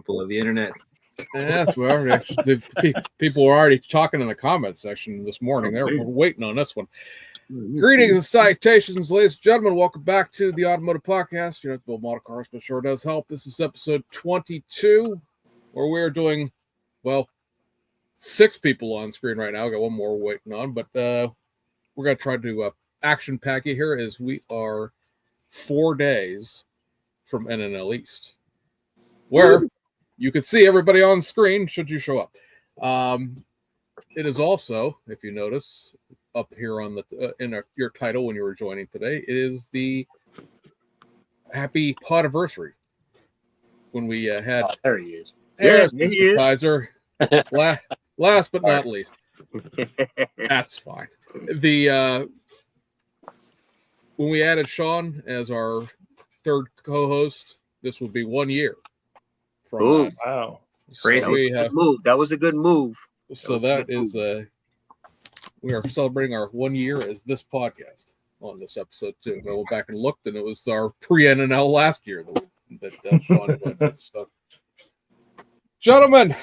people of the internet. Yes, we already. People were already talking in the comments section this morning. They were waiting on this one. Greetings and salutations, ladies and gentlemen. Welcome back to the Automotive Podcast. You know, build model cars, but sure does help. This is episode 22, where we're doing, well, 6 people on screen right now. I got one more waiting on, but we're going to try to action pack you here as we are 4 days from NNL East, where you can see everybody on screen should you show up. It is also, if you notice, up here on the your title when you were joining today, it is the happy Podiversary. When we had there he is. There's Mr. Kaiser. Last but not least. That's fine. The when we added Sean as our third co-host, this will be 1 year. Wow. Crazy. That was a good move. So that is we are celebrating our 1 year as this podcast on this episode too. I went back and looked, and it was our pre-NNL last year that Sean went this stuff. Gentlemen,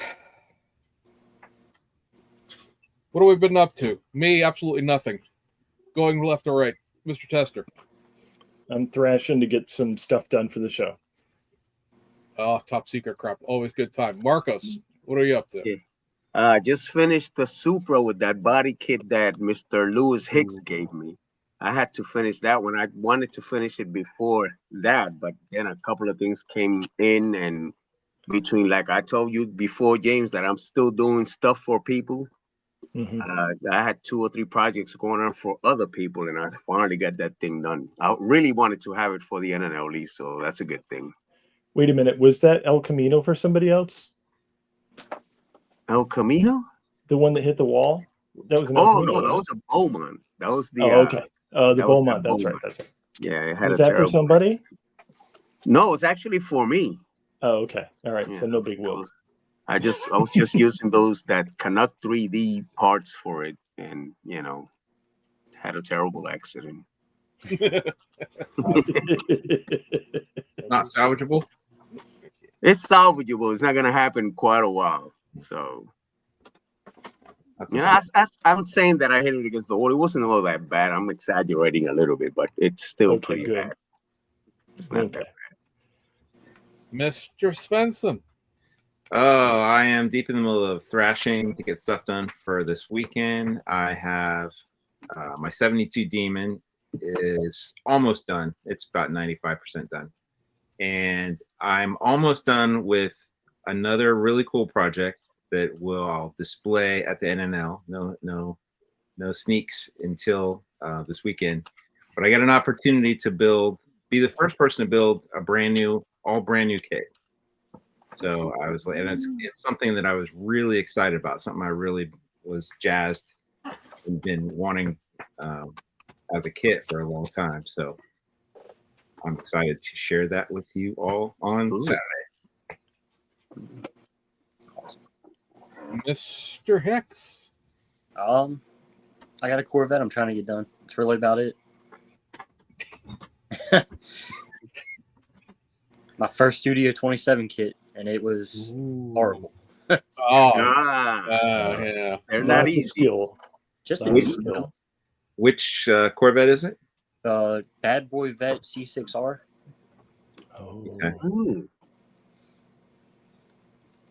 what have we been up to? Me, absolutely nothing. Going left or right, Mr. Tester. I'm thrashing to get some stuff done for the show. Oh, top secret crap. Always good time. Marcos, what are you up to? Just finished the Supra with that body kit that Mr. Lewis Hicks gave me. I had to finish that one. I wanted to finish it before that, but then a couple of things came in, and between, like I told you before, James, that I'm still doing stuff for people. Mm-hmm. I had 2 or 3 projects going on for other people, and I finally got that thing done. I really wanted to have it for the NNL East, so that's a good thing. Wait a minute. Was that El Camino for somebody else? El Camino? The one that hit the wall? That was an no, that was a Beaumont. That was the okay. The Beaumont. That's right. Yeah, it had was that for somebody? Accident. No, it's actually for me. Oh, okay. All right. Yeah, so no big wheels. I was just using that Canuck 3D parts for it, and had a terrible accident. Not salvageable? It's salvageable. It's not gonna happen quite a while. So I'm saying that I hit it against the wall. It wasn't all that bad. I'm exaggerating a little bit, but it's still pretty bad. It's not that bad. Mr. Svensson. Oh, I am deep in the middle of thrashing to get stuff done for this weekend. I have my 72 Demon is almost done. It's about 95% done. And I'm almost done with another really cool project that I'll display at the NNL. No sneaks until this weekend. But I got an opportunity to be the first person to build all brand new kit. So I was like, and it's something that I was really excited about, something I really was jazzed and been wanting as a kit for a long time. So I'm excited to share that with you all on Saturday. Mr. Hicks. I got a Corvette I'm trying to get done. That's really about it. My first Studio 27 kit, and it was horrible. Yeah. They're not easy. Skill. Just a skill. Which Corvette is it? Bad Boy Vet C6R. Oh. Okay.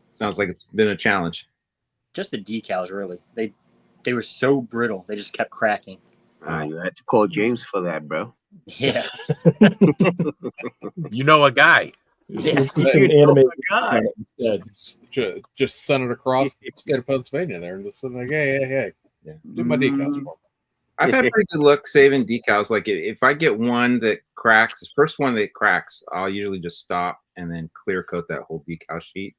Sounds like it's been a challenge. Just the decals, really. They were so brittle. They just kept cracking. You had to call James for that, bro. Yeah. You know a guy. Yeah. Just send it across the state of Pennsylvania there and just send like, hey. Yeah. Do my decals for me. I've had pretty good luck saving decals. Like if I get one that cracks, the first one that cracks, I'll usually just stop and then clear coat that whole decal sheet.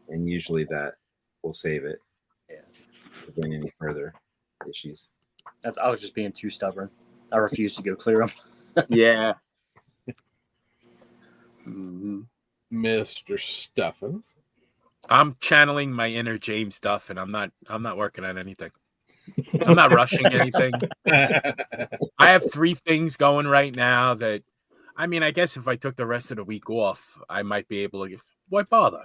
And usually that will save it. Yeah. To bring any further issues. I was just being too stubborn. I refused to go clear them. Yeah. Mr. Steffens. I'm channeling my inner James stuff, and I'm not working on anything. I'm not rushing anything. I have 3 things going right now that, I mean, I guess if I took the rest of the week off, I might be able to bother?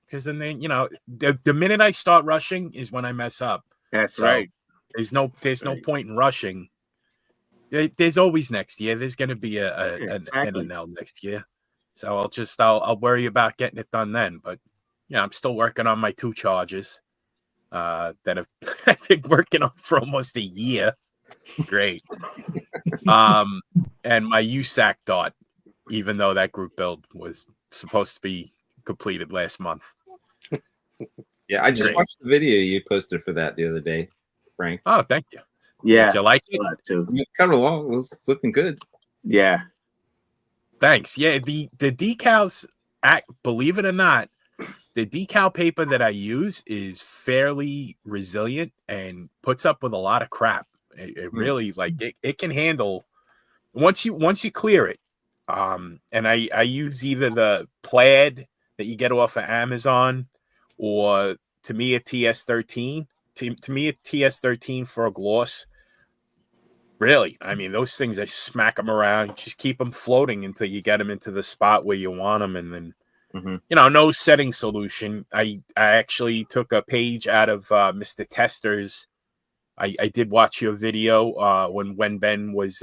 Because then the minute I start rushing is when I mess up. That's So right. there's no point in rushing. There's always next year. There's going to be an NNL next year. So I'll worry about getting it done then. But I'm still working on my 2 charges that I've been working on for almost a year. Great. And my USAC dot, even though that group build was supposed to be completed last month. Yeah, I just watched the video you posted for that the other day, Frank. Oh, thank you. Yeah. Did you like it? Too. It's coming along. It's looking good. Yeah. Thanks. Yeah, the decals, believe it or not, the decal paper that I use is fairly resilient and puts up with a lot of crap. It really it can handle once you clear it. And I use either the plaid that you get off of Amazon or to me a TS13. To me a TS13 for a gloss. Really, I mean, those things, I smack them around, just keep them floating until you get them into the spot where you want them. And then, no setting solution. I actually took a page out of Mr. Tester's. I did watch your video when Ben was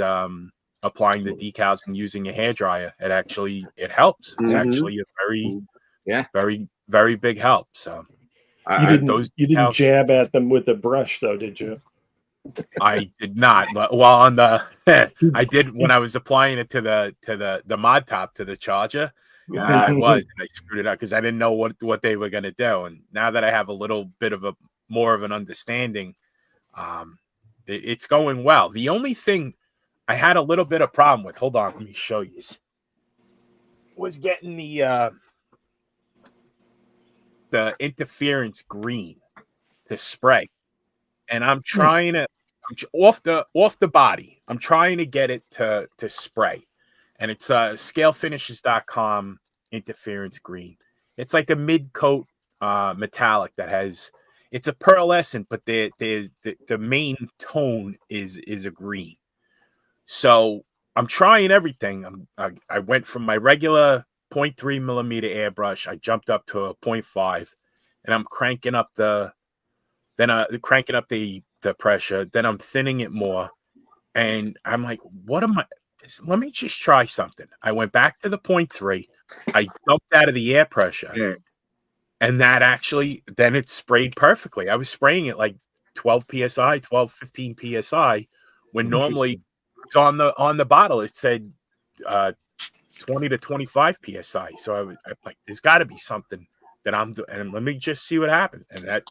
applying the decals and using a hairdryer. It helps. It's actually a very, very big help. So you didn't jab at them with a brush, though, did you? I did not. Well, I did when I was applying it to the mod top to the charger. I screwed it up because I didn't know what they were going to do. And now that I have a little bit of more of an understanding, it's going well. The only thing I had a little bit of problem with, hold on, let me show you, was getting the interference green to spray. And I'm trying to off the body. I'm trying to get it to spray, and it's scalefinishes.com interference green. It's like a mid coat metallic that has. It's a pearlescent, but there's the main tone is a green. So I'm trying everything. I went from my regular 0.3 millimeter airbrush. I jumped up to a 0.5, and I'm cranking up the pressure, then I'm thinning it more. And I'm like, what am I? Let me just try something. I went back to the 0.3. I dumped out of the air pressure. And that then it sprayed perfectly. I was spraying it like 12 PSI, 12, 15 PSI, when normally it's on the bottle, it said 20 to 25 PSI. So I'm like, there's got to be something that I'm doing. And let me just see what happens. And that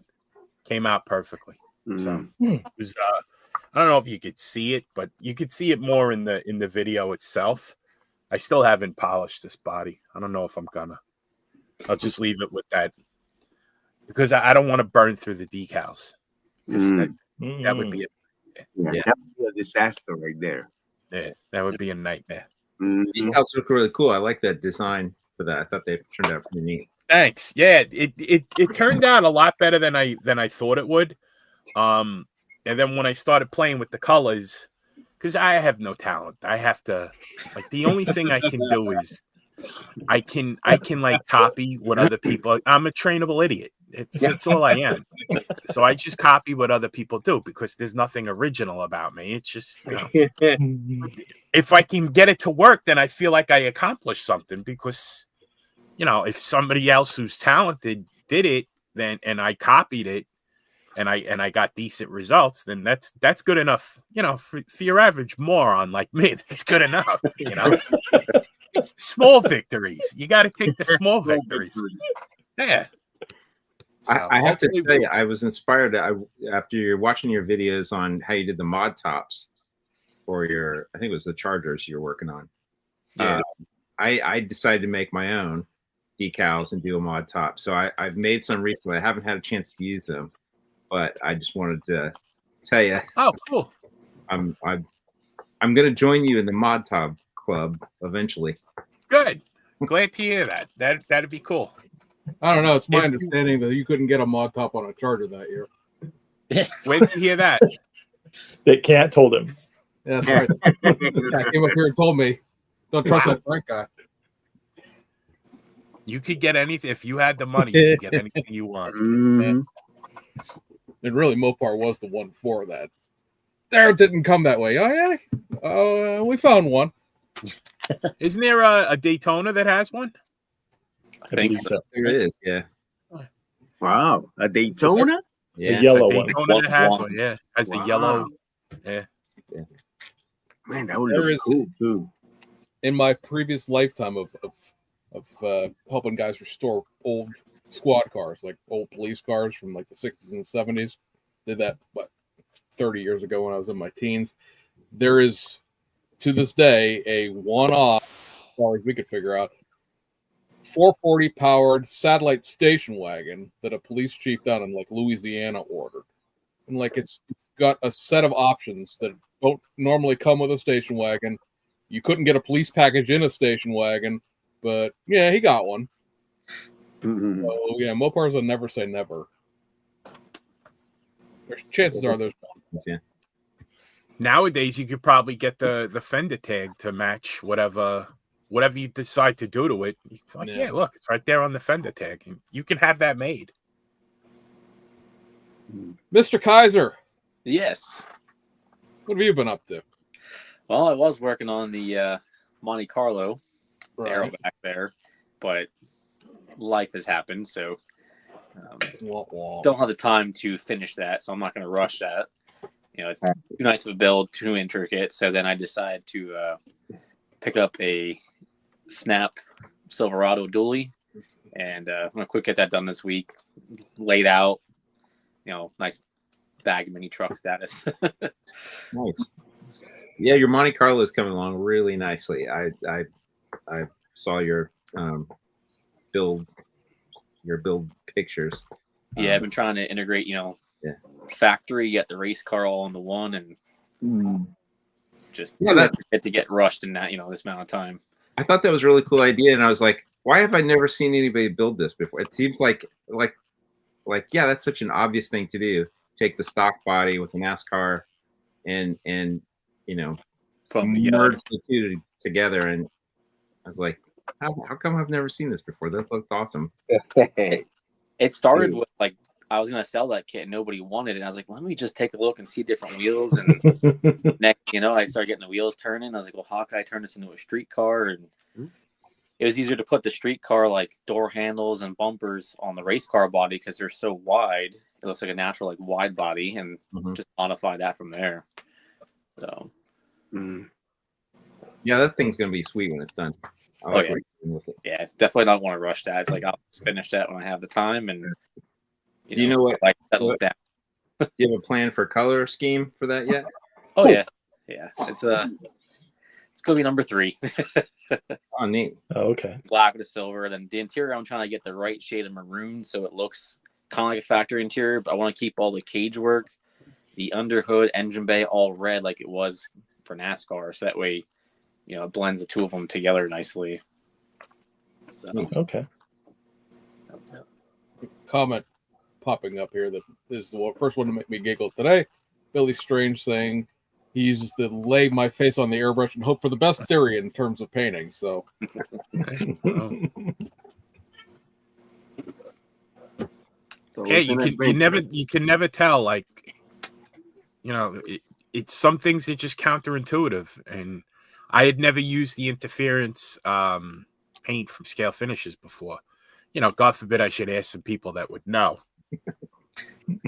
came out perfectly. So it was, I don't know if you could see it, but you could see it more in the video itself. I still haven't polished this body. I don't know if I'm gonna. I'll just leave it with that because I don't want to burn through the decals. That would be that would be a disaster right there. Yeah, that would be a nightmare. Decals look really cool. I like that design for that. I thought they turned out pretty neat. Thanks. Yeah, it turned out a lot better than I thought it would. And then when I started playing with the colors, because I have no talent, I have to the only thing I can do is I can like copy what other people. I'm a trainable idiot. It's all I am. So I just copy what other people do because there's nothing original about me. It's just if I can get it to work, then I feel like I accomplished something because. If somebody else who's talented did it, then and I copied it, and I got decent results, then that's good enough. For your average moron like me, that's good enough. It's small victories. You got to take the small victories. Yeah. So I have to tell you, I was inspired. After you're watching your videos on how you did the mod tops for I think it was the chargers you're working on. Yeah. I decided to make my own decals and do a mod top. So I've made some recently. I haven't had a chance to use them, but I just wanted to tell you. Oh, cool. I'm going to join you in the mod top club eventually. Good. Glad to hear that. That'd be cool. I don't know. It's my understanding that you couldn't get a mod top on a charger that year. Wait to hear that. That Cat told him. Yeah, that's right. Cat came up here and told me, "Don't trust that Frank guy." You could get anything if you had the money. You could get anything you want. Mhm. And really, Mopar was the one for that. There, it didn't come that way. Oh yeah, we found one. Isn't there a Daytona that has one? I believe so. There it is. Yeah. Wow, a Daytona? Yeah. A yellow A one. Daytona that has One. one. Yeah, has the Wow. yellow. Yeah. Man, that would There look is- cool too. In my previous lifetime of helping guys restore old squad cars, like old police cars from like the 60s and 70s, did that 30 years ago when I was in my teens. There is, to this day, a one-off, as far as we could figure out, 440 powered satellite station wagon that a police chief down in like Louisiana ordered. And like it's got a set of options that don't normally come with a station wagon. You couldn't get a police package in a station wagon, but yeah, he got one. Mhm. So yeah, Mopars will never say never. There's chances are there's Yeah. Nowadays, you could probably get the fender tag to match whatever you decide to do to it. Like, Yeah. yeah, look, it's right there on the fender tag. And you can have that made. Mr. Kaiser. Yes. What have you been up to? Well, I was working on the Monte Carlo arrow Right. back there, but life has happened, so Wah, wah. don't have the time to finish that, so I'm not going to rush that. You know, it's too nice of a build, too intricate. So then I decided to pick up a Snap Silverado dually, and I'm going to quick get that done this week. Laid out, you know, nice bag mini truck status. Nice. Yeah, your Monte Carlo is coming along really nicely. I saw your build pictures. Yeah, I've been trying to integrate, you know, Yeah. factory, you got the race car all into one, and just Yeah, too intricate to get rushed in that, you know, this amount of time. I thought that was a really cool idea, and I was like, why have I never seen anybody build this before? It seems like yeah, that's such an obvious thing to do. Take the stock body with a NASCAR and you know, Put 'em together. merge the two together, and I was like, how come I've never seen this before? That looked awesome. It started with like I was gonna sell that kit and nobody wanted it. And I was like, let me just take a look and see different wheels. And next, you know, I started getting the wheels turning. I was like, well, Hawkeye turned this into a street car, and it was easier to put the street car like door handles and bumpers on the race car body because they're so wide. It looks like a natural like wide body, and just modify that from there. So Yeah, that thing's gonna be sweet when it's done. I like yeah. what you're doing with it. yeah, it's definitely not want to rush that. It's like I'll just finish that when I have the time, and Do you know what- like settles down. Do you have a plan for color scheme for that yet? Oh yeah, it's gonna be number 3. Oh, neat. Oh, okay. Black with silver. Then the interior, I'm trying to get the right shade of maroon so it looks kind of like a factory interior, but I want to keep all the cage work, the underhood, engine bay all red like it was for NASCAR, so that way, you know, it blends the two of them together nicely. So, Okay. Comment popping up here that is the first one to make me giggle today. Billy Strange saying he uses to lay my face on the airbrush and hope for the best theory in terms of painting. So Yeah, you can never tell. Like, you know, it's some things are just counterintuitive, and I had never used the interference paint from Scale Finishes before. You know, God forbid I should ask some people that would know. you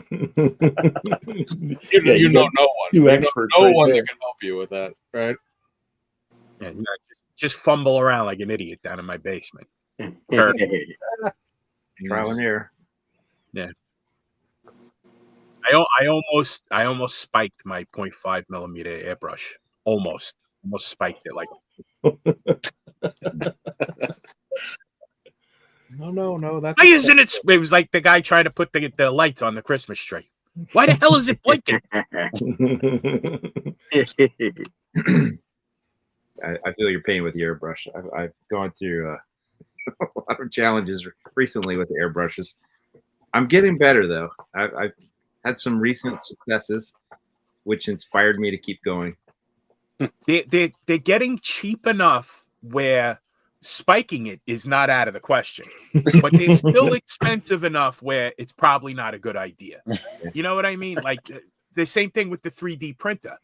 know no one. Two You know experts no right one there. that can help you with that, right? Yeah, you know, just fumble around like an idiot down in my basement. Sure. Trial and error. I almost spiked my 0.5 millimeter airbrush. Almost spiked it. Like, No. That's why isn't it? It was like the guy trying to put the lights on the Christmas tree. Why the hell is it blinking? I feel your pain with the airbrush. I've gone through a lot of challenges recently with the airbrushes. I'm getting better though. I've had some recent successes, which inspired me to keep going. They're getting cheap enough where spiking it is not out of the question, but they're still expensive enough where it's probably not a good idea. You know what I mean? Like the same thing with the 3D printer.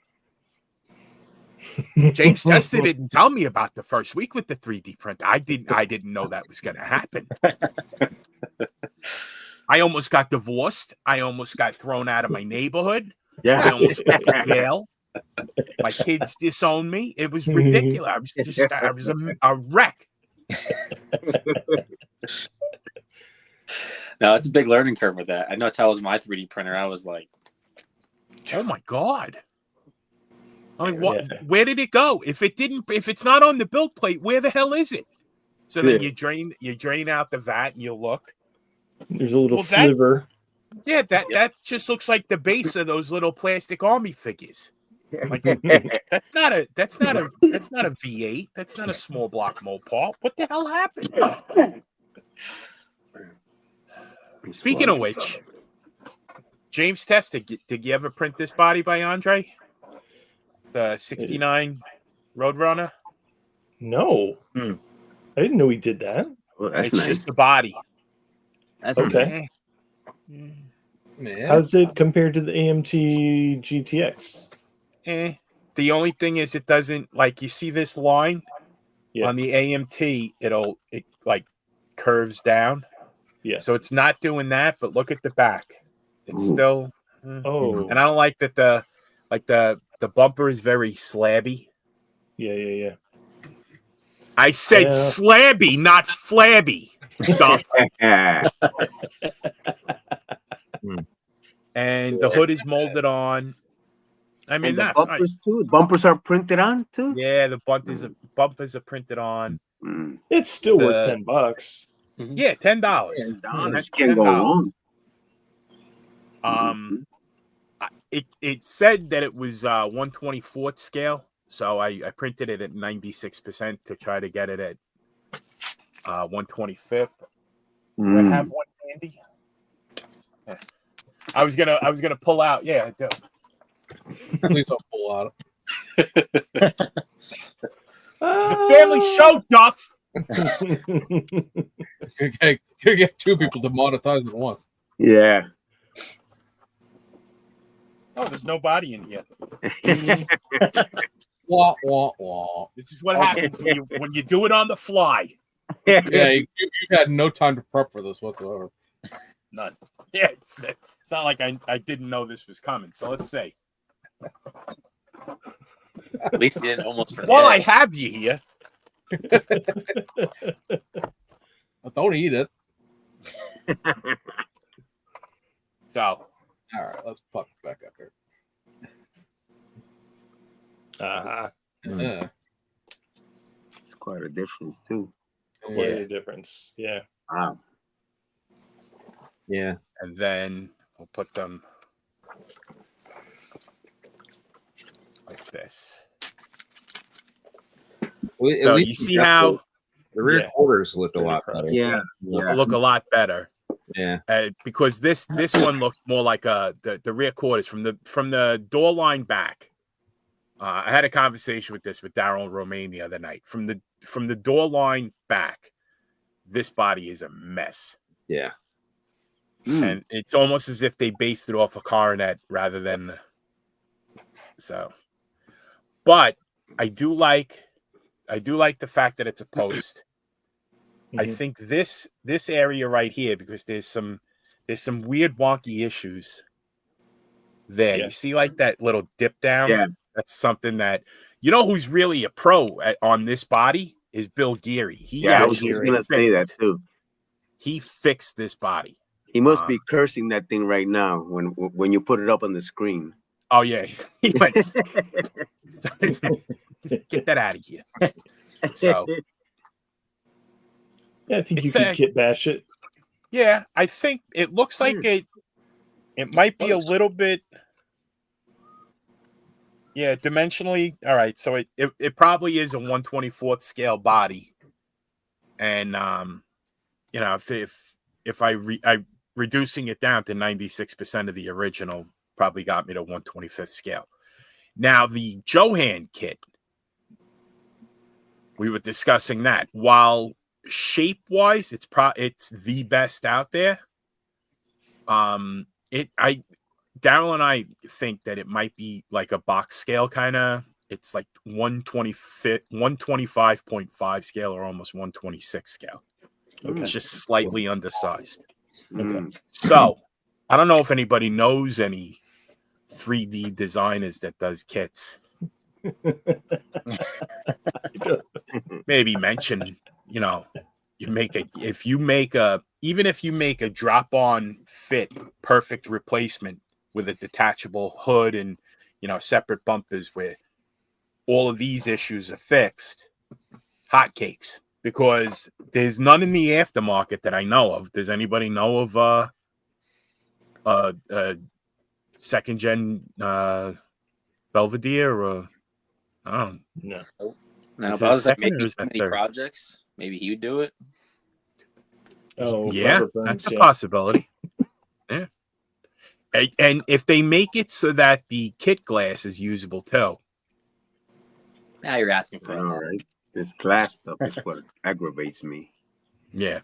James Tester didn't tell me about the first week with the 3D printer. I didn't know that was going to happen. I almost got divorced. I almost got thrown out of my neighborhood. Yeah. I almost went to jail. My kids disowned me. It was ridiculous. I was a wreck. No, it's a big learning curve with that. I know it's how was my 3D printer. I was like, oh my God. I mean, where did it go? If it's not on the build plate, where the hell is it? So then you drain out the vat and you look. There's a little sliver. That just looks like the base of those little plastic army figures. Like, that's not a V8. That's not a small block Mopar. What the hell happened? Speaking of which, James Tester, did you ever print this body by Andre? The 69 Roadrunner? No. I didn't know he did that. Well, that's It's nice. just the body. That's okay. Man. How's it compared to the AMT GTX? The only thing is it doesn't, like, you see this line on the AMT, it like curves down. Yeah. So it's not doing that, but look at the back. It's still Oh. And I don't like that the bumper is very slabby. Yeah. I said slabby, not flabby. Stuff. And the hood is molded on. I mean, and the bumpers too. Bumpers are printed on too. Yeah, the bumpers are printed on. It's still worth $10. Yeah, $10. $10 can't go wrong. It said that it was 1/24th scale, so I printed it at 96% to try to get it at 1/25th. Do I have one handy? Yeah. I was gonna pull out. Yeah, I do. Please don't pull out. It's a family show, Duff. You get two people demonetized at once. Yeah. Oh, there's no body in here. Wah, wah, wah. This is what happens when you do it on the fly. Yeah, you had no time to prep for this whatsoever. None. Yeah, it's not like I didn't know this was coming. So let's see. at least you didn't almost forget. While I have you here, Don't eat it. so All right, let's pop it back up here. Yeah. It's quite a difference too. Quite a difference. Yeah. Wow. Yeah. and then we'll put them like this. Well, at So least you see how the rear quarters look a lot better. Yeah. look a lot better. Yeah. Because this one looks more like the rear quarters from the door line back. I had a conversation with Daryl and Romaine the other night. From the door line back, this body is a mess. Yeah. And it's almost as if they based it off a coronet rather than so. But I do like the fact that it's a post. I think this area right here, because there's some weird wonky issues there. You see like that little dip down? Yeah. That's something that, who's really a pro on this body is Bill Geary. I was just gonna say that too. He fixed this body. He must be cursing that thing right now when you put it up on the screen. Oh yeah, he went, get that out of here. So yeah, I think you could kit bash it. Yeah, I think it looks like it might be a little bit. Yeah, dimensionally, all right. So it probably is a 1/24th scale body, and if I reducing it down to 96% of the original probably got me to 1/25th scale. Now the Johan kit we were discussing that. While shape wise, it's the best out there. Daryl and I think that it might be like a box scale kind of. It's like 125.5 scale or almost 126 scale. Okay. It's just slightly undersized. Mm. So I don't know if anybody knows any 3D designers that does kits. Maybe mention, even if you make a drop-on fit perfect replacement with a detachable hood and separate bumpers where all of these issues are fixed, hotcakes, because there's none in the aftermarket that I know of. Does anybody know of second gen Belvedere or I don't know. No. No, Is but it I was like, second or maybe is that many third? projects. Maybe he would do it. Oh, Yeah, rubber burns, that's a yeah. possibility. Yeah. And if they make it so that the kit glass is usable too. Now you're asking for a All lot. right. This glass stuff is what aggravates me. Yeah.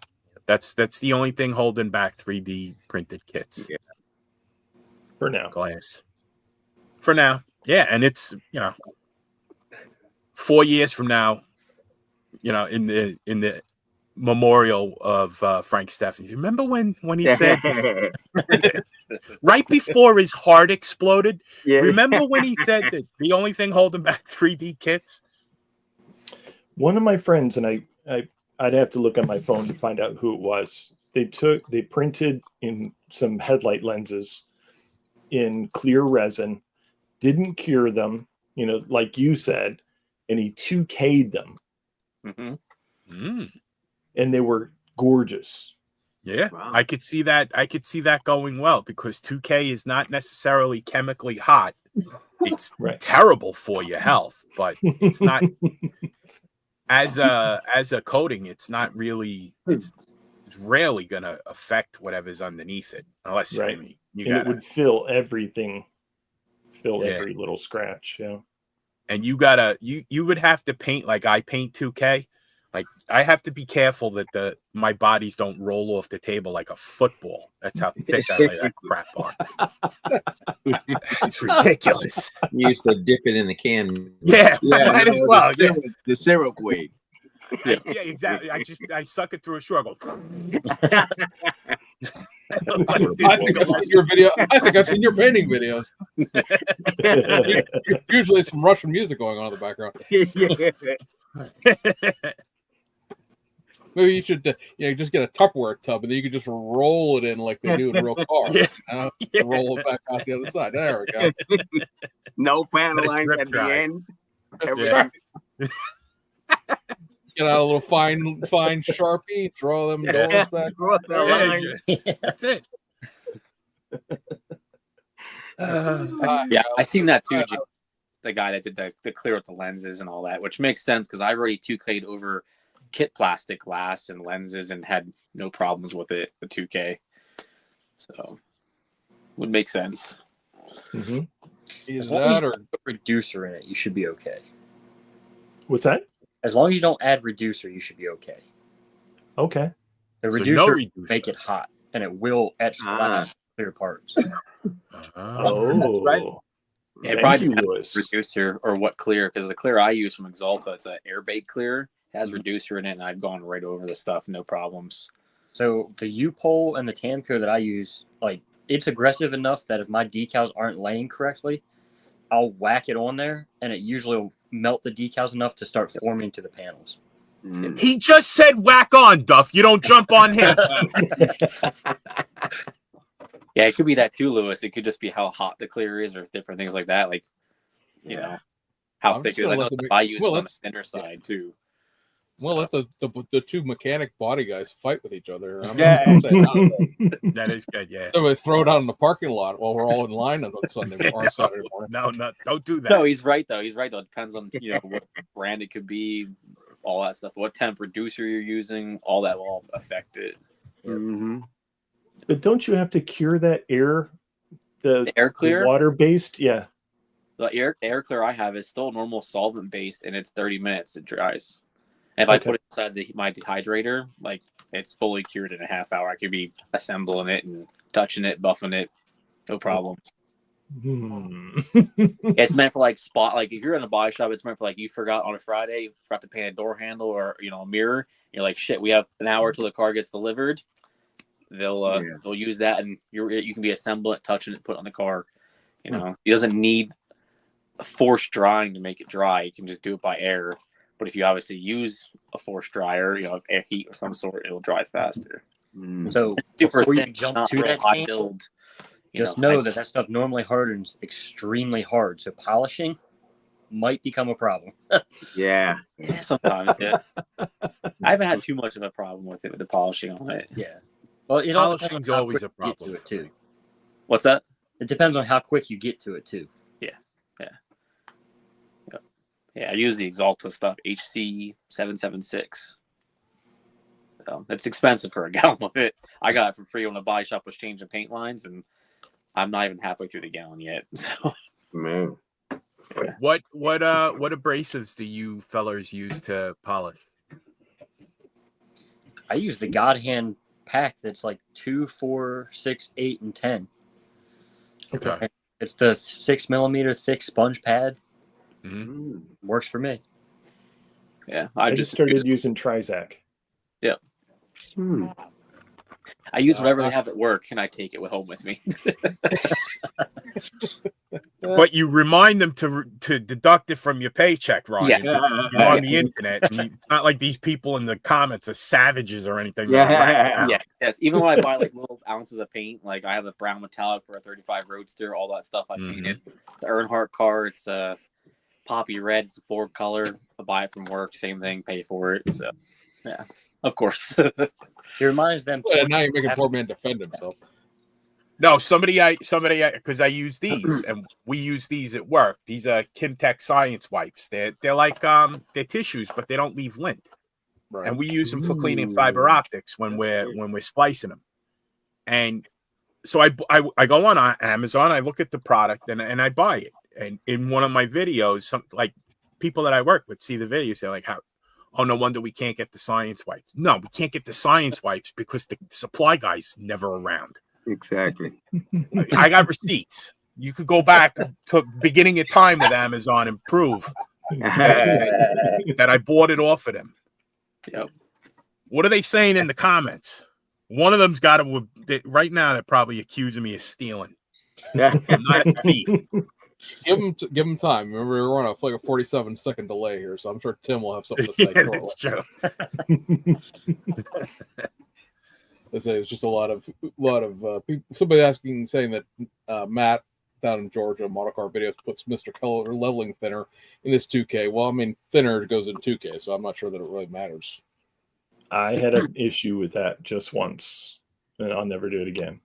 That's the only thing holding back 3D printed kits. Yeah. For now. Glass. For now. Yeah, and it's 4 years from now, in the memorial of Frank Steffens. Remember when he said right before his heart exploded? Yeah. Remember when he said that the only thing holding back 3D kits? One of my friends, and I'd have to look on my phone to find out who it was. They printed in some headlight lenses in clear resin, didn't cure them, like you said, and he 2K'd them. Mm-hmm. Mm. And they were gorgeous. Yeah, Wow. I could see that. I could see that going well because 2K is not necessarily chemically hot. It's Right. terrible for your health, but it's not as a coating. It's not really. It's rarely going to affect whatever's underneath it, unless Right. it would fill everything, Yeah. every little scratch. Yeah. And you would have to paint like I paint 2K. Like I have to be careful that my bodies don't roll off the table like a football. That's how thick I lay that crap on. It's ridiculous. You used to dip it in the can. Yeah, might as well. Yeah. The syrup way. Yeah, exactly. I suck it through a straw. I go. I think I've seen your video. I think I've seen your painting videos. Usually some Russian music going on in the background. Maybe you should, just get a Tupperware tub and then you could just roll it in like they do in real cars. Roll it back out the other side. There we go. No panel lines Drip at the dry. end. Everything. Get out a little fine Sharpie, draw them doors back. Draw the line. That's it. Yeah, I seen that too. Jim. The guy that did the clear with the lenses and all that, which makes sense because I've already 2K'd over kit plastic glass and lenses and had no problems with it, the 2K. So would make sense. Mm-hmm. Is As long as that you or don't put reducer in it, you should be okay. What's that? As long as you don't add reducer, you should be okay. Okay. The So reducer no will reducer. make it hot, and it will etch glass clear parts. Oh. Right. Yeah, Thank probably you, depends on Lewis. the reducer or what clear, because the clear I use from Exalta, it's an airbait clear, it has Mm-hmm. reducer in it, and I've gone right over the stuff, no problems. So the U-pole and the Tamco that I use, like, it's aggressive enough that if my decals aren't laying correctly, I'll whack it on there, and it usually will melt the decals enough to start forming to the panels. Mm. He just said whack on, Duff. You don't jump on him. Yeah, it could be that too, Lewis. It could just be how hot the clear is or different things like that. Like, how I'm thick just it is. gonna I know let the them- I use well, on the let's- thinner side too. Well, let the two mechanic body guys fight with each other. I'm Yeah. not saying that. That is good. Yeah. Somebody throw it out in the parking lot while we're all in line on Sunday or Saturday morning. No, don't do that. No, he's right though. He's right though. It depends on what brand it could be, all that stuff. What temp reducer you're using, all that will all affect it. Mm-hmm. But don't you have to cure that air? The air clear, water based? Yeah. the air clear I have is still normal solvent based, and it's 30 minutes it dries. And if I put it inside my dehydrator, like it's fully cured in a half hour. I could be assembling it and touching it, buffing it, no problem. It's meant for like like if you're in a body shop, it's meant for like you forgot on a Friday, you forgot to paint a door handle or a mirror. You're like, shit, we have an hour till the car gets delivered. They'll use that, and you can be assembling it, touching it, put it on the car. It doesn't need a forced drying to make it dry. You can just do it by air. But if you obviously use a forced dryer, air heat of some sort, it'll dry faster. So before you jump to that high build, just know that stuff normally hardens extremely hard. So polishing might become a problem. Yeah, sometimes. Yeah. I haven't had too much of a problem with the polishing on it. Yeah. Well, polishing's always a problem to it too. What's that? It depends on how quick you get to it too. Yeah, I use the Axalta stuff, HC776. So it's expensive for a gallon of it. I got it for free when the body shop was changing paint lines, and I'm not even halfway through the gallon yet. So, man, what abrasives do you fellers use to polish? I use the God Hand pack that's like 2, 4, 6, 8, and 10. Okay. It's the 6 millimeter thick sponge pad. Mm-hmm. Works for me. Yeah, I just started using Trizac. Yeah. I use whatever they have at work, and I take it home with me. But you remind them to deduct it from your paycheck, Ryan. Yes. You're on the internet. It's not like these people in the comments are savages or anything. Yes. Even when I buy like little ounces of paint, like I have a brown metallic for a 35 Roadster, all that stuff I painted. The Earnhardt car, it's a poppy red, it's a Ford color. I buy it from work, same thing, pay for it. So, yeah, of course. It reminds them. Now you're making poor man defend himself. No, somebody, because I use these, and we use these at work. These are Kimtech Science wipes. They're like they're tissues, but they don't leave lint. Right. And we use them for cleaning fiber optics when we're splicing them. And so I go on Amazon, I look at the product, and I buy it. And in one of my videos, some like people that I work with see the videos, they're like, oh, no wonder we can't get the science wipes. No, we can't get the science wipes because the supply guy's never around. Exactly. I got receipts. You could go back to beginning of time with Amazon and prove that I bought it off of them. Yep. What are they saying in the comments? One of them's got to, right now, they're probably accusing me of stealing. I'm not a thief. Give him time. Remember, we're on a 47-second delay here, so I'm sure Tim will have something to say. Yeah, that's true. It's just a lot of people. Somebody saying that Matt down in Georgia, Model Car Videos, puts Mr. Color leveling thinner in his 2K. Well, I mean, thinner goes in 2K, so I'm not sure that it really matters. I had an issue with that just once, and I'll never do it again.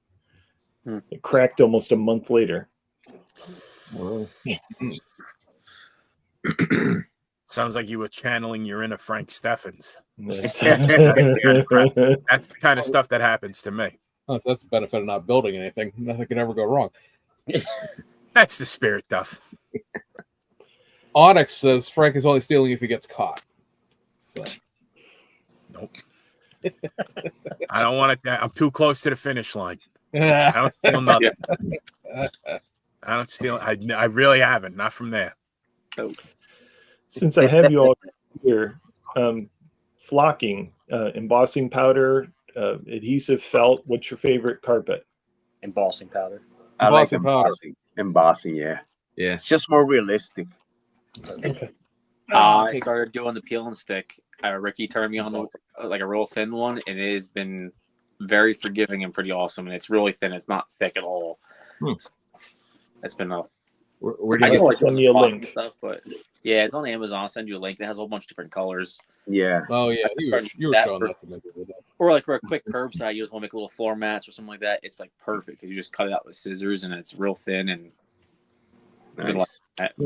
It cracked almost a month later. Sounds like you were channeling your inner Frank Steffens. Yes. That's the kind of stuff that happens to me. Oh, so that's the benefit of not building anything. Nothing can ever go wrong. That's the spirit, Duff. Onyx says Frank is only stealing if he gets caught. So. Nope. I don't want to. I'm too close to the finish line. I don't steal nothing. I don't steal. I really haven't. Not from there. Since I have you all here, flocking, embossing powder, adhesive felt. What's your favorite carpet? Embossing powder. I like embossing. Embossing, yeah. It's just more realistic. Okay. I started doing the peel and stick. Ricky turned me on like a real thin one, and it has been very forgiving and pretty awesome. And it's really thin; it's not thick at all. So it's been a. Where do you send me a link? Stuff, but yeah, it's on Amazon. I'll send you a link. It has a whole bunch of different colors. Yeah. Oh yeah, you were showing that to me. Or like for a quick curbside, you just want to make little floor mats or something like that. It's like perfect because you just cut it out with scissors and it's real thin and. Nice. Like that.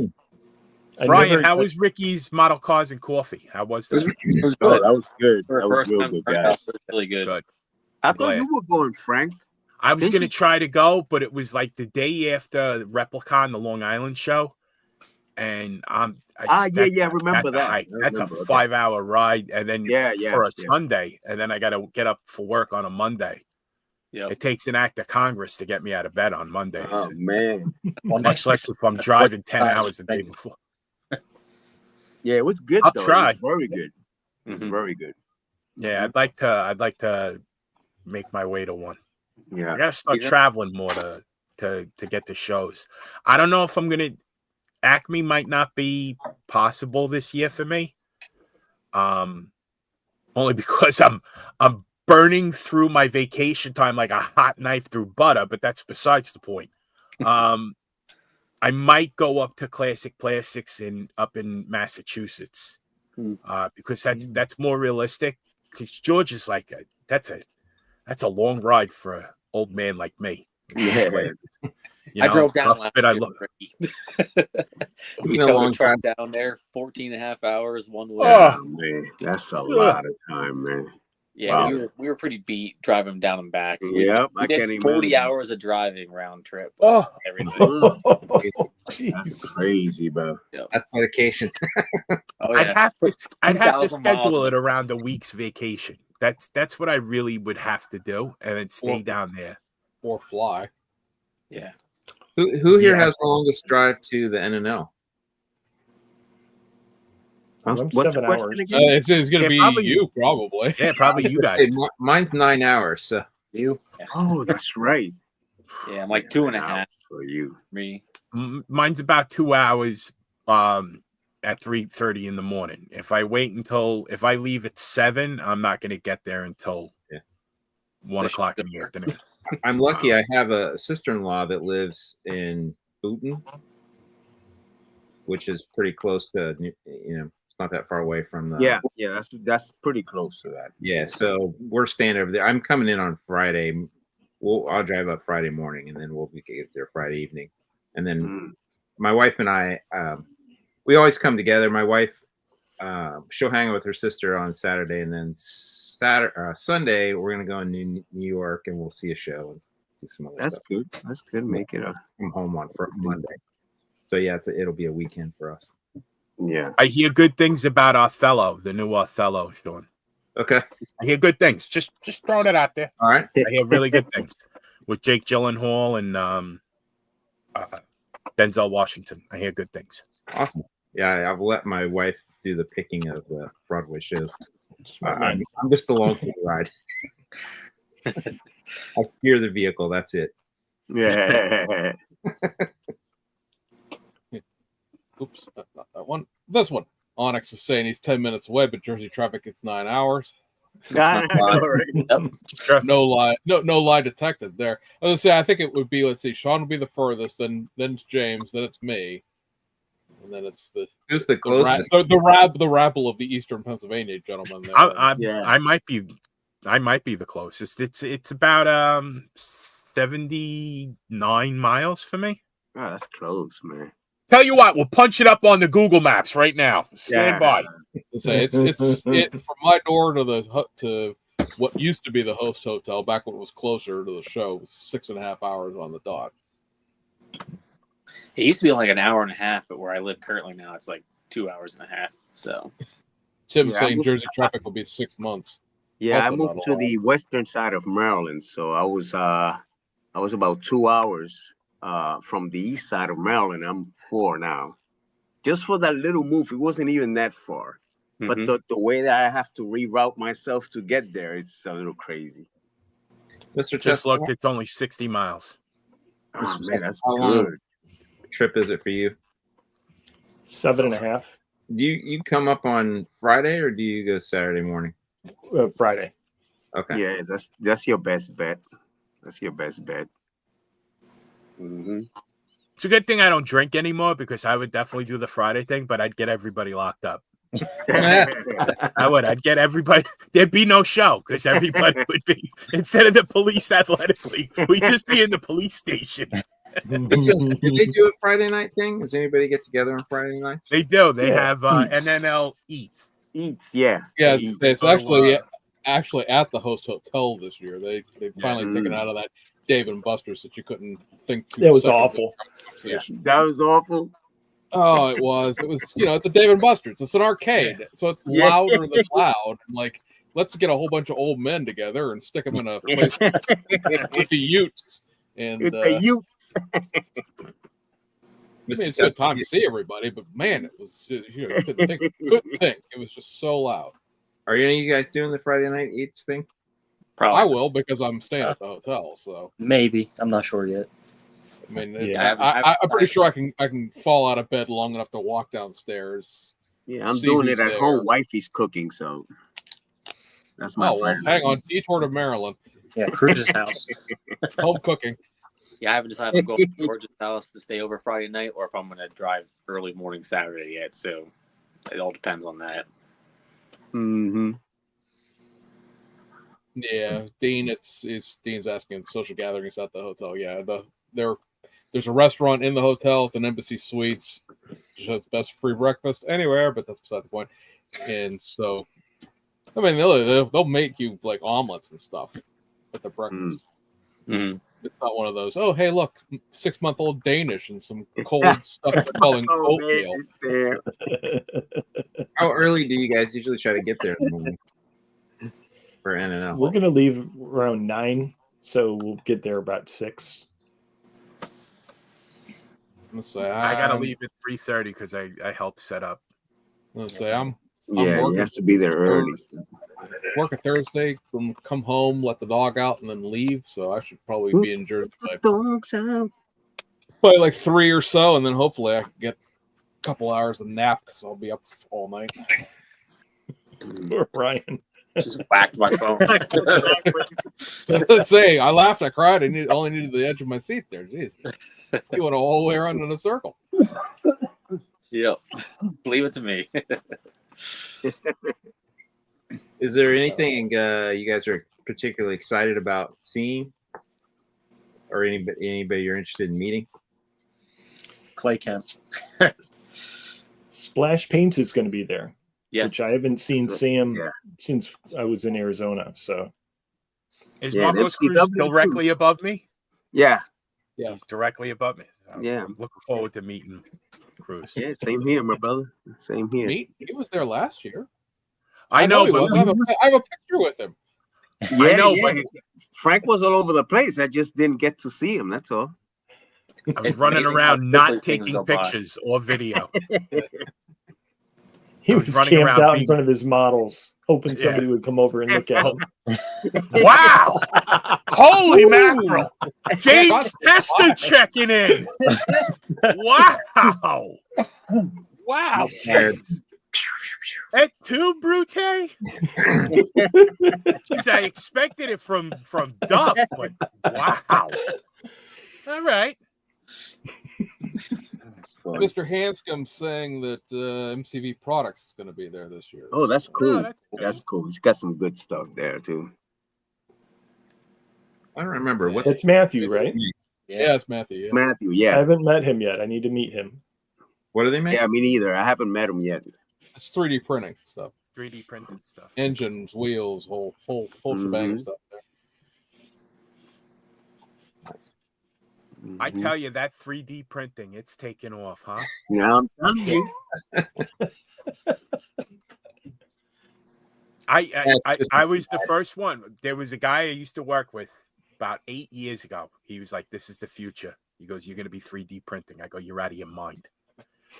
Brian, how was Ricky's Model Cars and Coffee? How was that? It was good. That was good. For that first was real time, good, guys. it was really good. I thought you were going, Frank. I was going to try to go, but it was like the day after Replicon, the Long Island show. and I remember that. That's a 5-hour ride, and then for a Sunday, and then I got to get up for work on a Monday. Yeah, it takes an act of Congress to get me out of bed on Mondays. Oh man, much less if I'm driving 10 hours the day before. Yeah, it was good. I'll though. try. It was very good. It was very good. Yeah, I'd like to make my way to one. Yeah, I gotta start traveling more to get the shows. I don't know if I'm gonna. Acme might not be possible this year for me. Only because I'm burning through my vacation time like a hot knife through butter, but that's besides the point. I might go up to Classic Plastics up in Massachusetts because that's more realistic. Because George is like that's a long ride for an old man like me. Yeah. I drove down last year. We towed a truck down there, 14 and a half hours one way. Oh man, that's a lot of time, man. Yeah, wow. we were pretty beat driving down and back. Yep, we did 40 hours of driving round trip. Everything. That's crazy, bro. Yep. That's dedication. I'd have to schedule it around a week's vacation. That's what I really would have to do, and then stay down there or fly. Yeah. Who here has the longest drive to the NNL? What's 7 hours. It's going to be you, probably. Yeah, probably you guys. Mine's 9 hours. So you. Yeah. Oh, that's right. Yeah, I'm like 2.5 for you. Me. Mine's about 2 hours. At 3:30 in the morning. If I leave at 7, I'm not going to get there until 1 o'clock in the afternoon. I'm lucky. I have a sister-in-law that lives in Booton, which is pretty close to, it's not that far away from the. Yeah, that's pretty close to that. Yeah, so we're staying over there. I'm coming in on Friday. I'll drive up Friday morning, and then we'll get there Friday evening. And then my wife and I, we always come together. My wife, she'll hang out with her sister on Saturday, and then Sunday we're gonna go in New York, and we'll see a show and do some other stuff. Good. That's good. Make it I'm home on Monday, so yeah, it'll be a weekend for us. Yeah, I hear good things about Othello, the new Othello, Sean. Okay, I hear good things. Just throwing it out there. All right, I hear really good things with Jake Gyllenhaal and Denzel Washington. I hear good things. Awesome. Yeah, I've let my wife do the picking of the Broadway shows. I'm just along for the ride. I steer the vehicle. That's it. Yeah. Oops, not that one. This one. Onyx is saying he's 10 minutes away, but Jersey traffic gets 9 hours. No lie. No lie detected there. I was gonna say, I think it would be, let's see, Sean would be the furthest, then it's James, then it's me. And then it's who's the closest? The rabble of the Eastern Pennsylvania gentlemen. There. I might be the closest. It's about 79 miles for me. Oh, that's close, man. Tell you what, we'll punch it up on the Google Maps right now. Stand by. It's from my door to what used to be the host hotel back when it was closer to the show. It was 6.5 hours on the dot. It used to be like an hour and a half, but where I live currently now, it's like 2 hours and a half. So, Tim saying Jersey traffic will be 6 months. Yeah, also I moved to the western side of Maryland, so I was about 2 hours from the east side of Maryland. I'm 4 now. Just for that little move, it wasn't even that far. But the way that I have to reroute myself to get there, it's a little crazy. Mr. Just looked, it's only 60 miles. Oh, man, that's good. Trip is it for you? 7.5. Do you come up on Friday or do you go Saturday morning? Friday. Okay. Yeah, that's your best bet. That's your best bet. It's a good thing I don't drink anymore because I would definitely do the Friday thing, but I'd get everybody locked up. I would. I'd get everybody. There'd be no show because everybody would be, instead of the police athletically, we'd just be in the police station. Did they do a Friday night thing? Does anybody get together on Friday nights? They do. They have NNL East. Yeah. It's actually at the host hotel this year. They finally taken out of that Dave and Buster's that you couldn't think. That was awful. That was awful. Oh, it was. It's a Dave & Buster's. It's an arcade, so it's Yeah. louder than loud. Like, let's get a whole bunch of old men together and stick them in a place with the Utes. And With the youths. I mean, it's a good time to see everybody, but man, it was couldn't think. It was just so loud. Are any of you guys doing the Friday night eats thing? Probably. I will because I'm staying at the hotel. So Maybe. I'm not sure yet. I mean, Yeah. I'm pretty sure I can fall out of bed long enough to walk downstairs. Yeah, I'm See doing who's it at there. home. Wifey's cooking, so that's my Oh, well, Friday hang night on. eats. Detour to Maryland. Yeah, Cruz's house. Home cooking. Yeah, I haven't decided if I'm going to George's house to stay over Friday night or if I'm going to drive early morning Saturday yet. So it all depends on that. Mm-hmm. Yeah, Dean. It's Dean's asking social gatherings at the hotel. Yeah, there's a restaurant in the hotel. It's an Embassy Suites. It's best free breakfast anywhere, but that's beside the point. And so, I mean, they'll make you like omelets and stuff at the breakfast. Mm-hmm. It's not one of those. Oh, hey, look, 6-month-old Danish and some cold stuff calling oatmeal. There. How early do you guys usually try to get there in the morning for NNL? We're gonna leave around 9, so we'll get there about 6. Let's say I gotta leave at 3:30 because I helped set up. Let's say I'm Yeah, he working has to be there early. working Thursday, come home, let the dog out, and then leave. So I should probably be in Jersey Dogs out. by like 3 or so, and then hopefully I can get a couple hours of nap because I'll be up all night. Ryan. Just whacked my phone. Let's say I laughed, I cried, I only needed the edge of my seat there. Jeez, you went all the way around in a circle. Yep. Leave it to me. Is there anything you guys are particularly excited about seeing, or anybody you're interested in meeting? Clay Camp. Splash Paints is going to be there, Yes. which I haven't seen Sam Yeah. since I was in Arizona. So Is Yeah, Marcos Cruz MCW directly above me? Yeah, Yeah, He's directly above me. So Yeah. I'm looking forward to meeting Cruz. yeah, same here, my brother. Same here. he was there last year. I know, he but was. I have a picture with him. Yeah, I know, yeah. but Frank was all over the place. I just didn't get to see him. That's all. I was It's running amazing around how not quickly things taking go by. pictures or video. he I was was running camped around out in being- front of his models, hoping somebody would come over and look at him. Wow! Holy mackerel! James Tester checking in. Wow! Wow! Et tu, Brute? Jeez, I expected it from Duff, but wow! All right. Mr. Hanscom saying that MCV Products is going to be there this year. Oh, that's cool. Oh, that's good. That's cool. He's got some good stuff there too. I don't remember what's That's Matthew, right? Yeah, it's Matthew. Yeah. Matthew, I yeah. haven't met him yet. I need to meet him. what do they make? Yeah, me neither. I haven't met him yet. It's 3D printing stuff, 3D printed stuff. engines, wheels, whole shebang of stuff there. Nice. I tell you, that 3D printing, it's taking off, huh? Now I'm telling you. I was the first one. There was a guy I used to work with about 8 years ago. He was like, "This is the future." He goes, "You're going to be 3D printing." I go, "You're out of your mind,"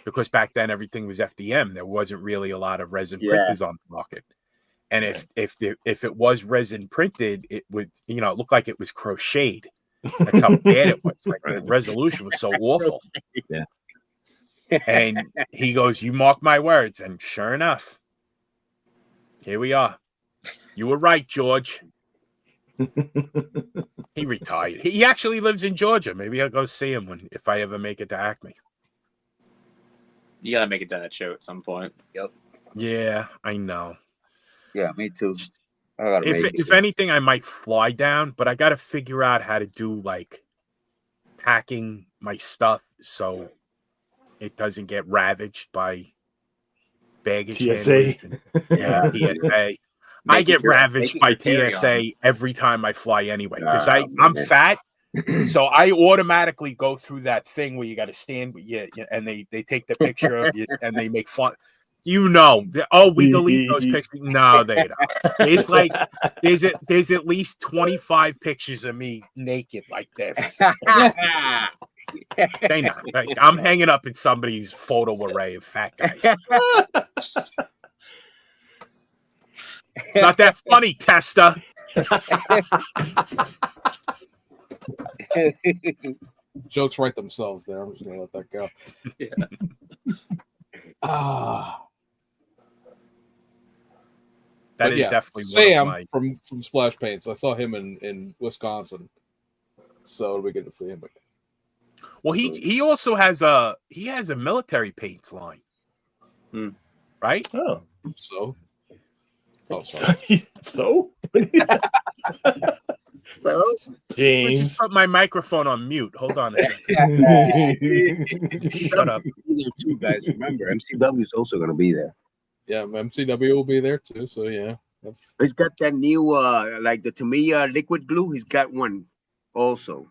because back then everything was FDM. There wasn't really a lot of resin printers on the market. And if it was resin printed, it would it looked like it was crocheted. That's how bad it was. Like the resolution was so awful. Yeah. And he goes, "You mark my words," and sure enough, here we are. You were right, George. He retired. He actually lives in Georgia. Maybe I'll go see him if I ever make it to Acme. You gotta make it to that show at some point. Yep. Yeah, I know. Yeah, me too. I gotta make it. If anything, I might fly down, but I got to figure out how to do like packing my stuff so it doesn't get ravaged by baggage TSA. handlers and TSA. I get ravaged by TSA every time I fly anyway because I'm fat So I automatically go through that thing where you got to stand with you, and they take the picture of you and they make fun. We delete those pictures. No, they don't. It's like there's at least 25 pictures of me naked like this. They not. Like, I'm hanging up in somebody's photo array of fat guys. It's not that funny, Testa. Jokes write themselves there. I'm just gonna let that go. Yeah. That is definitely Sam one of my... from Splash Paints. I saw him in Wisconsin, so we get to see him again. Well, he also has a military paints line, right? Oh, so so James, Just put my microphone on mute. Hold on a second. Shut up. Be there too, guys. Remember, MCW is also going to be there. Yeah, MCW will be there too. So yeah, he's got that new like the Tamiya liquid glue. He's got one also.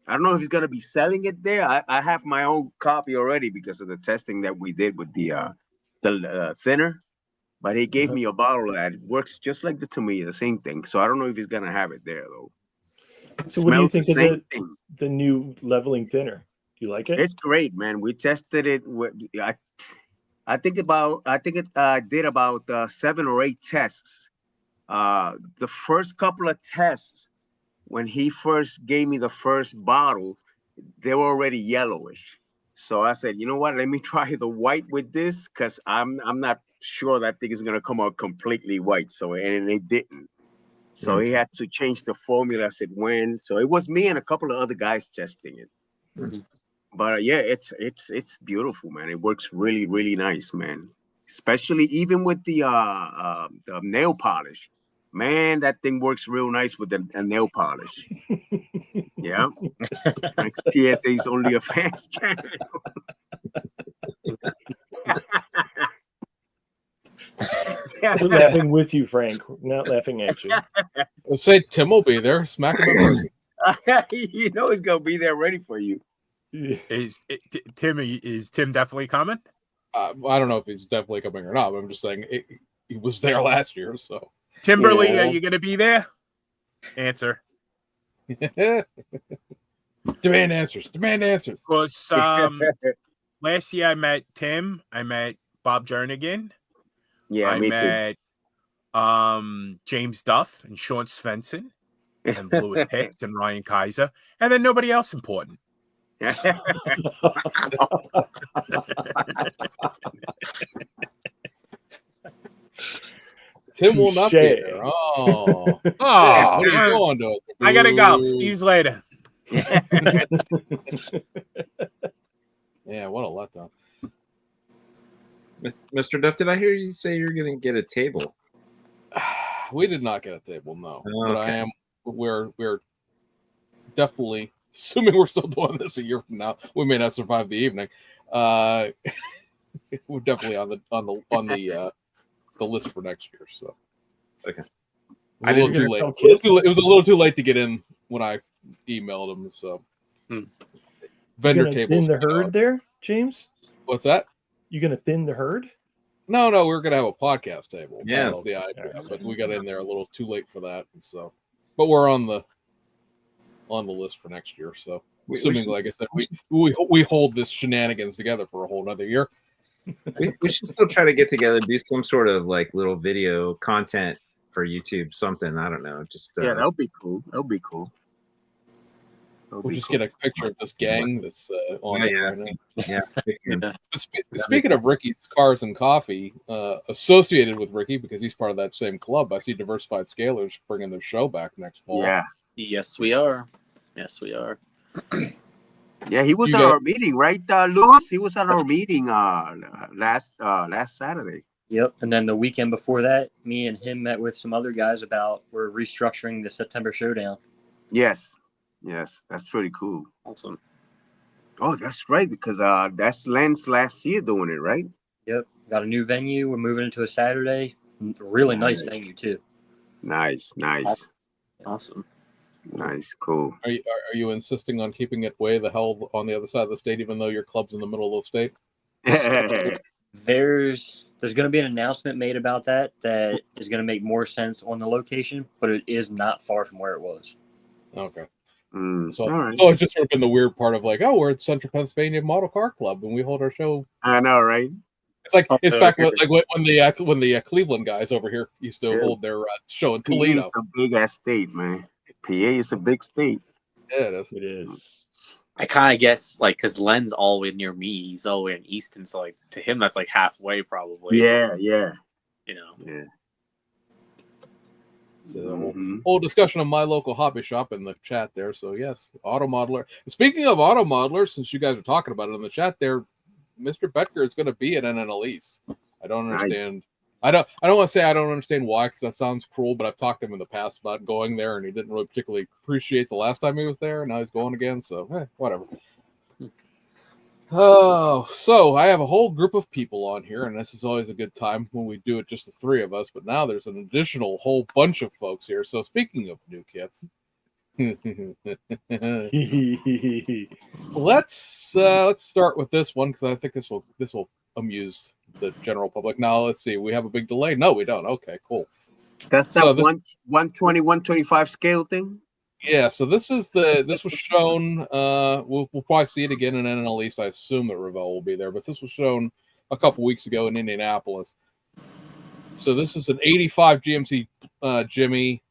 I don't know if he's gonna be selling it there. I have my own copy already because of the testing that we did with the thinner. But he gave me a bottle that works just like the Tamiya, the same thing. So I don't know if he's gonna have it there though. So what do you think of the new leveling thinner? Do you like it? It's great, man. We tested it. I think it did about 7 or 8 tests. The first couple of tests, when he first gave me the first bottle, they were already yellowish. So I said, you know what? Let me try the white with this because I'm not sure that thing is gonna come out completely white. And it didn't. So he had to change the formula as it went. So it was me and a couple of other guys testing it. Mm-hmm. But yeah, it's beautiful, man. It works really, really nice, man. Especially even with the nail polish. Man, that thing works real nice with the nail polish. Yeah. Like TSA is only a fast channel. We're laughing with you, Frank. We're not laughing at you. Let's say Tim will be there. Smack him in person. You know he's gonna be there ready for you. Is Tim definitely coming? I don't know if he's definitely coming or not, but I'm just saying he was there last year. So Timberly, are you going to be there? Answer. Demand answers. Demand answers. Because last year I met Tim. I met Bob Jernigan. Yeah, I me met James Duff and Sean Svensson and Lewis Hicks and Ryan Kaiser, and then nobody else important. Tim will not be there. Oh, what are you going to? I gotta go. See you later. Yeah, what a letdown. Mr. Duff, did I hear you say you're going to get a table? We did not get a table, no. Okay. But we're definitely, assuming we're still doing this a year from now, we may not survive the evening. We're definitely on the list for next year. So okay. It was a little too late to get in when I emailed him. So vendor tables. Thin the herd there, James? What's that? You gonna thin the herd? No, we're gonna have a podcast table. Yeah, that's the idea. But we got in there a little too late for that, and so. But we're on the list for next year. So assuming, like I said, we hold this shenanigans together for a whole another year. We should still try to get together, do some sort of like little video content for YouTube, something. I don't know. Just yeah, that would be cool. That would be cool. We'll just get a picture of this gang that's on right now. Yeah. Speaking of Ricky's Cars and Coffee, associated with Ricky because he's part of that same club, I see Diversified Scalers bringing their show back next fall. Yeah. Yes, we are. Yes, we are. Yeah, he was at our meeting, right, Lewis? He was at our meeting last Saturday. Yep. And then the weekend before that, me and him met with some other guys we're restructuring the September showdown. Yes, that's pretty cool. Awesome. Oh, that's right, because that's Len's last year doing it, right? Yep. Got a new venue. We're moving into a Saturday. Really nice venue too. Nice. Awesome. Nice, cool. Are you insisting on keeping it way the hell on the other side of the state, even though your club's in the middle of the state? There's going to be an announcement made about that is going to make more sense on the location, but it is not far from where it was. Okay. All right. So it's just sort of been the weird part of like, oh, we're at Central Pennsylvania Model Car Club and we hold our show. I know, right? It's like it's back when the Cleveland guys over here used to hold their show in Toledo. PA is a big ass state, man. PA is a big state. Yeah, it is. It is. I kind of guess like because Len's all the way near me, he's all the way in Easton, so like to him that's like halfway probably. Yeah. You know. Yeah. So whole discussion of my local hobby shop in the chat there. So yes, Auto Modeler. Speaking of Auto Modeler, since you guys are talking about it in the chat there, Mr. Betker is going to be at NNL East. I don't understand. I don't want to say I don't understand why, because that sounds cruel, but I've talked to him in the past about going there, and he didn't really particularly appreciate the last time he was there, and now he's going again, so whatever. Oh, so I have a whole group of people on here, and this is always a good time when we do it just the three of us, but now there's an additional whole bunch of folks here. So speaking of new kits, let's start with this one, because I think this will amuse the general public. Now let's see, we have a big delay. No, we don't. Okay, cool. That's that 120, 125 scale thing. Yeah, so this was shown. We'll probably see it again in NNL East. I assume that Revell will be there, but this was shown a couple weeks ago in Indianapolis. So this is an '85 GMC Jimmy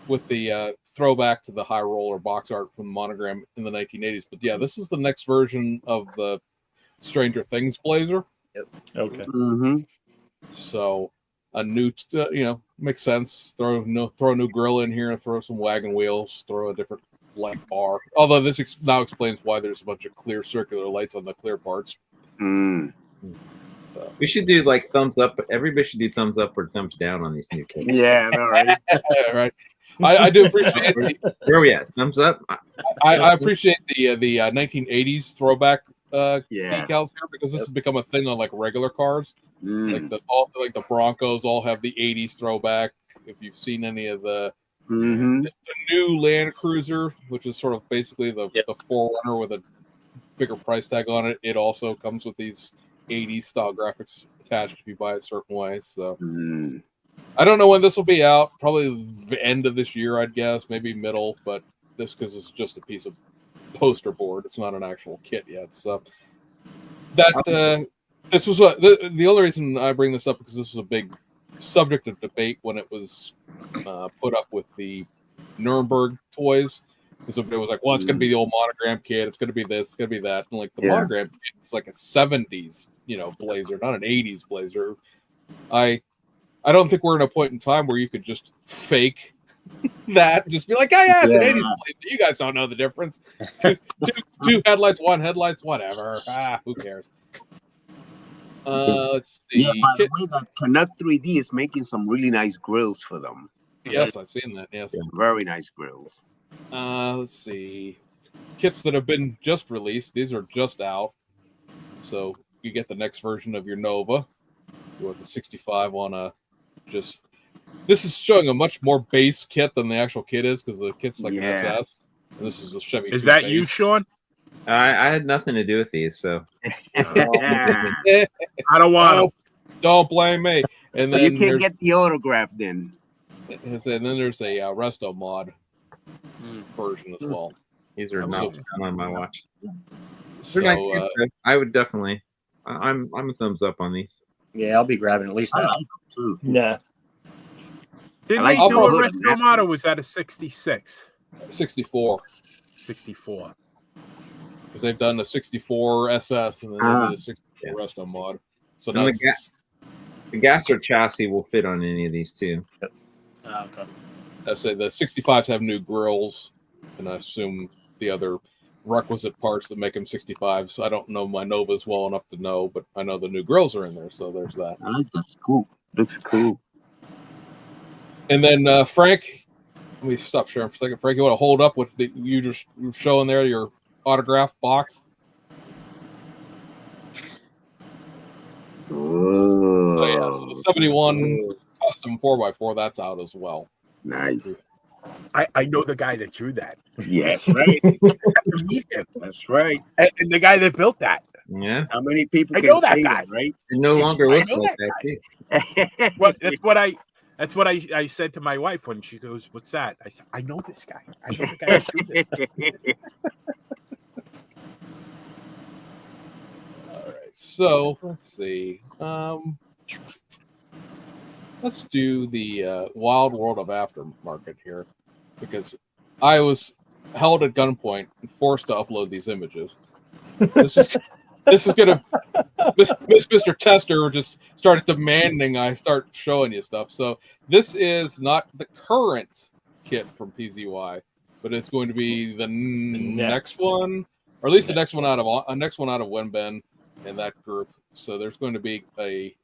with the throwback to the high roller box art from the monogram in the 1980s. But yeah, this is the next version of the Stranger Things Blazer. Yep. Okay. Mm-hmm. So a new, makes sense. Throw a new grill in here, throw some wagon wheels, throw a different light bar. Although this now explains why there's a bunch of clear circular lights on the clear parts. Mm. So We should do like thumbs up. Everybody should do thumbs up or thumbs down on these new kits. Yeah, I know, right? right. I do appreciate Where are we at? Thumbs up. I appreciate the 1980s throwback Yeah. decals here, because this has become a thing on like regular cars. Mm. Like the Broncos all have the 80s throwback. If you've seen any of the new Land Cruiser, which is sort of basically the Forerunner with a bigger price tag on it, it also comes with these 80s style graphics attached if you buy it a certain way. So I don't know when this will be out. Probably the end of this year, I'd guess, maybe middle, but this because it's just a piece of poster board. It's not an actual kit yet. So that this was the only reason I bring this up, because this was a big subject of debate when it was put up with the Nuremberg toys. Because everybody was like, well, it's going to be the old monogram kit. It's going to be this. It's going to be that. And like the monogram kit, it's like a 70s, Blazer, not an 80s Blazer. I don't think we're in a point in time where you could just fake that and just be like, oh, yeah, it's an 80s Blazer. You guys don't know the difference. Two headlights, one headlights, whatever. Who cares? Let's see. Yeah, by the way, that Canuck 3D is making some really nice grills for them. Yes, I've seen that. Yes, very nice grills. Let's see. Kits that have been just released. These are just out. So you get the next version of your Nova. You want the 65 on a just. This is showing a much more base kit than the actual kit is, because the kit's like an SS. And this is a Chevy. Is that you, Sean? I had nothing to do with these, so I don't want to. Don't blame me. And then you can't get the autograph then. And then there's a Resto mod version as well. These are not on my watch. So, I would definitely. I'm a thumbs up on these. Yeah, I'll be grabbing at least that. I like them too. Nah. Didn't like they do a the Resto mod, or was that a 66? 64. 64. Because they've done the 64 SS and then they did a 64 Resto mod. So now the gasser chassis will fit on any of these too. Okay. I say the 65s have new grills, and I assume the other requisite parts that make them 65s. I don't know my Novas well enough to know, but I know the new grills are in there, so there's that. I like this. Cool. Looks cool. And then Frank, let me stop sharing for a second. Frank, you want to hold up with you just showing there your autograph box? Oh, So yeah, so the 71 custom 4x4, that's out as well. Nice. I know the guy that drew that. Yes, right. I have to meet him. That's right. And the guy that built that. Yeah. How many people I can know that say guy. that, right? It no longer I looks know like that that. guy. What? That's what I said to my wife when she goes, "What's that?" I said, "I know this guy. I know the guy that drew this." All right. So let's see. Let's do the Wild World of Aftermarket here, because I was held at gunpoint and forced to upload these images. This is gonna Mr. Tester just started demanding I start showing you stuff. So this is not the current kit from PZY, but it's going to be the next one, or at least the next one out of Wenben in that group. So there's going to be a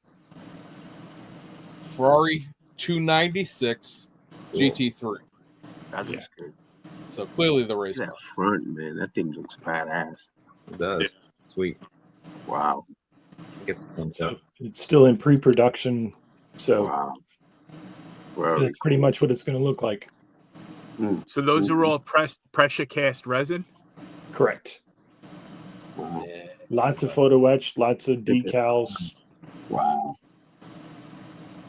Ferrari 296 GT3. That looks good. So clearly the race That car. front, man, that thing looks badass. It does. Sweet. Wow. Gets the So it's still in pre-production, so Wow. Well, that's pretty much what it's going to look like. So those are all pressure cast resin. Correct. Wow. Lots of photo etched, lots of decals. Wow.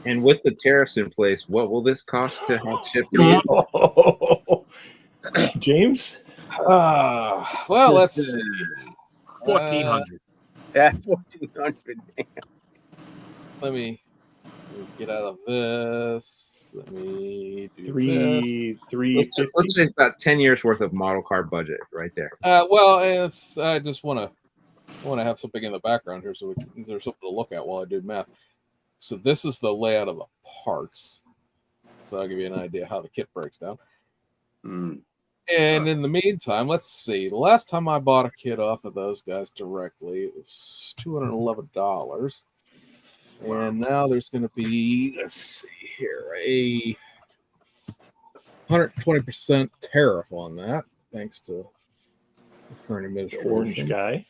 And with the tariffs in place, what will this cost to have shipped? James? Well, let's see. 1,400. Yeah, 1,400. Let me get out of this. Let me do Three Let's say about 10 years worth of model car budget right there. Well, I just want to have something in the background here, so there's something to look at while I do math. So this is the layout of the parts. So I'll give you an idea how the kit breaks down. Mm. And in the meantime, let's see. The last time I bought a kit off of those guys directly, it was $211. And now there's going to be, let's see here, a 120% tariff on that, thanks to the current administration. Orange guy.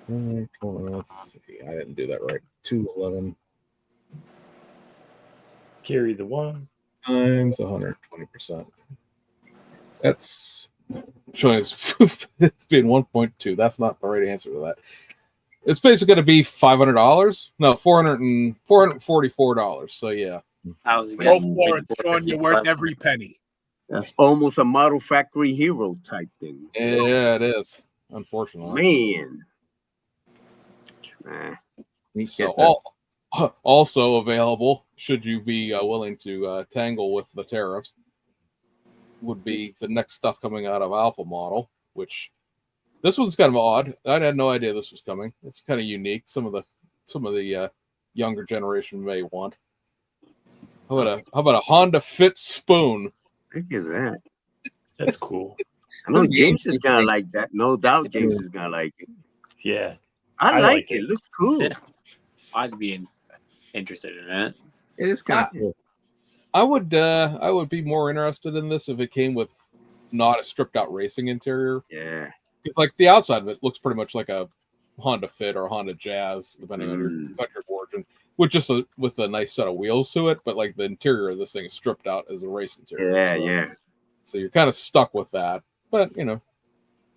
Let's see. I didn't do that right. 211 Carry the one. times 120%. That's showing it's being 1.2. That's not the right answer to that. It's basically going to be $500. No, $444. So yeah. I was Go guessing. for it, Sean. You're worth every penny. That's almost a model factory hero type thing. Yeah, it is. Unfortunately. Man. Nah. So also available, should you be willing to tangle with the tariffs, would be the next stuff coming out of Alpha Model, which this one's kind of odd. I had no idea this was coming. It's kind of unique. Some of the younger generation may want. How about a Honda Fit spoon? Look at that. That's cool. I know James is gonna like that. No doubt James is gonna like it. Yeah. I like it. Looks cool. Yeah. I'd be interested in it. It is kind of cool. I would be more interested in this if it came with not a stripped out racing interior. Yeah. It's like the outside of it looks pretty much like a Honda Fit or a Honda Jazz, depending on your country of origin, with a nice set of wheels to it. But like the interior of this thing is stripped out as a race interior. Yeah, So you're kind of stuck with that. But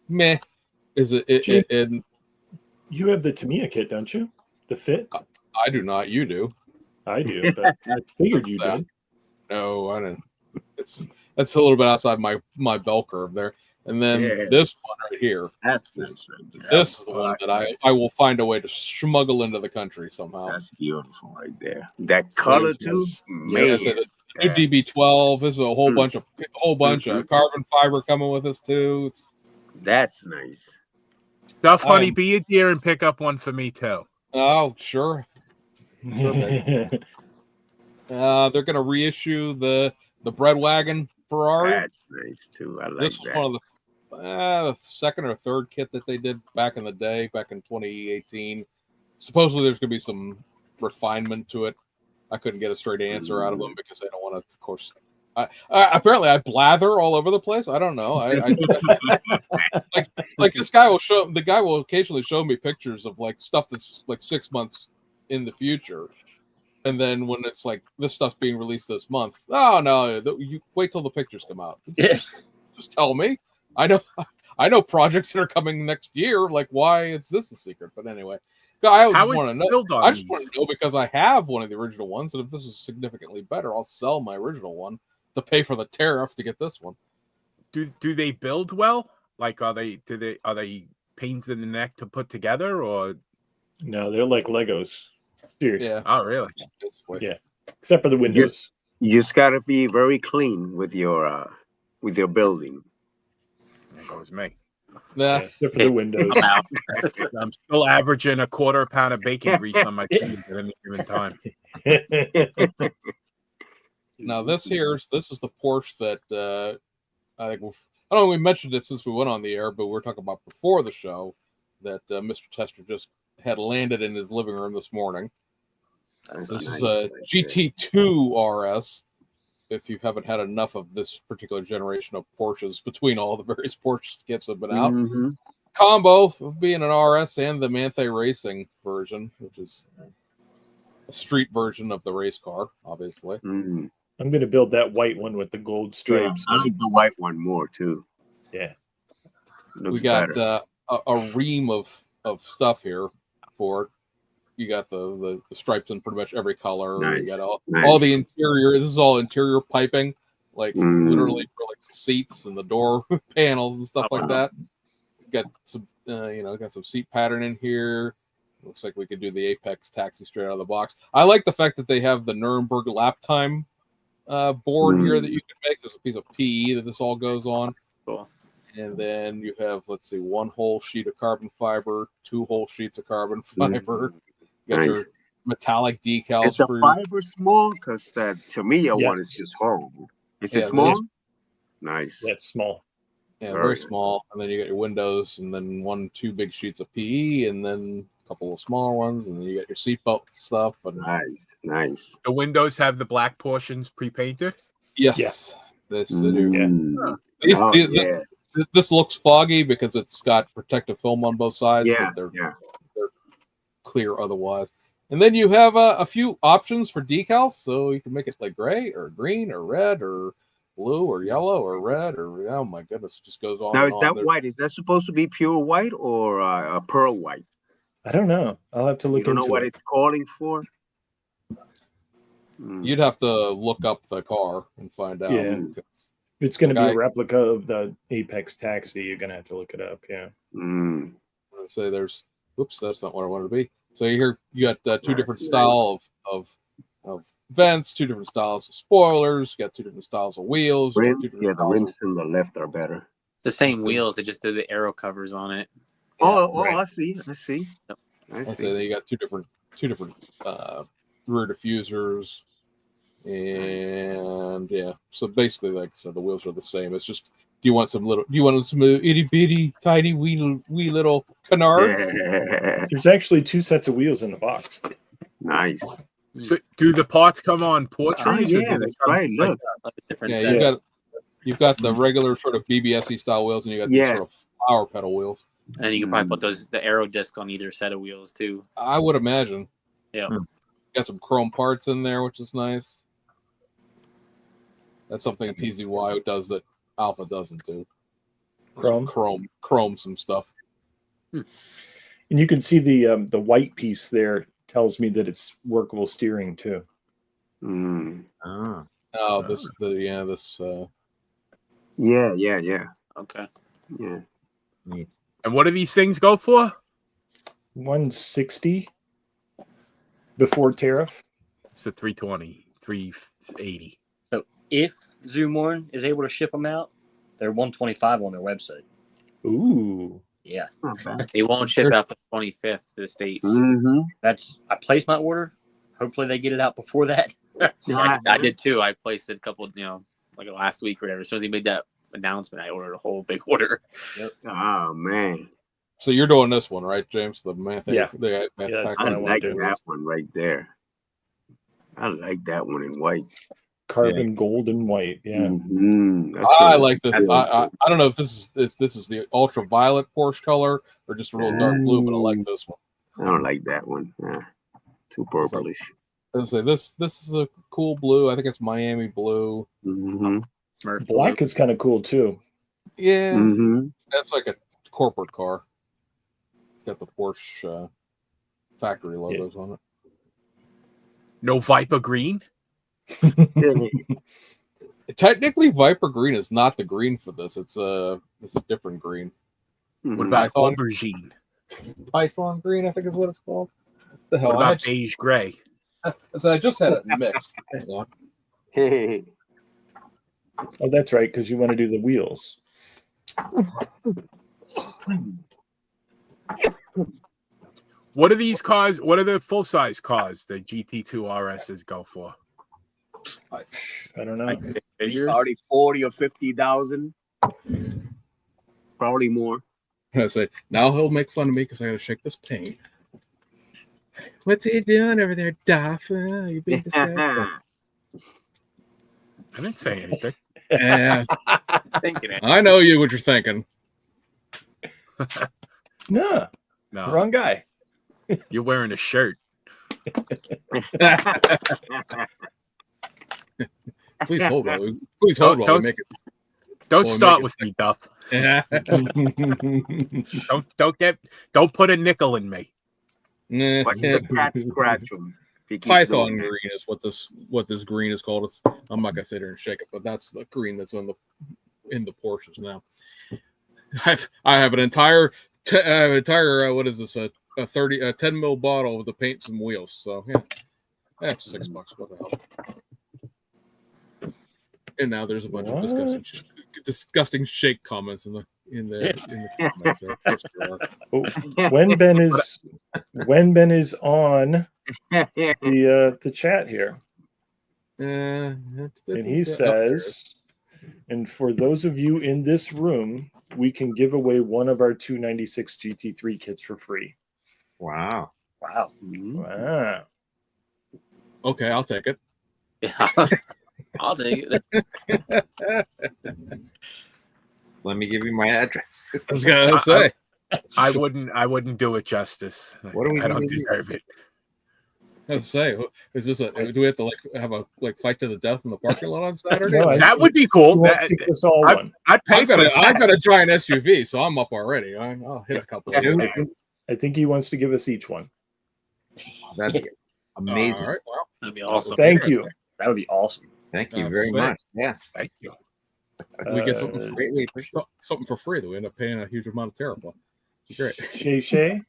meh. Is it? You have the Tamiya kit, don't you? The Fit? I do not. You do. I do, but I figured you did. No, I didn't. That's a little bit outside my bell curve there. And then this one right here. That's nice right there. This is the one that I will find a way to smuggle into the country somehow. That's beautiful right there. That color too, man. Yeah, the new DB12. This is a whole bunch of carbon fiber coming with this too. That's nice. Stuff, honey, be a dear and pick up one for me too. Oh, sure. They're going to reissue the bread wagon Ferrari. That's nice too. I like this that. was one of the second or third kit that they did back in the day, back in 2018. Supposedly there's going to be some refinement to it. I couldn't get a straight answer out of them because they don't want to, of course. Apparently I blather all over the place. I don't know. Like this guy will occasionally show me pictures of like stuff that's like 6 months in the future. And then when it's like this stuff's being released this month, oh no, you wait till the pictures come out. Yeah. Just tell me. I know projects that are coming next year. Like, why is this a secret? But anyway, I just want to know. I just want to know because I have one of the original ones, and if this is significantly better, I'll sell my original one to pay for the tariff to get this one. Do they build well? Like, are they pains in the neck to put together, or No, they're like Legos. Seriously. Yeah. oh really? Yeah. Except for the windows. You just gotta be very clean with your building. There goes me. Nah. Yeah, except for the windows. I'm out. I'm still averaging a quarter pound of bacon grease on my cheese at any given time. Now this is the Porsche that I think I don't know. We mentioned it since we went on the air, but we're talking about before the show that Mr. Tester just had landed in his living room this morning. That's This nice is a GT2 RS. If you haven't had enough of this particular generation of Porsches, between all the various Porsche kits that have been out, combo of being an RS and the Manthe Racing version, which is a street version of the race car, obviously. Mm. I'm going to build that white one with the gold stripes. Yeah, I like the white one more too. Yeah. Looks We got better. a ream of stuff here for it. You got the stripes in pretty much every color. Nice. You got Nice. all the interior. This is all interior piping, like Mm. literally for like the seats and the door panels and stuff like that. Got some, got some seat pattern in here. Looks like we could do the Apex taxi straight out of the box. I like the fact that they have the Nuremberg lap time board here that you can make. There's a piece of PE that this all goes on. Cool. And then you have, let's see, one whole sheet of carbon fiber, two whole sheets of carbon fiber. You got your metallic decals. Is the fiber small? Because that to me, your one is Yes. just horrible. Is Yeah, it small? Nice. That's small. Yeah, Very very nice. small. And then you got your windows, and then two big sheets of PE, and then a couple of smaller ones, and then you got your seatbelt stuff. And Nice. Nice. The windows have the black portions pre-painted. yes, this they do. Mm. These- Oh, these- yeah. This looks foggy because it's got protective film on both sides. Yeah. But Yeah. they're clear otherwise. And then you have a few options for decals, so you can make it like gray or green or red or blue or yellow or red or oh my goodness, it just goes on. Now, and is on. that There's- white? Is that supposed to be pure white or a pearl white? I don't know. I'll have to You look don't know into what it. it's calling for? Mm. You'd have to look up the car and find out. Yeah. because- If it's going to be Guy- a replica of the Apex Taxi, you're going to have to look it up. Yeah. Mm. I say there's oops, that's not what I wanted to be. So you got two Nice, different nice. style of vents, two different styles of spoilers, you got two different styles of wheels. You got two Rims, different yeah, the styles of- rims on the left are better. The same See. wheels, they just did the aero covers on it. right. I see. I see. Yep. I I say see. that you got two different rear diffusers, and yeah. So basically, like I said, the wheels are the same. It's just do you want some itty bitty tiny wee little canards? Yeah. There's actually two sets of wheels in the box. Nice. So, do the parts come on portraits? Oh, or yeah, do they that's come right. like Look. Different Yeah, set. you've got the regular sort of BBSE style wheels, and you got these Yes. sort of power pedal wheels. And then you can probably put the aero disc on either set of wheels too. I would imagine. Yeah. Got some chrome parts in there, which is nice. That's something PZY does that Alpha doesn't do. Chrome? Chrome some stuff. And you can see the white piece there tells me that it's workable steering too. Mm. Oh. Oh, Yeah. Okay. Yeah. Neat. And what do these things go for? 160 before tariff. It's a 320, 380. So if Zoomorn is able to ship them out, they're 125 on their website. Ooh. Yeah, Not bad. They won't ship out the 25th to the States. Mm-hmm. I placed my order. Hopefully they get it out before that. I did too. I placed it a couple, like last week or whatever. As soon as he made that announcement, I ordered a whole big order. Oh man. So you're doing this one, right, James? The man thing. Yeah. The Yeah, that's I what I want like to do. that one right there. I like that one in white. Carbon gold and white. Yeah. Mm-hmm. I like this. That's I don't know if this is the ultraviolet Porsche color or just a real dark blue, but I like this one. I don't like that one. Too purplish. I'll say this is a cool blue. I think it's Miami blue. Mm-hmm. Black is kind of cool too. Yeah, Mm-hmm. that's like a corporate car. It's got the Porsche factory logos on it. No Viper green. Technically, Viper green is not the green for this. It's a different green. What about Python? aubergine? Python green, I think is what it's called. What the hell? What about beige gray? So I just had it mixed. Hang on. Oh, that's right, because you want to do the wheels. What are these cars? What are the full size cars that GT2 RSs go for? I don't know. It's already 40 or 50,000. Probably more. I say now he'll make fun of me because I got to shake this paint. What's he doing over there, Duff? You being disgusting. I didn't say anything. Thinking it. I know you what you're thinking. No, No, wrong guy. you're wearing a shirt. Please hold on. Please hold on. Make it. Don't Well, start make with me, Duff. Don't put a nickel in me. Watch the cat scratch him. Python green is what this green is called. I'm not gonna sit here and shake it, but that's the green that's in the Porsches now. I have an entire what is this, a 10 mil bottle with the paints and wheels. So yeah, that's $6. What the hell? And now there's a bunch of disgusting shake comments in the comments. Oh, when Ben is on the chat here, and he says, and for those of you in this room, we can give away one of our 296 GT3 kits for free. Wow. Wow. Wow. Okay, I'll take it. I'll take it. Let me give you my address. I was gonna say. I wouldn't do it justice. What are we I don't gonna do? deserve it. I was say, is this do we have to have a fight to the death in the parking lot on Saturday? No, That would be cool. This all one. I'd pay for that. I've got a giant SUV, so I'm up already. I'll hit a couple of you. I think he wants to give us each one. That'd be amazing. All right, well, That'd be awesome. Thank you. That would be awesome. Thank you Oh, very sick. much. Yes. Thank you. we get something for Greatly appreciate something for free that we end up paying a huge amount of tariff on. Great. Shay.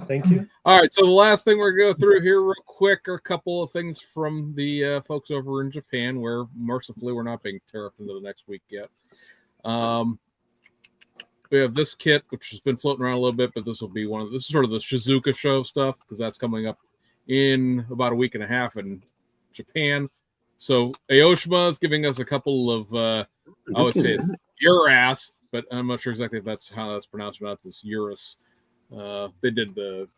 Thank you. All right, so the last thing we're going to go through here real quick are a couple of things from the folks over in Japan, where mercifully we're not being tariffed into the next week yet. We have this kit, which has been floating around a little bit, but this is sort of the Shizuoka show stuff, because that's coming up in about a week and a half in Japan. So Aoshima is giving us a couple of, I would say it's your ass, but I'm not sure exactly if that's how that's pronounced or not. This Urus. They did the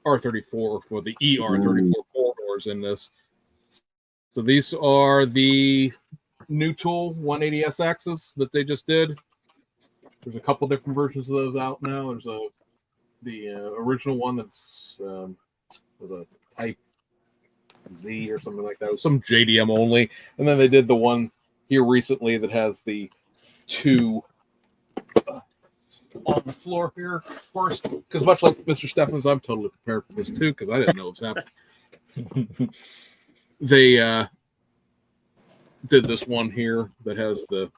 R34 for the ER34 corridors in this. So these are the new tool 180SXs that they just did. There's a couple different versions of those out now. There's the original one that's with a Type Z or something like that. It was some JDM only. And then they did the one here recently that has the two on the floor here, of course, because much like Mr. Steffens, I'm totally prepared for this too, because I didn't know it was happening. They did this one here that has the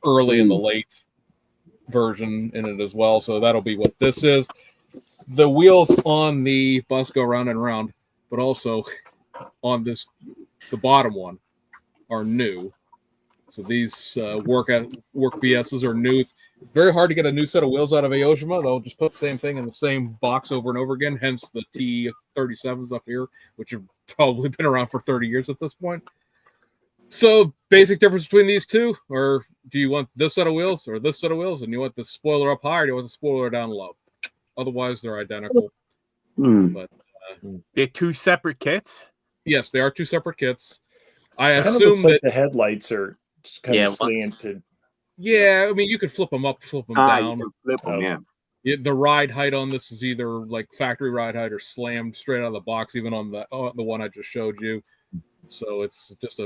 early and the late version in it as well, so that'll be what this is. The wheels on the bus go round and round, but also on this, the bottom one, are new. So these work VSs are new. It's very hard to get a new set of wheels out of Aoshima. They'll just put the same thing in the same box over and over again, hence the T37s up here, which have probably been around for 30 years at this point. So basic difference between these two, or do you want this set of wheels or this set of wheels, and you want the spoiler up high, or do you want the spoiler down low? Otherwise, they're identical. But they're two separate kits? Yes, they are two separate kits. I Kind of assume looks that like the headlights are just kind of slanted. Yeah, I mean, you could flip them up, flip them down. You can flip them, yeah. The ride height on this is either like factory ride height or slammed straight out of the box, even on the one I just showed you. So it's just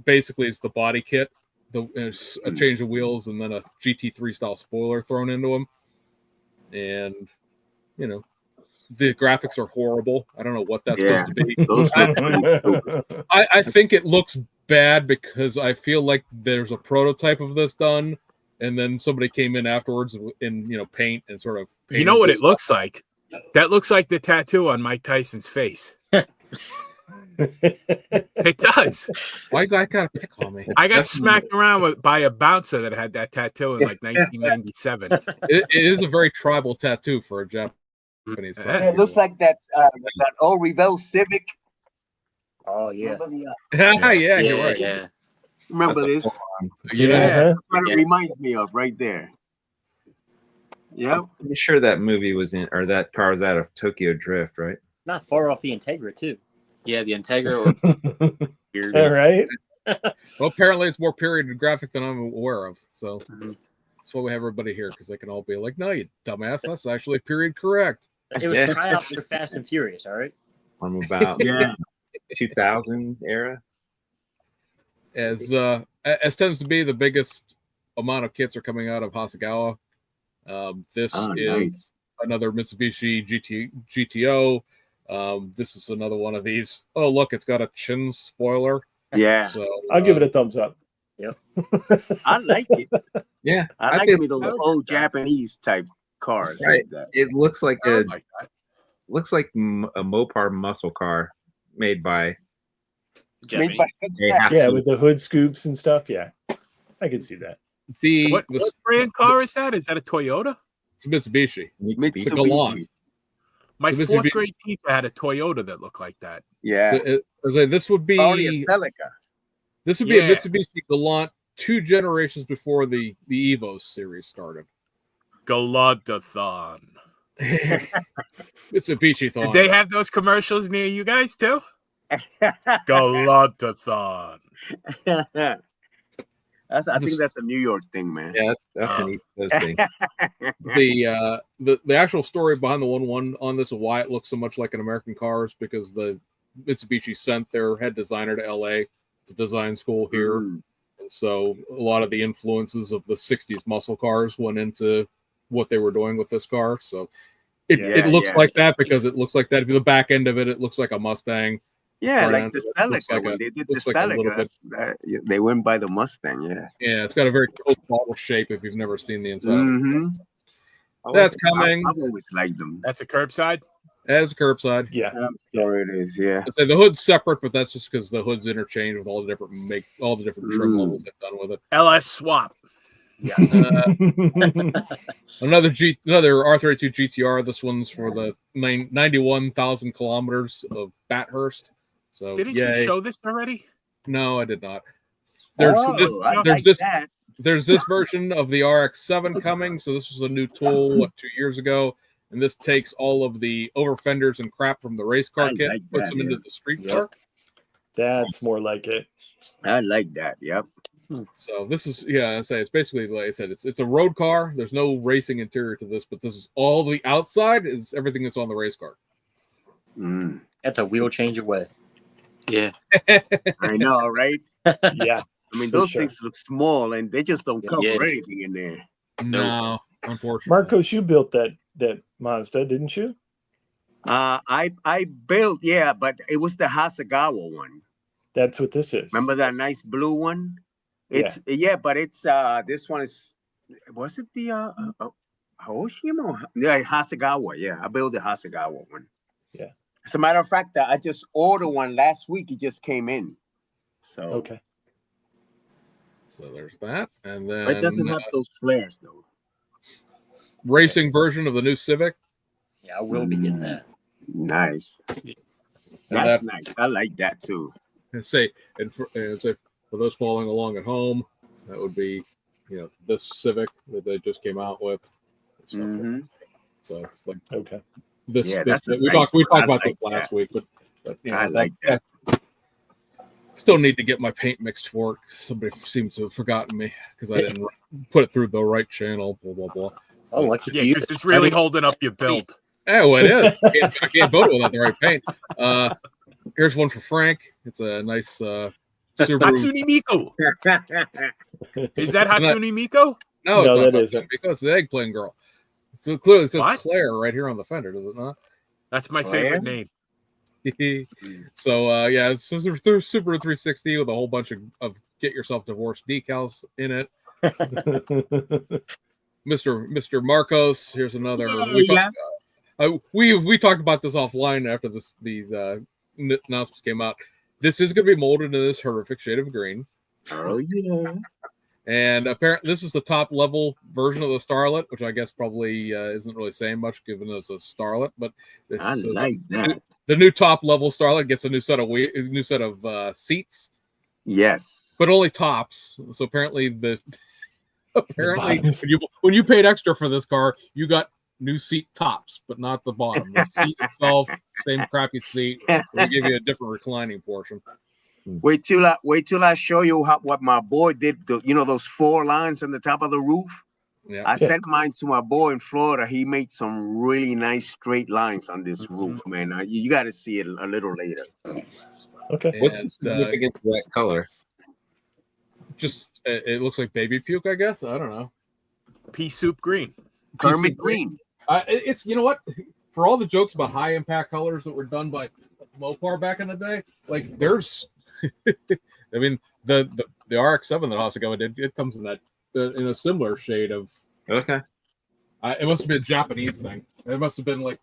basically it's the body kit, a change of wheels, and then a GT3 style spoiler thrown into them. And you know, the graphics are horrible. I don't know what that's supposed to be. Those look pretty stupid. I think it looks bad because I feel like there's a prototype of this done, and then somebody came in afterwards in paint and sort of. You know what it looks like? That looks like the tattoo on Mike Tyson's face. It does. Why you guys gotta pick on me? I got smacked around by a bouncer that had that tattoo in like 1997. It is a very tribal tattoo for a Japanese. Yeah, it looks like that old Revell Civic. Oh yeah. Yeah, you're right. Yeah. Remember That's this? Yeah. That's what it reminds me of right there. Yeah. I'm pretty sure that movie was in, or that car was out of Tokyo Drift, right? Not far off the Integra too. Yeah, the Integra. Weird. All right. Well, apparently it's more period graphic than I'm aware of. So that's why we have everybody here, because they can all be like, "No, you dumbass, that's actually period correct." It was tryouts for Fast and Furious. All right. From about 2000 era. As tends to be the biggest amount of kits are coming out of Hasegawa. This is nice. another Mitsubishi GTO. This is another one of these. Oh, look, it's got a chin spoiler. Yeah. So I'll give it a thumbs up. Yep. I like it. Yeah, I like think those old Japanese type cars. Right. Like that. it looks like I a like that. Mopar muscle car made by. Japanese. Yeah, with the hood scoops and stuff. Yeah, I can see that. What brand car is that? Is that a Toyota? It's a Mitsubishi. Mitsubishi. It's a Galant. My So this fourth would be- grade teacher had a Toyota that looked like that. Yeah. So this would be Probably a Celica. a Mitsubishi Galant 2 generations before the Evo series started. Galantathon. Mitsubishi thought. Did they have those commercials near you guys too? Galantathon. I think that's a New York thing, man. Yeah, that's an East Coast thing. The actual story behind the 1.1 on this, why it looks so much like an American car, is because the Mitsubishi sent their head designer to LA to design school here. And so a lot of the influences of the 60s muscle cars went into what they were doing with this car. So it looks like that because it looks like that. If the back end of it, it looks like a Mustang. Yeah, Front like end the of it looks Celica. like When a- they did the looks like a little Celica, they went by the Mustang. Yeah. Yeah, it's got a very cool bottle shape if you've never seen the inside. Mm-hmm. That's coming. I've always liked them. That's a curbside. As curbside. Yeah, I'm sure it is. Yeah. I'd say the hood's separate, but that's just because the hood's interchanged with all the different trim levels they've done with it. LS swap. Another R32 GTR. This one's for the 91,000 kilometers of Bathurst. So Didn't you show this already? No, I did not. There's this version of the RX-7 coming. So this was a new tool 2 years ago, and this takes all of the over fenders and crap from the race car kit, puts them into the street car. That's more like it. I like that. Yep. So this is I say it's basically like I said, it's a road car. There's no racing interior to this, but this is all the outside is everything that's on the race car. That's a wheel change away. Yeah. I know, right? Yeah. I mean, For those sure. things look small and they just don't cover Yeah. anything in there. No, unfortunately. Marcos, you built that Mazda, didn't you? I built, but it was the Hasegawa one. That's what this is. Remember that nice blue one? It's but it's this one is, was it the Hiroshima? Yeah, Hasegawa. Yeah, I built the Hasegawa one. Yeah. As a matter of fact, I just ordered one last week. It just came in. So Okay. So there's that, and then but it doesn't have those flares though. racing version of the new Civic. Yeah, I will be getting that. Nice. And That's nice. I like that too. And say for those following along at home, that would be this Civic that they just came out with. So it's like Okay. this. Yeah, this that's a we nice talked one. I about like this last that. week, but I like that. Still need to get my paint mixed for it. Somebody seems to have forgotten me because I didn't put it through the right channel. Blah blah blah. Oh, lucky for Yeah, you. because it's really holding up your build. Oh, it is. I can't build it without the right paint. Here's one for Frank. It's a nice Subaru. Hatsune Miku. Is that Hatsune Miku? No, it's No, not that isn't. because it's the eggplant girl. So clearly it says What? Claire right here on the fender, does it not? That's my favorite name. So yeah, it's a Subaru 360 with a whole bunch of get yourself divorced decals in it. Mr. Marcos, here's another. We talked about this offline after these announcements came out. This is going to be molded in this horrific shade of green. Oh yeah. And apparently, this is the top level version of the Starlet, which I guess probably isn't really saying much, given that it's a Starlet. But I like that. The new top level Starlet gets a new set of seats. Yes. But only tops. So apparently when you paid extra for this car, you got new seat tops, but not the bottom. The seat itself, same crappy seat. We give you a different reclining portion. Wait till I show you what my boy did. Those 4 lines on the top of the roof. Yeah. I sent mine to my boy in Florida. He made some really nice straight lines on this roof, man. You got to see it a little later. Okay. What's the significance of that color? Just it looks like baby puke, I guess. I don't know. Pea soup green. Kermit green. It's, you know what? For all the jokes about high impact colors that were done by Mopar back in the day, like there's, I mean the RX-7 that Hasegawa did, it comes in that in a similar shade of. Okay. It must have been a Japanese thing. It must have been like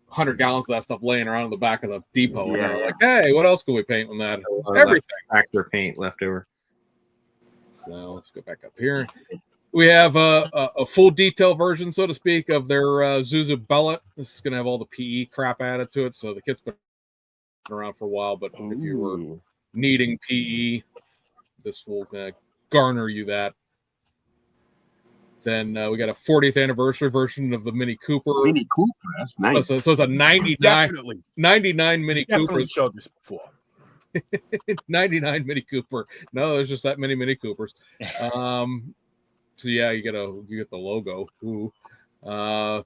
100 gallons of that stuff laying around in the back of the depot. Yeah. And they're like, hey, what else can we paint on that? Everything. Actor paint left over. So let's go back up here. We have a full detail version, so to speak, of their Zuzu Bellet. This is going to have all the PE crap added to it. So the kit's been around for a while, but if you were needing PE, this will garner you that. Then we got a 40th anniversary version of the Mini Cooper. Mini Cooper, that's nice. So it's a 99 Mini Cooper. Definitely showed this before. 99 Mini Cooper. No, there's just that many Mini Coopers. So yeah, you get the logo. Ooh. Oh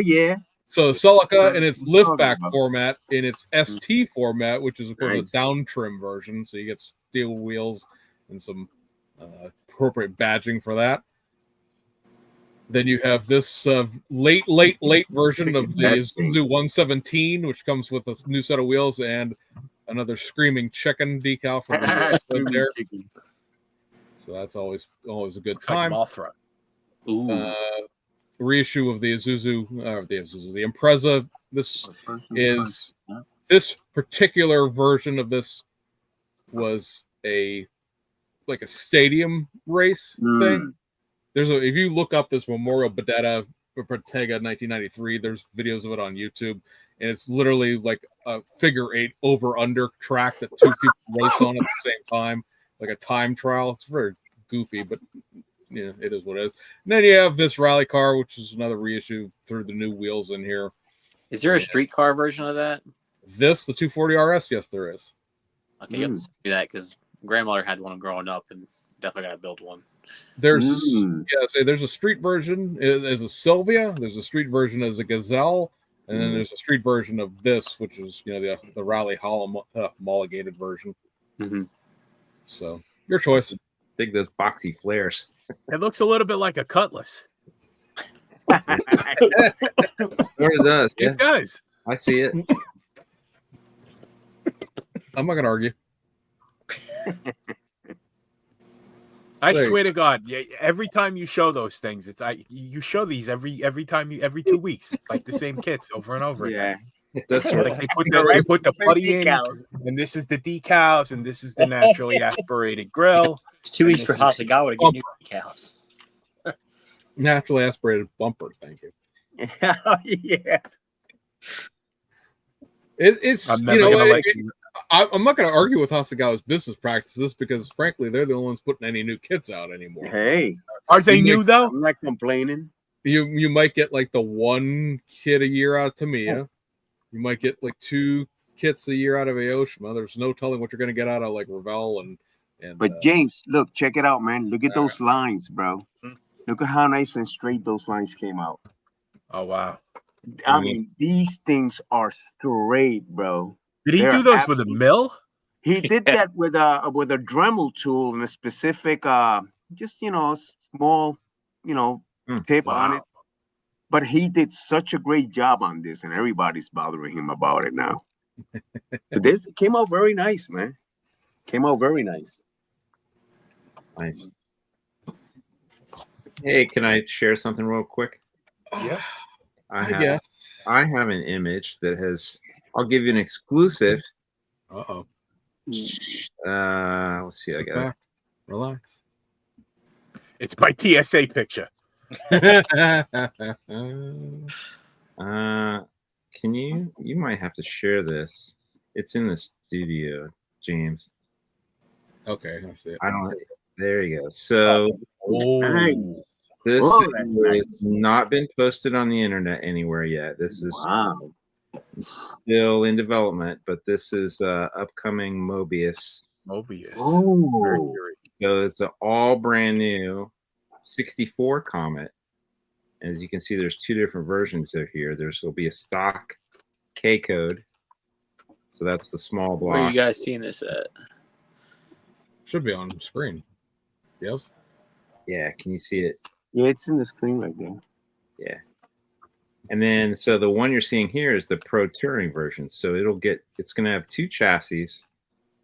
yeah. So Celica in its liftback format, in its ST format, which is of course a down trim version. So you get steel wheels and some appropriate badging for that. Then you have this late version of the Isuzu 117, which comes with a new set of wheels and another screaming chicken decal from the there. So that's always a good time. Like Mothra. Reissue of the the Impreza. This particular version of this was a stadium race thing. If you look up this Memorial Bottega 1993, there's videos of it on YouTube, and it's literally like a figure 8 over/under track that 2 people race on at the same time, like a time trial. It's very goofy, but yeah, it is what it is. And then you have this rally car, which is another reissue through the new wheels in here. Is there a street car version of that? The 240 RS, yes, there is. Okay, you have to do that because grandmother had one growing up, and definitely got to build one. There's there's a street version as a Sylvia. There's a street version as a Gazelle, and then there's a street version of this, which is the rally homologated version. So your choice. Dig those boxy flares. It looks a little bit like a Cutlass. It does. Yeah. It does. I see it. I'm not gonna argue. I swear to God, every time you show those things, you show these every 2 weeks. It's like the same kits over and over again. That's it's like they put the putty in, and this is the decals, and this is the naturally aspirated grill. It's 2 weeks for Hasegawa to get new decals. Naturally aspirated bumper, thank you. Yeah. It's I'm not going to argue with Hasegawa's business practices because, frankly, they're the only ones putting any new kits out anymore. Hey, are they new though? I'm not complaining. You might get like the 1 kit a year out of Tamiya. You might get like 2 kits a year out of Aoshima. There's no telling what you're going to get out of like Revell and. But James, look, check it out, man. Look at those lines, bro. Look at how nice and straight those lines came out. Oh wow! I mean, these things are straight, bro. Did he They're do those with a absolutely- mill? He did that with a Dremel tool and a specific just small tip on it. But he did such a great job on this, and everybody's bothering him about it now. So this came out very nice, man. Came out very nice. Nice. Hey, can I share something real quick? Yeah. I guess. have an image that has. I'll give you an exclusive. Uh-oh. Let's see. I Sit got it. back. Relax. It's my TSA picture. Can you? You might have to share this. It's in the studio, James. Okay, I see it. I don't. There you go. So Nice. this Oh, that's has nice. not been posted on the internet anywhere yet. This is Wow. still in development, but this is upcoming Mobius. Mobius. Oh. Mercury. So it's an all brand new 64 Comet. As you can see, there's two different versions of here. There'll be a stock K code. So that's the small block. Where are you guys seeing this at? Should be on screen. Yes. Yeah, can you see it? Yeah, it's in the screen right there. Yeah. And then, so the one you're seeing here is the Pro Touring version. So it's going to have two chassis,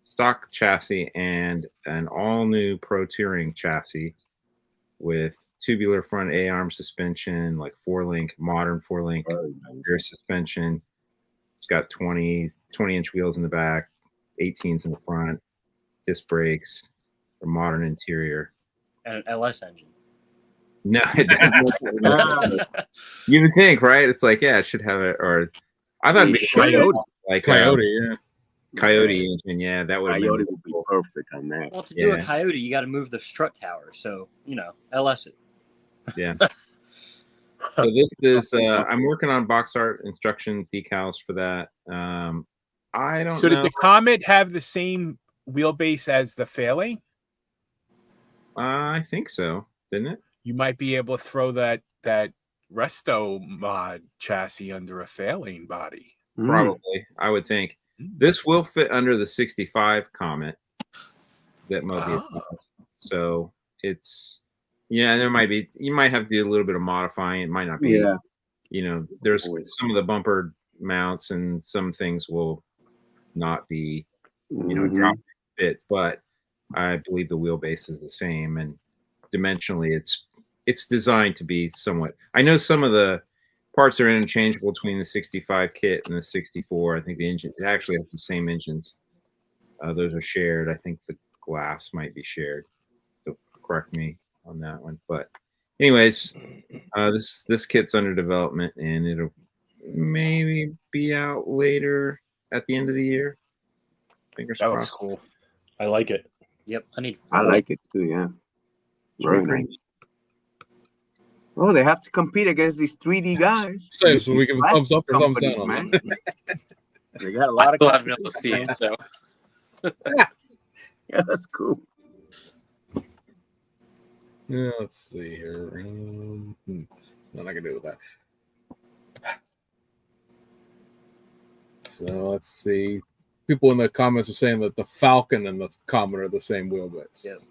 stock chassis and an all new Pro Touring chassis with tubular front A-arm suspension, like modern 4-link rear suspension. It's got 20-inch wheels in the back, 18s in the front, disc brakes, a modern interior. And an LS engine. No, it doesn't. You would think, right? It's like, yeah, it should have it. Or I thought it'd be Coyote. like Coyote, yeah. Coyote engine. Yeah, that would have Coyote been would be perfect on that. Well, to do a Yeah. Coyote, you got to move the strut tower. So, LS it. Yeah. So this is I'm working on box art instruction decals for that. I don't So know. did the Comet have the same wheelbase as the Fairlane? I think so, didn't it? You might be able to throw that Resto mod chassis under a Fairlane body. Probably, I would think. This will fit under the 65 Comet that Mobius has. So it's you might have to do a little bit of modifying. It might not be. Yeah. There's some of the bumper mounts and some things will not be, drop fit, but I believe the wheelbase is the same, and dimensionally it's designed to be somewhat. I know some of the parts are interchangeable between the 65 kit and the 64. I think the engine, it actually has the same engines. Those are shared. I think the glass might be shared. So correct me on that one. But anyways, this kit's under development, and it'll maybe be out later at the end of the year. Fingers That was crossed. cool. I like it. Yep. I like it too, yeah. Very nice. Oh, they have to compete against these 3D guys. So we These give a thumbs up or thumbs down companies, on man. that. They got a lot of I haven't been able to see it, so Yeah, that's cool. Yeah, let's see here. Nothing I can do with that. So let's see. People in the comments are saying that the Falcon and the Comet are the same wheelbase. Yep.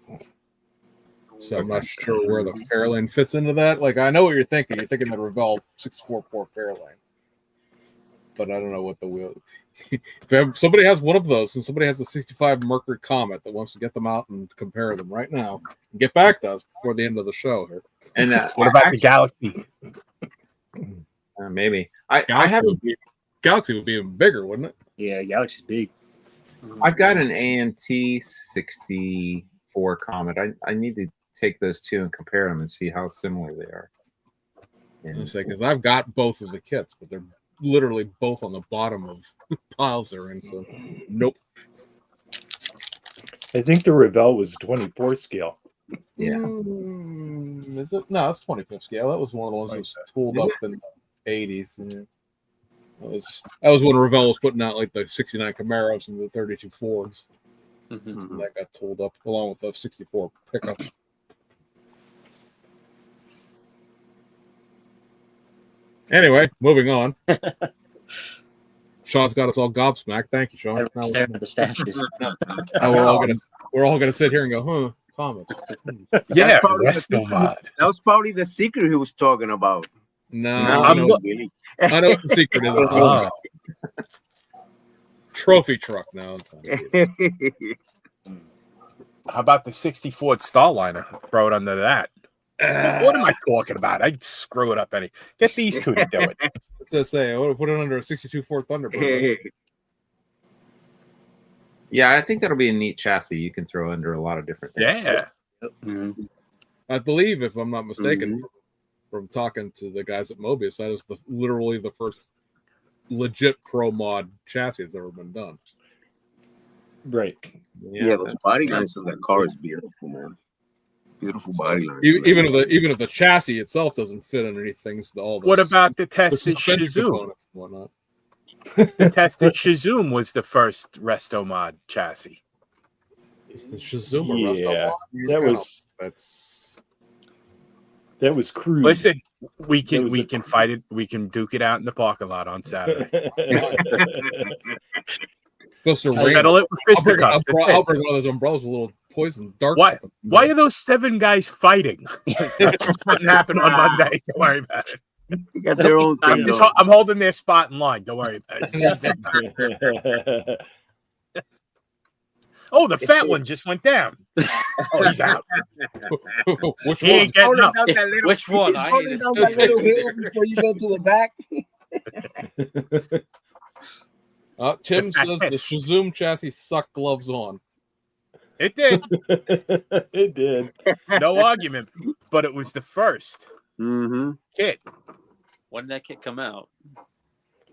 So I'm not sure where the Fairlane fits into that. Like, I know what you're thinking. You're thinking the Revell 644 Fairlane. But I don't know what the wheel. If somebody has one of those and somebody has a 65 Mercury Comet that wants to get them out and compare them right now, get back to us before the end of the show here. And What about the Galaxy? maybe I haven't. Galaxy would be even bigger, wouldn't it? Yeah, Galaxy's big. I've got an AMT 64 Comet. I need to take those two and compare them and see how similar they are. And Because I've got both of the kits, but they're literally both on the bottom of piles they're in. So, I think the Revell was 24 scale. yeah, Is it? No, it's 25th scale. That was one of the ones that was tooled up in the 80s. Yeah. That was when Revell was putting out like the 69 Camaros and the 32 Fords. Mhm. That got tooled up along with the 64 pickup. Anyway, moving on. Sean's got us all gobsmacked. Thank you, Sean. Everyone's staring at the stashes. Now we're all gonna sit here and go, huh? Comments. Yeah, That's probably resto mod. That was probably the secret he was talking about. No, I'm I look- know what the secret is. It's Oh. trophy truck now. It's not good. How about the 60 Ford Starliner? Throw it under that. What am I talking about? I'd screw it up any. Get these two to do it. What's that say? I would have put it under a 62 Ford Thunderbird. Yeah, I think that'll be a neat chassis you can throw under a lot of different things. Yeah. I believe, if I'm not mistaken, from talking to the guys at Mobius, that is literally the first legit pro mod chassis that's ever been done. Right. Yeah, those body lines on that car is beautiful, man. Beautiful body lines. Even if the chassis itself doesn't fit underneath things, all the What about the tested suspension Shizoom? components and whatnot? The tested Shizoom was the first resto mod chassis. It's the Shizuma Yeah, that was crude. Listen, we can was we a- can fight it. We can duke it out in the parking lot on Saturday. It's supposed to rain. Settle it with fisticuffs. I'll bring one of those umbrellas with a little poison dart. Why? Why are those 7 guys fighting? Something happened on Monday. Don't worry about it. They got their own thing. I'm holding their spot in line. Don't worry about it. Oh, the fat one just went down. Oh, he's out. Which He ain't getting up. Which one? He's I holding need down to- that little hill before you go to the back. Tim The fat says the piss. Shizoom chassis sucked gloves on. It did. It did. No argument. But it was the first kit. When did that kit come out?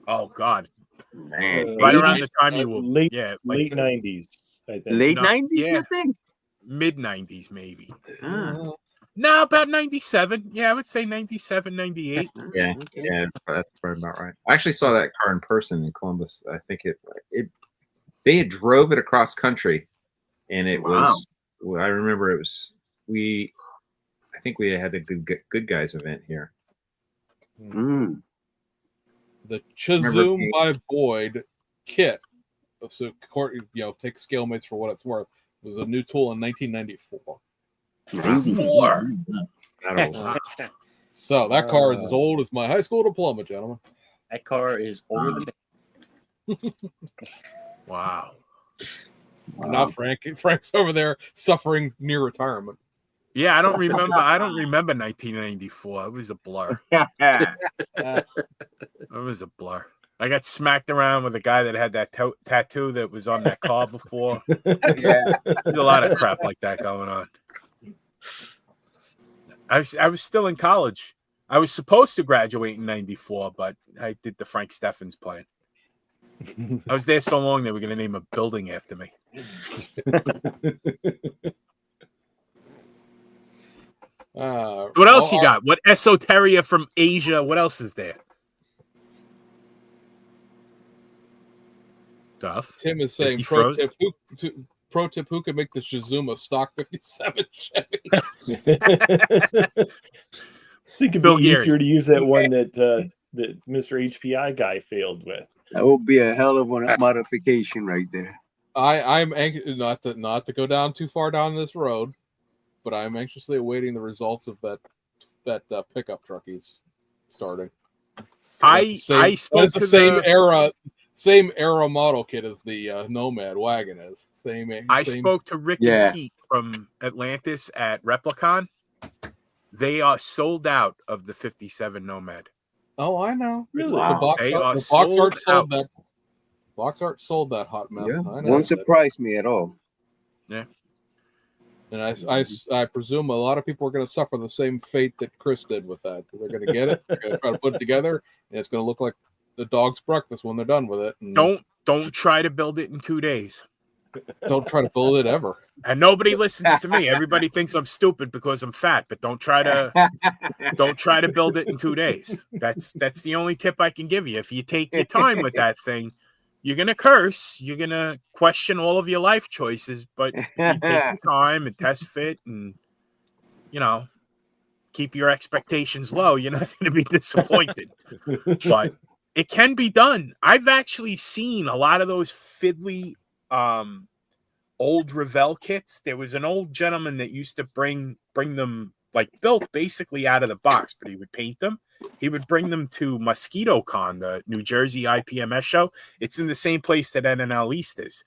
Oh, God. Man, Right around the time you were. late Yeah. late 90s, I think. late No, 90s, yeah. you think? Mid 90s, maybe. Ah, No, about 97. Yeah, I would say 97, 98. Yeah, okay. yeah, that's probably about right. I actually saw that car in person in Columbus. I think they had drove it across country, and it was. Well, I remember it was I think we had a good guys event here. Mm. The Chizoom by Boyd kit, so take scale mates for what it's worth, was a new tool in 1994. 4. That old. So that car is as old as my high school diploma, gentlemen. That car is older than me. Wow. Now Frank's over there suffering near retirement. Yeah, I don't remember 1994. It was a blur. It was a blur. I got smacked around with a guy that had that tattoo that was on that car before. Yeah. There's a lot of crap like that going on. I was still in college. I was supposed to graduate in 94, but I did the Frank Steffens plan. I was there so long they were going to name a building after me. What else you got? What esoteria from Asia? What else is there? Stuff. Tim is saying he pro froze? tip: who can make the Shizuma stock 57 Chevy? I think it'd Bill be Geary. easier to use that one that Mr. HPI guy failed with. That would be a hell of a modification right there. I'm anxious not to go down too far down this road, but I'm anxiously awaiting the results of that pickup truck he's starting. I spoke It's to the same era model kit as the Nomad wagon is. I spoke to Rick and Pete from Atlantis at Replicon. They are sold out of the 57 Nomad. Oh, I know. Really? Wow. They are Box sold art out. sold that. Box art sold that hot mess. Yeah. I know Won't that. surprise me at all. And I presume a lot of people are going to suffer the same fate that Chris did with that. They're going to get it, they're going to try to put it together, and it's going to look like the dog's breakfast when they're done with it. And Don't try to build it in 2 days. don't try to build it ever. And nobody listens to me. Everybody thinks I'm stupid because I'm fat, but don't try to build it in 2 days. That's the only tip I can give you. If you take your time with that thing, you're gonna curse, you're gonna question all of your life choices. But if you take your time and test fit and keep your expectations low. You're not going to be disappointed. But it can be done. I've actually seen a lot of those fiddly old Revell kits. There was an old gentleman that used to bring them like built basically out of the box, but he would paint them. He would bring them to Mosquito Con, the New Jersey IPMS show. It's in the same place that NNL East is.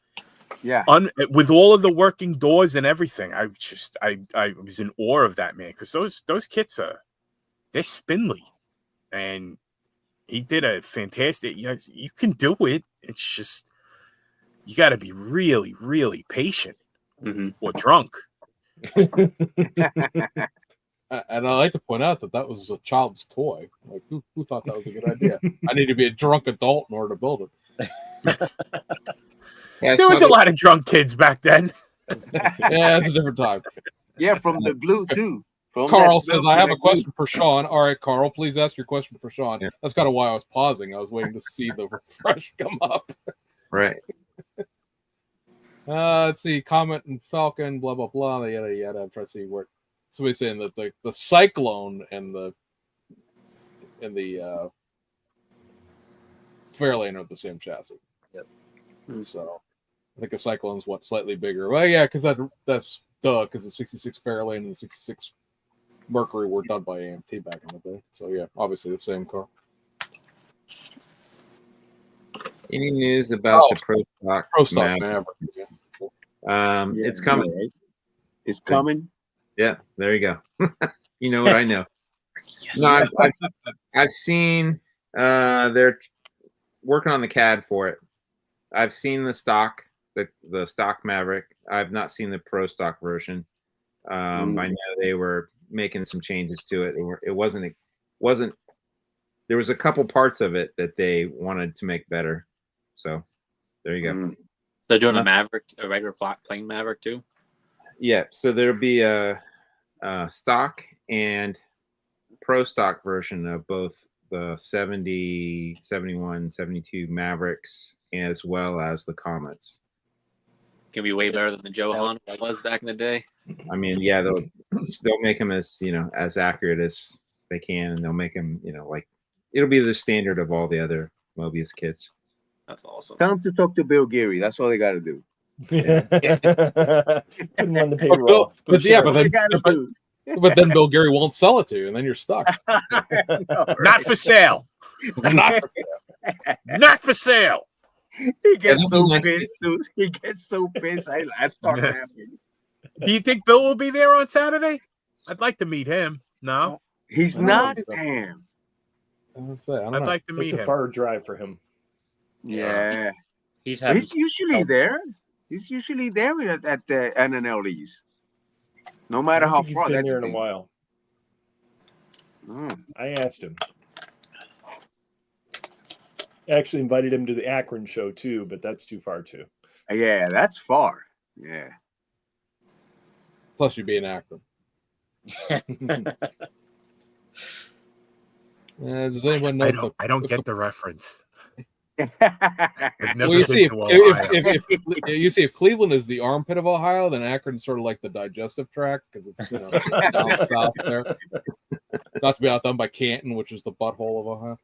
Yeah. With all of the working doors and everything, I was in awe of that man, because those kits they're spindly, and he did a fantastic. You can do it. It's just you got to be really, really patient or drunk. And I like to point out that was a child's toy. Like, who thought that was a good idea? I need to be a drunk adult in order to build it. There was a lot of drunk kids back then. Yeah, it's a different time. Yeah, from the glue too. Carl says, I have a question for Sean. All right, Carl, please ask your question for Sean. Yeah. That's kind of why I was pausing. I was waiting to see the refresh come up. Right. Let's see. Comment and Falcon, blah, blah, blah, yada, yada. I'm trying to see where somebody's saying that the Cyclone and the Fairlane are the same chassis. Yep. So I think the Cyclone's slightly bigger. Well, yeah, because that's because the 66 Fairlane and the 66 Mercury were done by AMT back in the day. So yeah, obviously the same car. Any news about the Pro Stock Maverick? Yeah. It's coming. Right. It's coming. Yeah, there you go. You know what I know. Yes. No, I've seen they're working on the CAD for it. I've seen the stock Maverick. I've not seen the Pro Stock version. I know they were making some changes to it. It wasn't. There was a couple parts of it that they wanted to make better. So there you go. They're doing a Maverick, a regular plain Maverick too. Yeah. So there'll be a stock and Pro Stock version of both the 70, 71, 72 Mavericks, as well as the Comets. Can be way better than the Johan that was back in the day. I mean, yeah, they'll make them as as accurate as they can, and they'll make them like it'll be the standard of all the other Mobius kits. That's awesome. Tell them to talk to Bill Geary. That's all they got to do. Yeah. Put them on the payroll. But then Bill Geary won't sell it to you, and then you're stuck. Not for sale. Not for sale. Not for sale. He gets so pissed, dude. He gets so pissed. I start laughing. Do you think Bill will be there on Saturday? I'd like to meet him. No, he's not. Damn. I'd like to meet him. It's a far drive for him. Yeah. He's usually there. He's usually there at the NNL East. No matter how far. He's been there in a while. I asked him. I actually invited him to the Akron show too, but that's too far too. Yeah, that's far. Yeah. Plus, you'd be in Akron. Does anyone know? I don't get the reference. Well, you see, if Cleveland is the armpit of Ohio, then Akron's sort of like the digestive tract because it's down south there. Not to be outdone by Canton, which is the butthole of Ohio.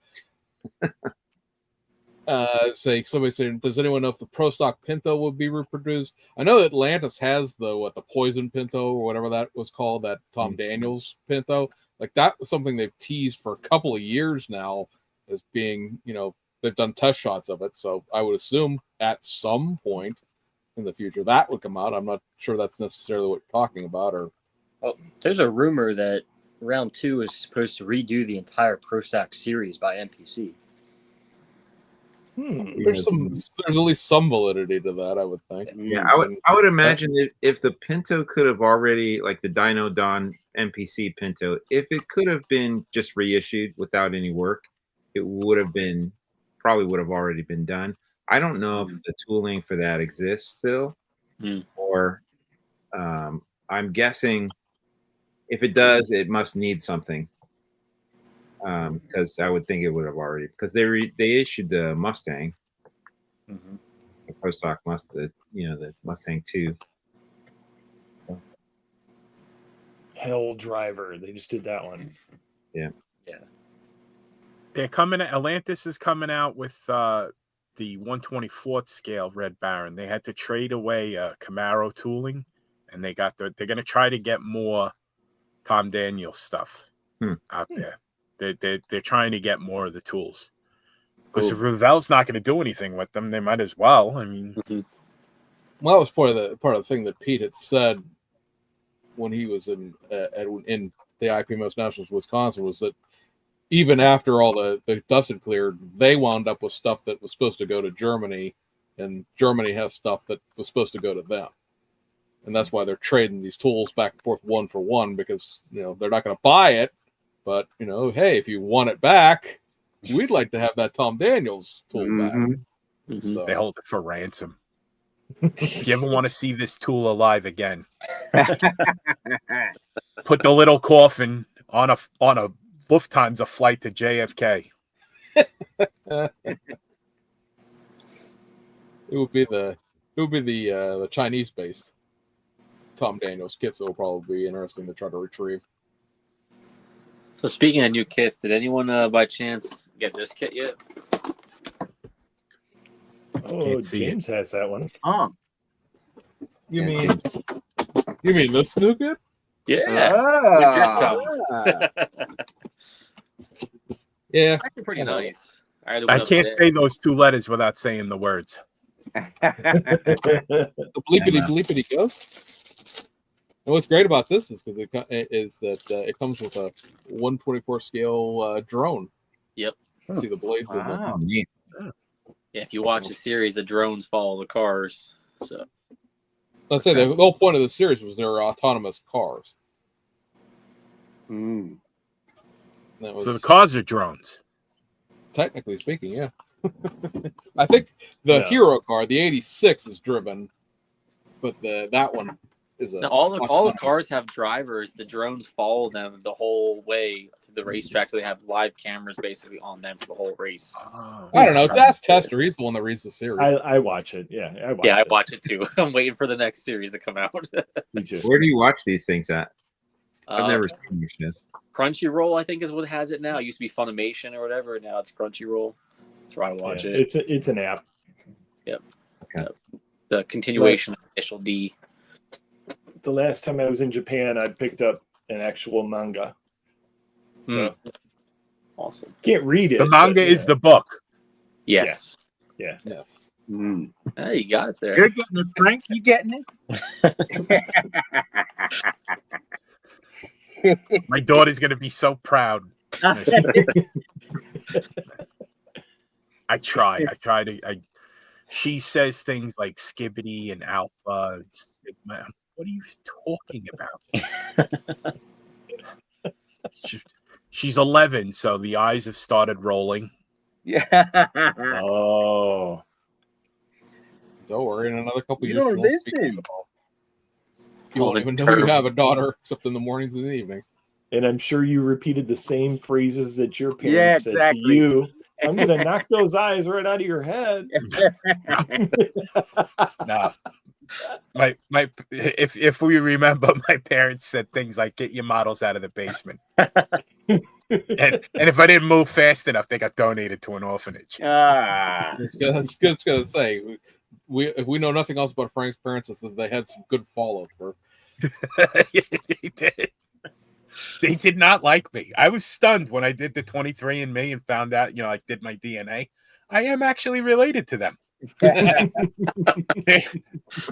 Somebody saying, does anyone know if the Pro Stock Pinto will be reproduced? I know Atlantis has the Poison Pinto or whatever that was called, that Tom Daniels Pinto. Like that was something they've teased for a couple of years now as being, they've done test shots of it. So I would assume at some point in the future that would come out. I'm not sure that's necessarily what you're talking about. Well, there's a rumor that round 2 is supposed to redo the entire Pro Stock series by NPC. There's at least some validity to that, I would think. Yeah, I would imagine if the Pinto could have already, like the Dino Don NPC Pinto, if it could have been just reissued without any work, it probably would have already been done. I don't know if the tooling for that exists still, or I'm guessing if it does, it must need something. Because I would think it would have already, because they issued the Mustang, the Pro Stock the Mustang 2. So. Hell Driver. They just did that one. They're coming. Atlantis is coming out with the 1/24th scale Red Baron. They had to trade away Camaro tooling, and they're going to try to get more Tom Daniels stuff out there. They're trying to get more of the tools because if Revell's not going to do anything with them, they might as well. I mean, well, that was part of the thing that Pete had said when he was in the IP Most Nationals, Wisconsin, was that even after all the dust had cleared, they wound up with stuff that was supposed to go to Germany, and Germany has stuff that was supposed to go to them. And that's why they're trading these tools back and forth one for one, because they're not going to buy it, but hey, if you want it back, we'd like to have that Tom Daniels tool back. So, they hold it for ransom. If you ever want to see this tool alive again, put the little coffin on a Lufthansa flight to JFK. It would be the Chinese based Tom Daniels kits that will probably be interesting to try to retrieve. So speaking of new kits, did anyone by chance get this kit yet? Oh, James has that one. Oh, You mean this new kit? Yeah. Yeah. Actually pretty nice. I can't say those two letters without saying the words. The bleepity bleepity ghost. And what's great about this is because it comes with a 1/24 scale drone. Yep. See the blades in there. Neat. Yeah, if you watch the series, the drones follow the cars. So Let's say the whole point of the series was they're autonomous cars. Mm. So the cars are drones. Technically speaking, yeah. I think the hero car, the 86, is driven, but that one is a. now, all the cars have drivers. The drones follow them the whole way to the racetrack, so they have live cameras basically on them for the whole race. I don't know. That's Tester. He's the one that reads the series. I watch it. Yeah, I watch it too. I'm waiting for the next series to come out. Me too. Where do you watch these things at? I've never seen this. Crunchyroll, I think, is what has it now. It used to be Funimation or whatever. Now it's Crunchyroll. That's where I watch it. It's an app. Yep. Okay. Yep. The continuation of Initial D. The last time I was in Japan, I picked up an actual manga. Awesome. Can't read it. The manga is the book. Yes. Yeah. Yes. Mm. Hey, you got it there. You're getting it, Frank. You getting it? My daughter's going to be so proud. I try to. She says things like skibbity and alpha. Sigma. What are you talking about? She's 11, so the eyes have started rolling. Yeah. Oh. Don't worry, in another couple You years, don't you won't speak listen. at all. You won't even know you have a daughter, except in the mornings and the evenings. And I'm sure you repeated the same phrases that your parents Yeah, said exactly. to you. I'm going to knock those eyes right out of your head. No. If we remember, my parents said things like, "Get your models out of the basement," and if I didn't move fast enough, they got donated to an orphanage. That's good to say. If we know nothing else about Frank's parents, is that they had some good follow for. They did. They did not like me. I was stunned when I did the 23andMe and found out, I did my DNA. I am actually related to them.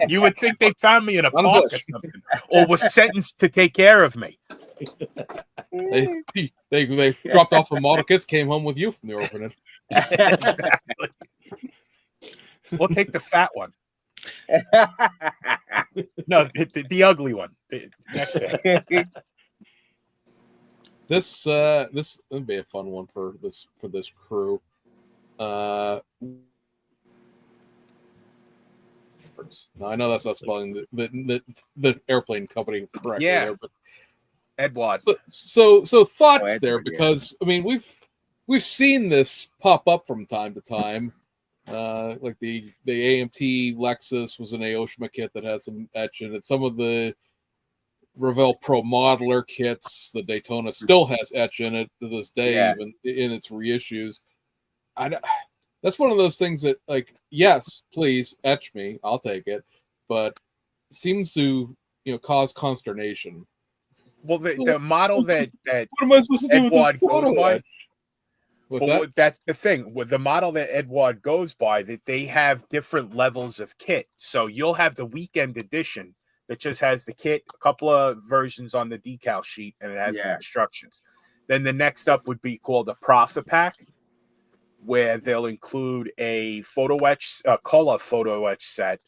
You would think they found me in a park or something, or was sentenced to take care of me. They dropped off some model kits, came home with you from the orphanage. Exactly. We'll take the fat one. No, the ugly one. Next day. This would be a fun one for this crew. Now I know that's not spelling the airplane company correctly. Yeah. There, but Edward. so thoughts Edward, there, because I mean we've seen this pop up from time to time. Like the AMT Lexus was an Aoshima kit that had some etch in it. Some of the Revell Pro Modeler kits. The Daytona still has etch in it to this day, Yeah. even in its reissues. That's one of those things that, like, yes, please etch me, I'll take it, but seems to cause consternation. Well, the model that What am I supposed to do with this Edward goes photo by. etch? What's Well, that? that's the thing with the model that Edward goes by, that they have different levels of kit. So you'll have the weekend edition that just has the kit, a couple of versions on the decal sheet, and it has the Yeah. instructions. Then the next up would be called a Profit Pack, where they'll include a photo etch, color photo etch set,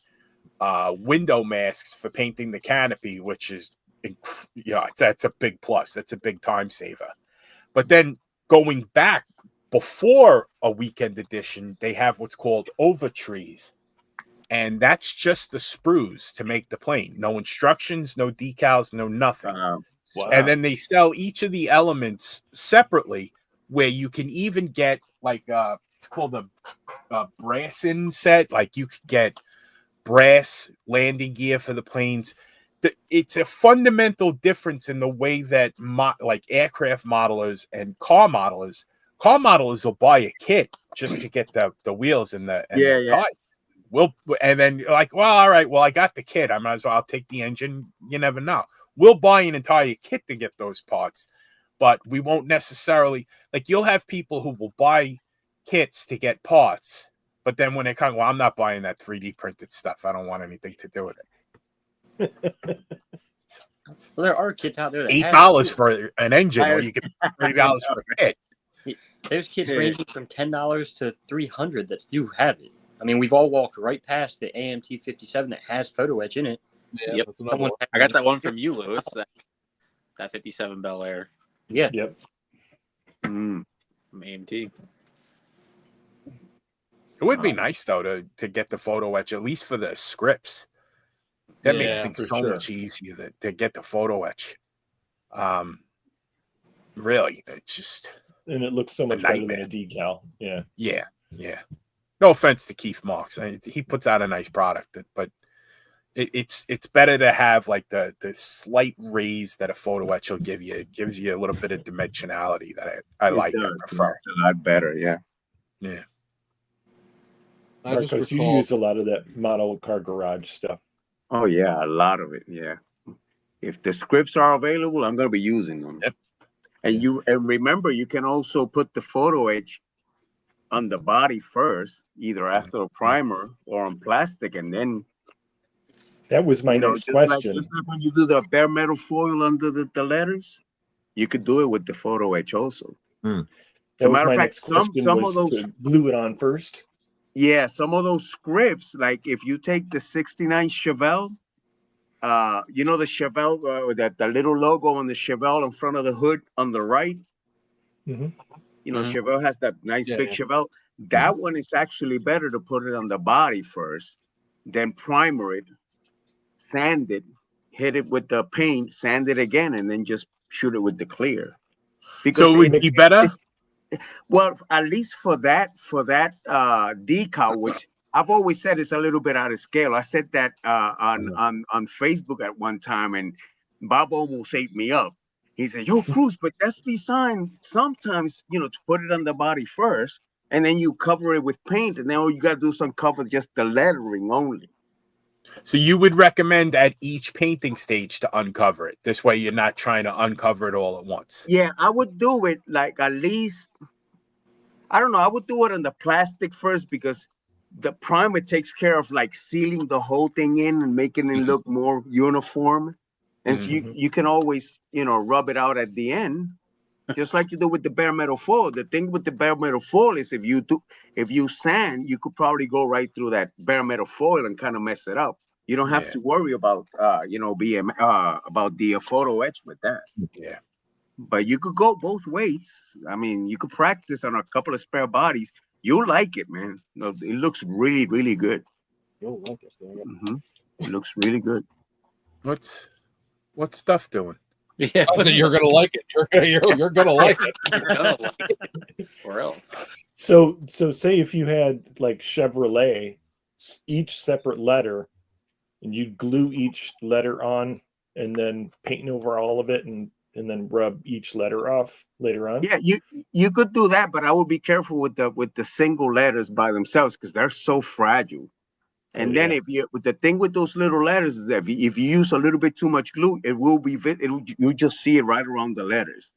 window masks for painting the canopy, which is, that's a big plus. That's a big time saver. But then going back before a weekend edition, they have what's called Overtrees. And that's just the sprues to make the plane. No instructions, no decals, no nothing. Wow. And then they sell each of the elements separately, where you can even get like it's called a brassin set. Like you could get brass landing gear for the planes. It's a fundamental difference in the way that like aircraft modelers and car modelers will buy a kit just to get the wheels and the tires. And then like, well, all right, well, I got the kit. I might as well, I'll take the engine. You never know. We'll buy an entire kit to get those parts, but we won't necessarily, like, you'll have people who will buy kits to get parts, but then when they come, well, I'm not buying that 3D printed stuff. I don't want anything to do with it. Well, there are kits out there that $8 for an engine, or you get $30 for a kit. There's kits ranging from $10 to $300 that do have it. I mean, we've all walked right past the AMT 57 that has photo etch in it. Yeah, Yep. that's another one. I got that one from you, Lewis. That 57 Bel Air. Yeah. Yep. From AMT. It would be nice though to get the photo etch, at least for the scripts. That makes Yeah, things for so sure. much easier to get the photo etch. Really, it's just And it looks so much better than a decal. Yeah. yeah. No offense to Keith Marks, he puts out a nice product, but it's better to have like the slight raise that a photo etch will give you. It gives you a little bit of dimensionality that I like. I prefer. It's a lot better. Yeah. Yeah. I just Marcos, you recall, use a lot of that model car garage stuff. Oh yeah, a lot of it. Yeah. If the scripts are available, I'm gonna be using them. Yep. And remember, you can also put the photo etch on the body first, either after a primer or on plastic, and then That was my next question. Just like when you do the bare metal foil under the letters, you could do it with the photo etch also. That As a was matter my of fact, next question some was of those to glue it on first. Yeah, some of those scripts, like if you take the 69 Chevelle, you know the Chevelle, that the little logo on the Chevelle in front of the hood on the right. Mhm. You know, Chevelle has that nice big Chevelle. That one is actually better to put it on the body first, then primer it, sand it, hit it with the paint, sand it again, and then just shoot it with the clear. So it would be better. Well, at least for that decal, which I've always said is a little bit out of scale. I said that on Facebook at one time, and Bob almost ate me up. He said, "Yo, Cruz, but that's designed sometimes, to put it on the body first, and then you cover it with paint, and then all you got to do is uncover just the lettering only." So you would recommend at each painting stage to uncover it. This way you're not trying to uncover it all at once. Yeah, I would do it like at least, I don't know, I would do it on the plastic first, because the primer takes care of like sealing the whole thing in and making it look more uniform. And so you can always, rub it out at the end, just like you do with the bare metal foil. The thing with the bare metal foil is if you sand, you could probably go right through that bare metal foil and kind of mess it up. You don't have to worry about, about the photo etch with that. Yeah. But you could go both ways. I mean, you could practice on a couple of spare bodies. You'll like it, man. No, it looks really, really good. you'll like it. It looks really good. What's Stuff doing? Yeah. I said you're gonna like it. You're gonna like it. You're gonna like it. Or else. So say if you had like Chevrolet, each separate letter, and you glue each letter on and then painting over all of it and then rub each letter off later on? Yeah, you could do that, but I would be careful with the single letters by themselves because they're so fragile. And then if you, the thing with those little letters is that if you use a little bit too much glue, it will be you just see it right around the letters.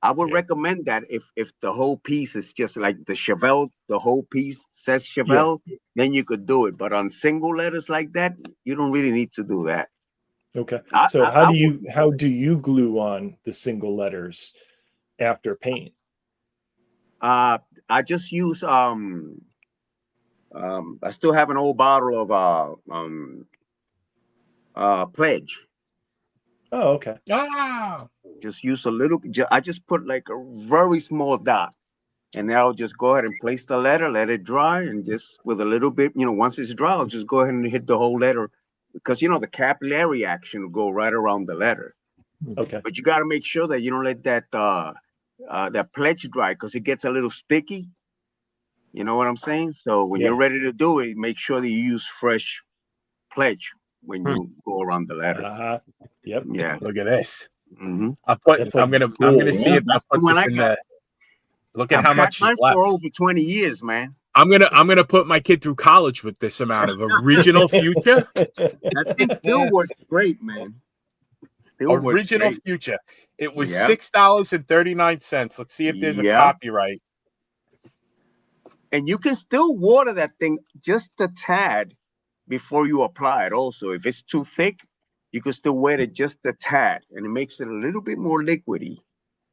I would recommend that if the whole piece is just like the Chevelle, the whole piece says Chevelle, then you could do it. But on single letters like that, you don't really need to do that. Okay. So how do you glue on the single letters after paint? I just use I still have an old bottle of Pledge. Oh, okay. Just use a little. I just put like a very small dot, and then I'll just go ahead and place the letter, let it dry, and just with a little bit, once it's dry, I'll just go ahead and hit the whole letter because the capillary action will go right around the letter. Okay. But you got to make sure that you don't let that Pledge dry because it gets a little sticky. You know what I'm saying? So when you're ready to do it, make sure that you use fresh Pledge when you go around the letter. Yep. Yeah. Look at this. Mm-hmm. I'm gonna see if I put this in the. Look at how much is left. For over 20 years, man. I'm gonna put my kid through college with this amount of original future. That thing still works great, man. Original future. It was $6.39. Let's see if there's a copyright. And you can still water that thing just a tad before you apply it. Also, if it's too thick, you can still wet it just a tad, and it makes it a little bit more liquidy.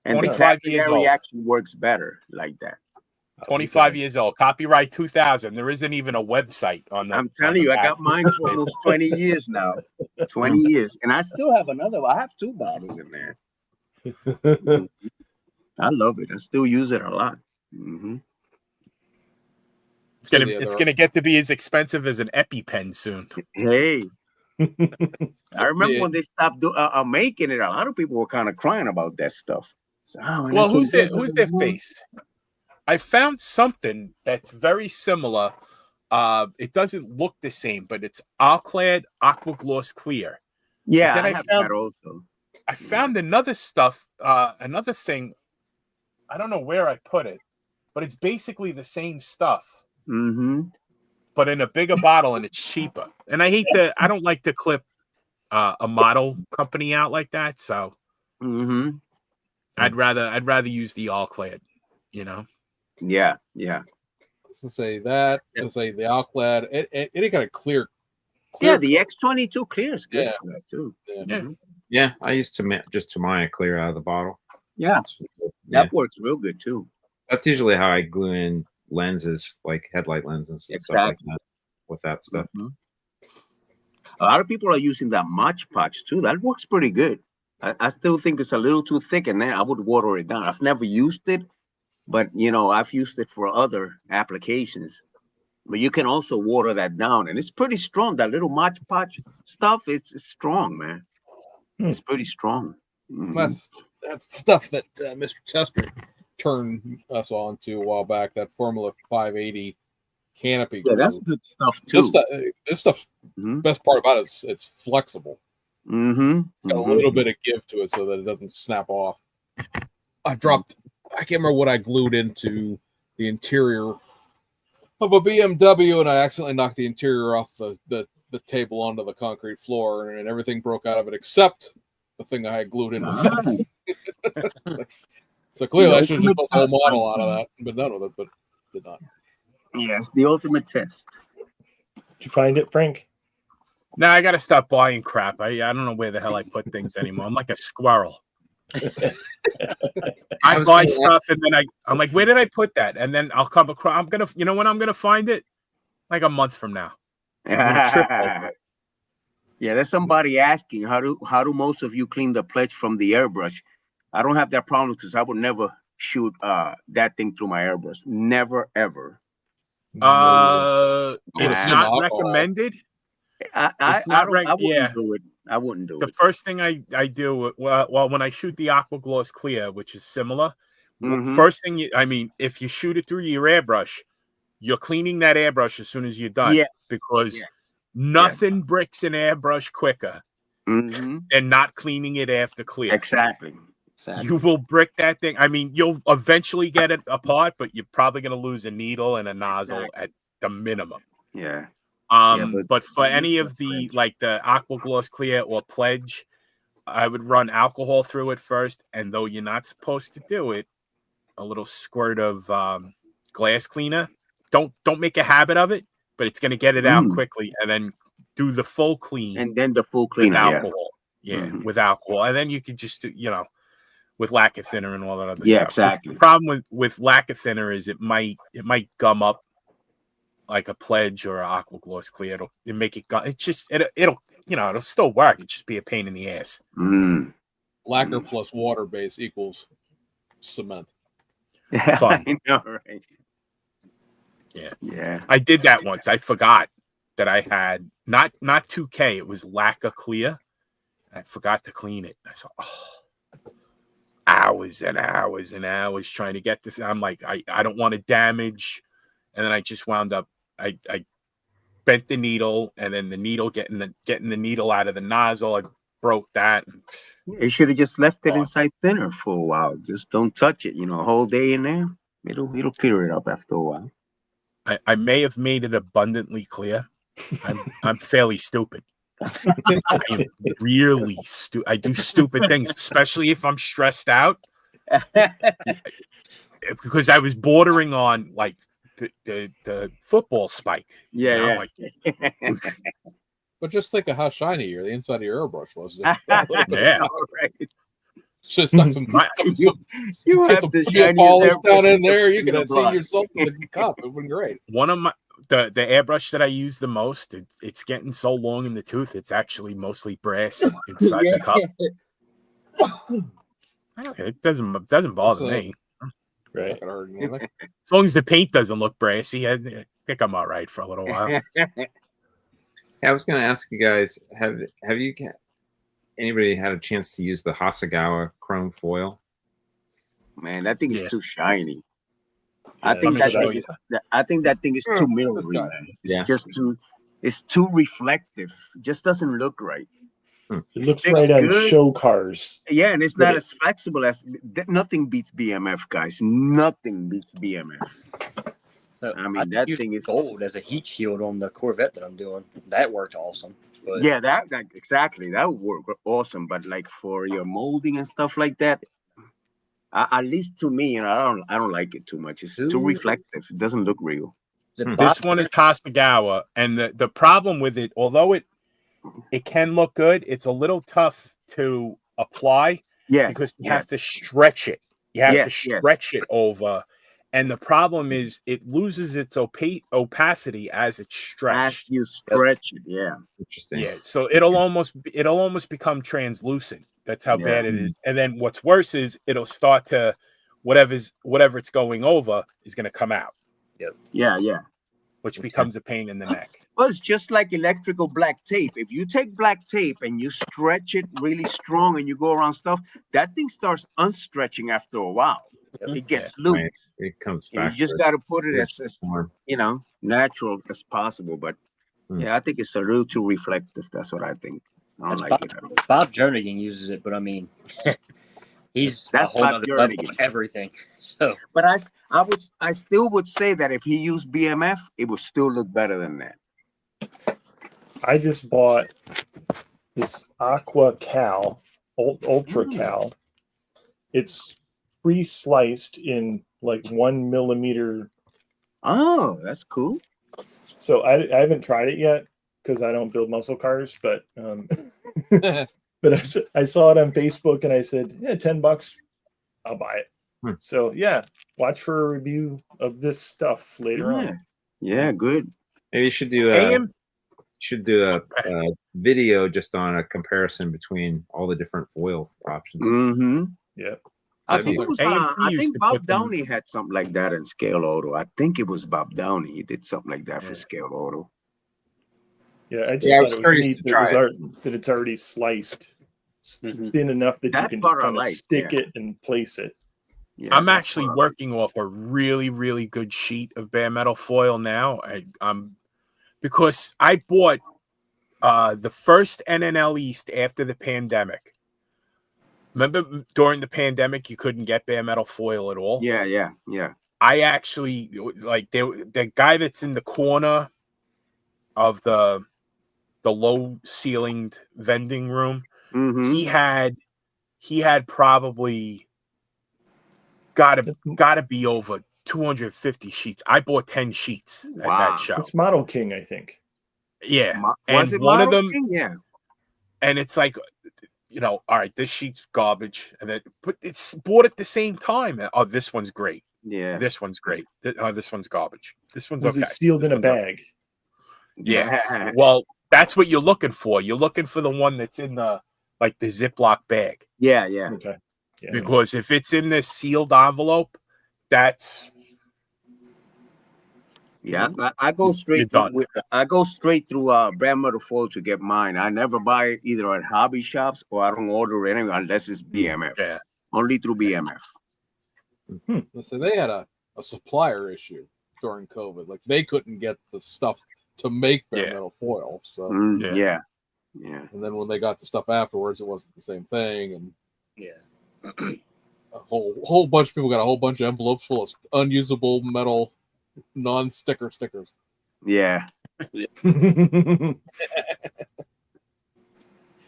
And the capillary action works better like that. 25 years old. Copyright 2000. There isn't even a website on that. I'm telling you, I got mine for almost 20 years now. 20 years. And I still have another. I have 2 bottles in there. I love it. I still use it a lot. Mm-hmm. It's gonna get to be as expensive as an EpiPen soon. Hey. I remember when they stopped making it, a lot of people were kind of crying about that stuff. So, well, who's their face? I found something that's very similar. It doesn't look the same, but it's Alclad Aqua Gloss Clear. Yeah, I have that also. I found another stuff, another thing. I don't know where I put it, but it's basically the same stuff. Mm-hmm. But in a bigger bottle, and it's cheaper. And I don't like to clip a model company out like that. So I'd rather use the Alclad, Yeah. So say that, and say the Alclad. It ain't got a clear. Yeah, the X22 clear is good for that too. Yeah, I used to just Tamiya clear out of the bottle. Yeah, that works real good too. That's usually how I glue in lenses, like headlight lenses and stuff like that, with that stuff. Mm-hmm. A lot of people are using that Mod Podge too. That works pretty good. I still think it's a little too thick, and then I would water it down. I've never used it, but I've used it for other applications. But you can also water that down, and it's pretty strong. That little Mod Podge stuff, it's strong, man. It's pretty strong. Mm-hmm. That's stuff that Mr. Tester turned us on to a while back. That Formula 580 canopy. Yeah, that's good stuff too. This stuff. Best part about it is it's flexible. Mm-hmm. It's got a little bit of give to it so that it doesn't snap off. I can't remember what I glued into the interior of a BMW, and I accidentally knocked the interior off the table onto the concrete floor, and everything broke out of it except the thing I had glued in with it. So clearly I should have just put the whole model out of that, but none of it, but did not. Yes, the ultimate test. Did you find it, Frank? No, I got to stop buying crap. I don't know where the hell I put things anymore. I'm like a squirrel. I buy stuff and then I'm like, where did I put that? And then I'll come across. You know when I'm gonna find it? Like a month from now. Yeah, there's somebody asking how do most of you clean the Pledge from the airbrush? I don't have that problem because I would never shoot that thing through my airbrush. Never ever. It's not recommended. I wouldn't do it. I wouldn't do it. The first thing I do, well, when I shoot the Aqua Gloss Clear, which is similar, first thing, if you shoot it through your airbrush, you're cleaning that airbrush as soon as you're done. Yes. Because nothing bricks an airbrush quicker Mm-hmm. and not cleaning it after clear. Exactly. You will brick that thing. I mean, you'll eventually get it apart, but you're probably going to lose a needle and a nozzle at the minimum. Yeah. But for any of the like the Aqua Gloss Clear or Pledge, I would run alcohol through it first, and though you're not supposed to do it, a little squirt of glass cleaner. Don't make a habit of it, but it's going to get it out quickly, and then do the full clean, and then the full cleaner with alcohol. With alcohol, and then you could just do, with lacquer thinner and all that other stuff. Exactly. The problem with lacquer thinner is it might gum up like a Pledge or an Aqua Gloss Clear. It'll make it gum. It'll still work. It'll just be a pain in the ass. Lacquer plus water base equals cement. Fun. I know, right? Yeah. I did that once. I forgot that I had not 2K. It was lacquer clear. I forgot to clean it. I thought, hours and hours and hours trying to get this. I'm like, I don't want to damage. And then I just wound up, I bent the needle, and then the needle getting the needle out of the nozzle. I broke that. You should have just left it inside thinner for a while. Just don't touch it, a whole day in there. It'll clear it up after a while. I may have made it abundantly clear. I'm fairly stupid. I'm really stupid. I do stupid things, especially if I'm stressed out. Because I was bordering on like the football spike. But just think of how shiny the inside of your airbrush was. Just stuck some you have the shiniest polish down in airbrush there. You could have seen yourself in the cup. It would have been great. One of the airbrush that I use the most, it's getting so long in the tooth, it's actually mostly brass inside the cup. It doesn't bother me. Right. As long as the paint doesn't look brassy, I think I'm all right for a little while. I was going to ask you guys, have anybody had a chance to use the Hasegawa chrome foil? Man, that thing is too shiny. I think that thing is too mirrory, man. It's just too reflective. It just doesn't look right. It looks right on show cars. Yeah, and it's not as flexible as nothing beats BMF, guys. Nothing beats BMF. I mean, that thing is gold as a heat shield on the Corvette that I'm doing. That worked awesome. But yeah, that exactly, that would work awesome. But like for your molding and stuff like that, at least to me, I don't like it too much. It's too reflective. It doesn't look real. This one is Hasegawa, and the problem with it, although it can look good, it's a little tough to apply. Because you have to stretch it. You have to stretch it over. And the problem is it loses its opacity as it's stretched. As you stretch it, Interesting. Yeah, so it'll almost become translucent. That's how bad it is. And then what's worse is it'll start to whatever it's going over is going to come out. Yeah. Which becomes a pain in the neck. Well, it's just like electrical black tape. If you take black tape and you stretch it really strong and you go around stuff, that thing starts unstretching after a while. It gets loose. Right. It comes back. You just got to put it as natural as possible. But I think it's a little too reflective. That's what I think. I don't like it at all. Bob Jernigan uses it, but I mean, that's a whole other level of everything. So, but I still would say that if he used BMF, it would still look better than that. I just bought this Aqua Cal, Ultra Cal. It's pre-sliced in like 1 millimeter. Oh, that's cool. So I haven't tried it yet because I don't build muscle cars, but but I saw it on Facebook and I said, $10, I'll buy it. So watch for a review of this stuff later on. Yeah, good. Maybe you should do a video just on a comparison between all the different foil options. Mm-hmm. Yeah. I think Bob Downey had something like that in Scale Auto. I think it was Bob Downey. He did something like that for Scale Auto. Yeah, I just thought it was neat that it's already sliced thin enough that you can just kind of stick it and place it. Yeah, I'm actually working off a really, really good sheet of bare metal foil now. Because I bought The first NNL East after the pandemic. Remember during the pandemic, you couldn't get bare metal foil at all? Yeah. I actually, like, the guy that's in the corner of the low ceilinged vending room, Mm-hmm. he had probably gotta be over 250 sheets. I bought 10 sheets at Wow. that show. It's Model King, I think. Yeah. Was it one of Model them, King? Yeah. and it's like, all right, this sheet's garbage, and then but it's bought at the same time. Oh, this one's great. Yeah. This one's great. This one's garbage. This one's Was okay. it sealed This in a one's okay. bag? Yeah. Well, that's what you're looking for. You're looking for the one that's in the Ziploc bag. Yeah. Okay. Yeah. Because if it's in this sealed envelope, that's Yeah, I go straight through. I go straight through bare metal foil to get mine. I never buy it either at hobby shops or I don't order it anywhere unless it's BMF. Yeah. Only through BMF. So they had a supplier issue during COVID. Like they couldn't get the stuff to make bare metal foil. So Yeah. And then when they got the stuff afterwards, it wasn't the same thing. And a whole bunch of people got a whole bunch of envelopes full of unusable metal non-sticker stickers. Yeah.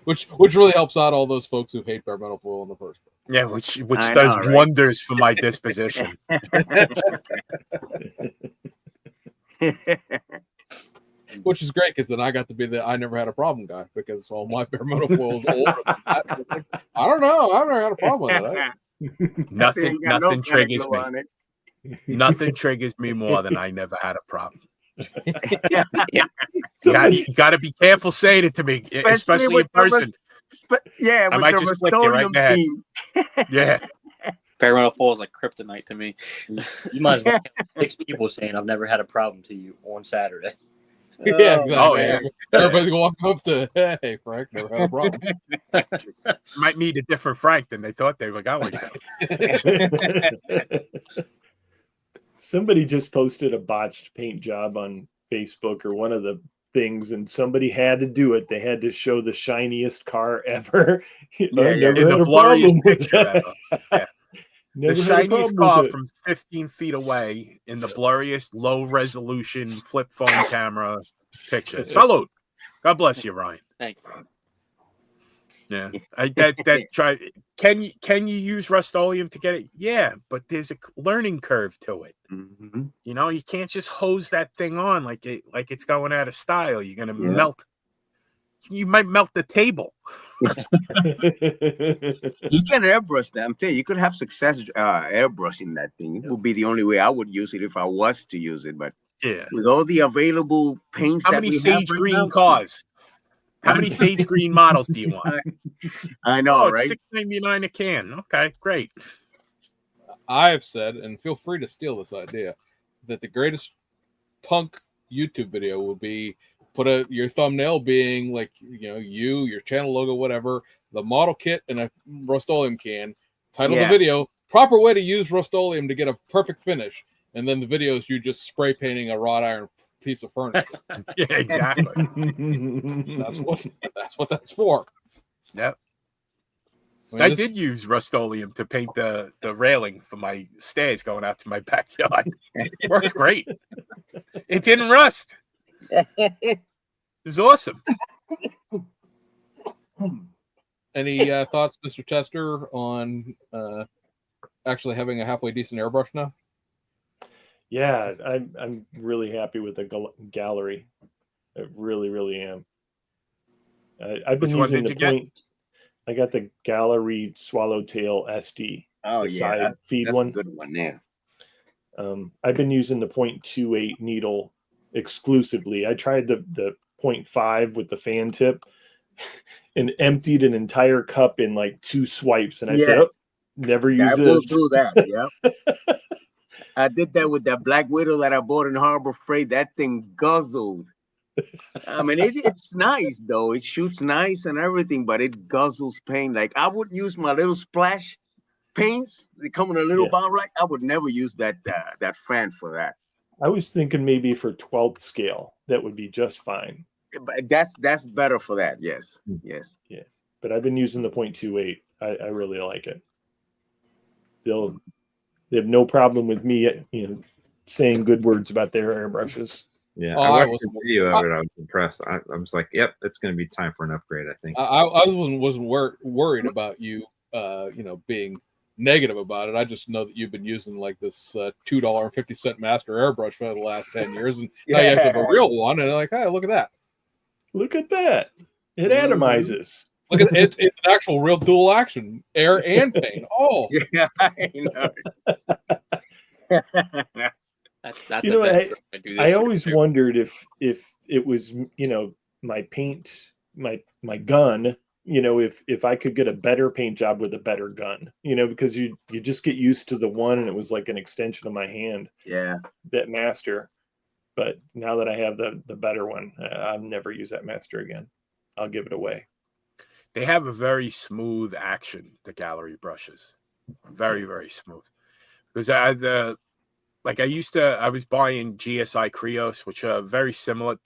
Which really helps out all those folks who hate bare metal foil in the first place. Yeah, which I does know, right? wonders for my disposition. Which is great because then I got to be the I never had a problem guy because all my bare metal foil is older than that. I don't know. I've never had a problem with it. Nothing triggers me. Nothing triggers me more than I never had a problem. You got to be careful saying it to me, especially in person. With might the just flick you right in the head. theme. Yeah. Bare metal foil is like kryptonite to me. You might as well have 6 people saying I've never had a problem to you on Saturday. Yeah, exactly. Oh, yeah. Everybody's gonna walk up to, hey, Frank, never had a problem. Might meet a different Frank than they thought they were going to. Somebody just posted a botched paint job on Facebook or one of the things, and somebody had to do it. They had to show the shiniest car ever. In the blurriest picture ever. Yeah. The shiniest car from 15 feet away in the blurriest, low-resolution flip phone camera picture. Salute. God bless you, Ryan. Thank you. Yeah, Can you use Rust-Oleum to get it? Yeah, but there's a learning curve to it. Mm-hmm. You can't just hose that thing on like it's going out of style. You're gonna melt. You might melt the table. You can airbrush that. I'm telling you, you could have success airbrushing that thing. It would be the only way I would use it if I was to use it. But with all the available paints, how many sage green cars? How many sage green models do you want? I know, right? $6.99 a can. Okay, great. I have said, and feel free to steal this idea, that the greatest punk YouTube video will be your thumbnail being like, your channel logo, whatever, the model kit and a Rust-Oleum can, title the video, proper way to use Rust-Oleum to get a perfect finish. And then the video is you just spray painting a wrought iron piece of furniture. Yeah, exactly. That's what that's for. Yep. I did use Rust-Oleum to paint the railing for my stairs going out to my backyard. It worked great. It didn't rust. It was awesome. Any thoughts, Mr. Tester, on actually having a halfway decent airbrush now? Yeah, I'm really happy with the gallery. I really, really am. I've been using the point. I got the Gallery Swallowtail SD. Oh, side feed that's one. A good one, yeah. I've been using the 0.28 needle exclusively. I tried the 0.5 with the fan tip and emptied an entire cup in like 2 swipes. And I said, never use this. I will do that, yeah. I did that with that Black Widow that I bought in Harbor Freight. That thing guzzled. I mean, it's nice, though. It shoots nice and everything, but it guzzles paint. Like, I wouldn't use my little splash paints. They come in a little bottle. Like, I would never use that fan for that. I was thinking maybe for 12th scale, that would be just fine. But that's better for that. Yes, yes. But I've been using the 0.28. I really like it. They have no problem with me, saying good words about their airbrushes. Yeah, Oh, I I watched was- the video of it. I was impressed. I was like, "Yep, it's going to be time for an upgrade." I think. I wasn't worried about you, being negative about it. I just know that you've been using like this $2.50 master airbrush for the last 10 years, and now you actually have a real one, and like, hey, look at that! Look at that! It atomizes. Look at it's an actual real dual action, air and paint. Oh, Yeah, I know. That's I always wondered if it was my paint, my gun, if I could get a better paint job with a better gun, because you just get used to the one, and it was like an extension of my hand. Yeah. That master. But now that I have the better one, I'll never use that master again. I'll give it away. They have a very smooth action, the gallery brushes. Very, very smooth. Because I was buying GSI Krios, which are very similar.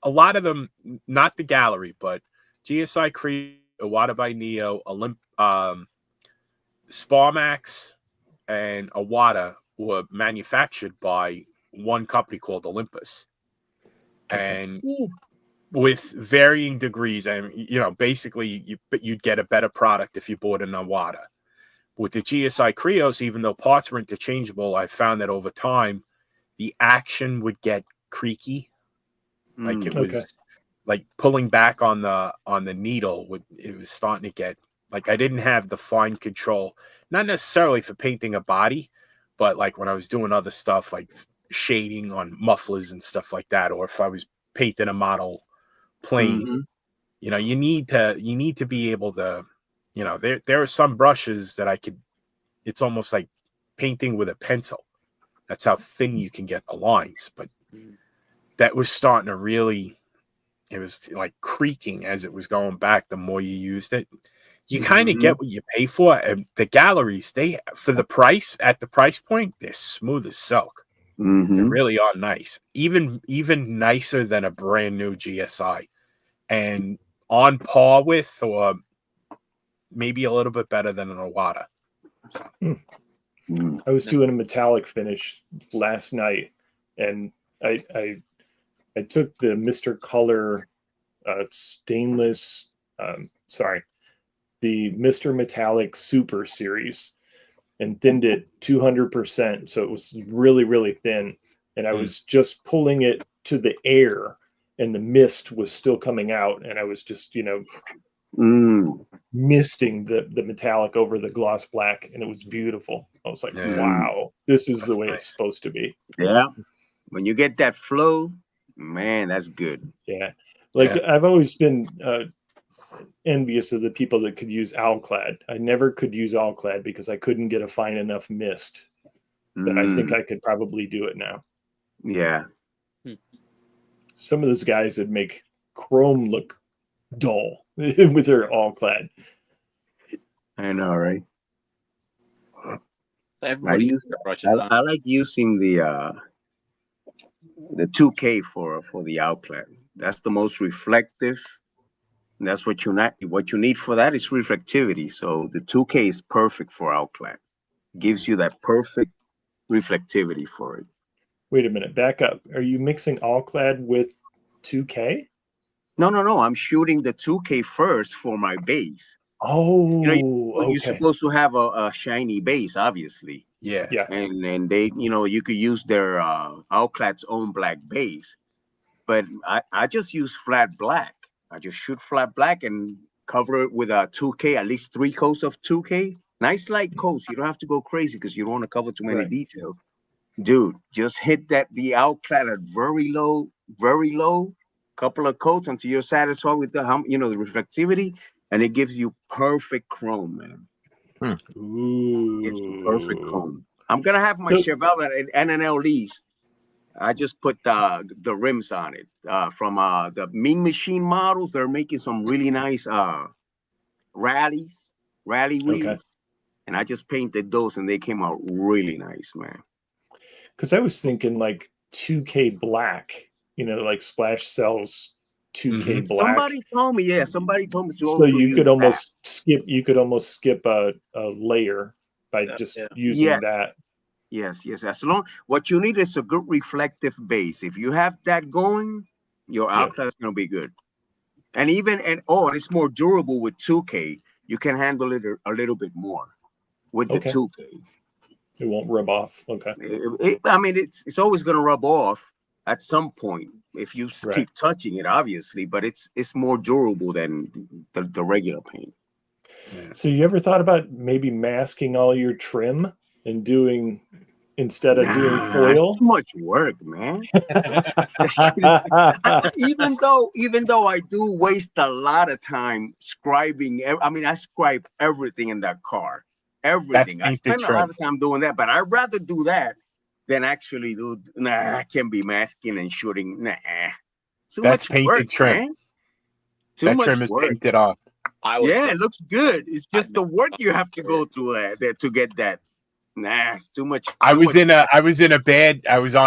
A lot of them, not the gallery, but GSI Krios, Iwata by Neo, Sparmax, and Iwata were manufactured by one company called Olympus. And with varying degrees, and basically you'd get a better product if you bought an Iwata. With the GSI Krios, even though parts were interchangeable, I found that over time the action would get creaky, like it was like pulling back on the needle. It was starting to get like I didn't have the fine control, not necessarily for painting a body, but like when I was doing other stuff like shading on mufflers and stuff like that, or if I was painting a model plane, you need to be able to, there are some brushes that it's almost like painting with a pencil. That's how thin you can get the lines. But that was starting to really, it was like creaking as it was going back. The more you used it, you kind of get what you pay for. And the galleries, at the price point, they're smooth as silk. They really are nice, even nicer than a brand new GSI, and on par with, or maybe a little bit better than an Iwata. So. I was doing a metallic finish last night, and I took the Mr. Color stainless, the Mr. Metallic Super Series, and thinned it 200%. So it was really, really thin. And I was just pulling it to the air, and the mist was still coming out. And I was just, misting the metallic over the gloss black. And it was beautiful. I was like, wow, this is the way it's supposed to be. Yeah. When you get that flow, man, that's good. Yeah. I've always been envious of the people that could use Alclad. I never could use Alclad because I couldn't get a fine enough mist. But I think I could probably do it now. Yeah. Some of those guys that make chrome look dull with their Alclad. I know, right? I like using the 2K for the Alclad. That's the most reflective. That's what you need for that is reflectivity. So the 2K is perfect for Alclad. Gives you that perfect reflectivity for it. Wait a minute, back up. Are you mixing Alclad with 2K? No. I'm shooting the 2K first for my base. Oh, you're supposed to have a shiny base, obviously. Yeah. And they, you could use their Alclad's own black base, but I just use flat black. I just shoot flat black and cover it with a 2K, at least 3 coats of 2K. Nice light coats. You don't have to go crazy because you don't want to cover too many details. Dude, just hit the Alclad at very low, couple of coats until you're satisfied with the reflectivity, and it gives you perfect chrome, man. Ooh. Gives you perfect chrome. I'm gonna have my Chevelle at NNL East. I just put the rims on it from the Mean Machine models. They're making some really nice rally wheels, and I just painted those, and they came out really nice, man. Because I was thinking like 2K black, like Splash sells 2K black. Somebody told me, to So also you use could almost that. skip a layer by just using Yes. that. Yes. As long what you need is a good reflective base. If you have that going, your outlet is going to be good. And it's more durable with 2K. You can handle it a little bit more with the 2K. It won't rub off. Okay. It's always going to rub off at some point if you keep touching it, obviously. But it's more durable than the regular paint. So you ever thought about maybe masking all your trim and doing instead of doing foil? It's too much work, man. even though I do waste a lot of time scribing. I scribe everything in that car. Everything. I spend a lot of time doing that, but I'd rather do that than actually do. I can't be masking and shooting. Too much work, man. Too much trim is work. painted on. It looks good. It's just the work you have to go through to get that. It's too much. I was on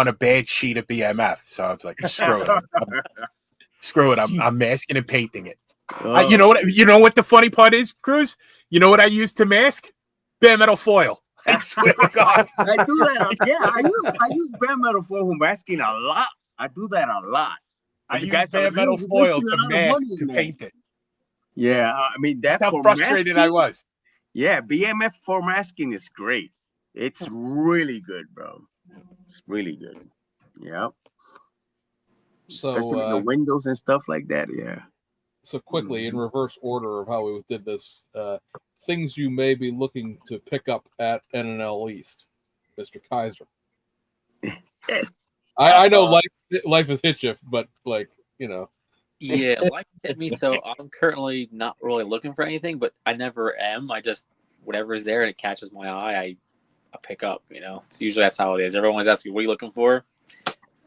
a bad sheet of BMF, so I was like, screw it. Screw it. I'm masking and painting it. You know what the funny part is, Cruz? You know what I use to mask? Bare metal foil. I swear to God. I do that. I use bare metal foil for masking a lot. I do that a lot. I use bare metal foil to mask to paint it. Yeah, that's how frustrated I was. Yeah, BMF for masking is great. It's really good, bro. It's really good. Yep. So especially the windows and stuff like that. Yeah. So quickly, in reverse order of how we did this, things you may be looking to pick up at NNL East, Mr. Kaiser. I know life has hit you, but Yeah, life hit me. So I'm currently not really looking for anything, but I never am. I just whatever is there and it catches my eye, I pick up. It's usually that's how it is. Everyone's asking me, "What are you looking for?"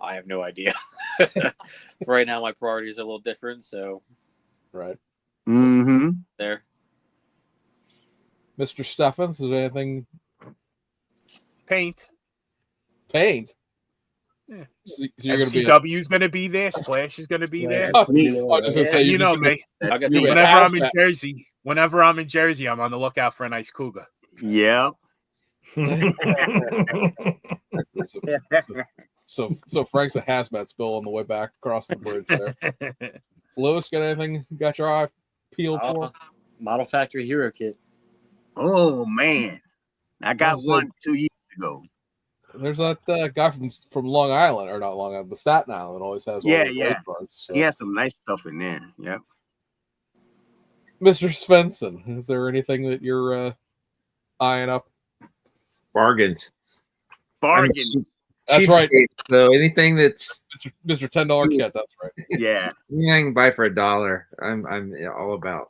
I have no idea. Right now, my priorities are a little different. So, right. Mm-hmm. There. Mr. Steffens, is there anything? Paint. Yeah. So you're FCW's going to be there. Splash is going to be there. I was just gonna say, you know me. Whenever I'm in Jersey, I'm on the lookout for a nice cougar. Yeah. So Frank's a hazmat spill on the way back across the bridge there. Lewis, got anything you got your eye peeled for? Model Factory Hero Kit. Oh man, I got one 2 years ago. There's that guy from Long Island, or not Long Island, but Staten Island always has. Cards, so. He has some nice stuff in there. Yep. Mr. Svensson, is there anything that you're eyeing up? Bargains. That's right. So anything that's Mr. $10 kit. That's right. Yeah. Anything I can buy for $1, I'm all about.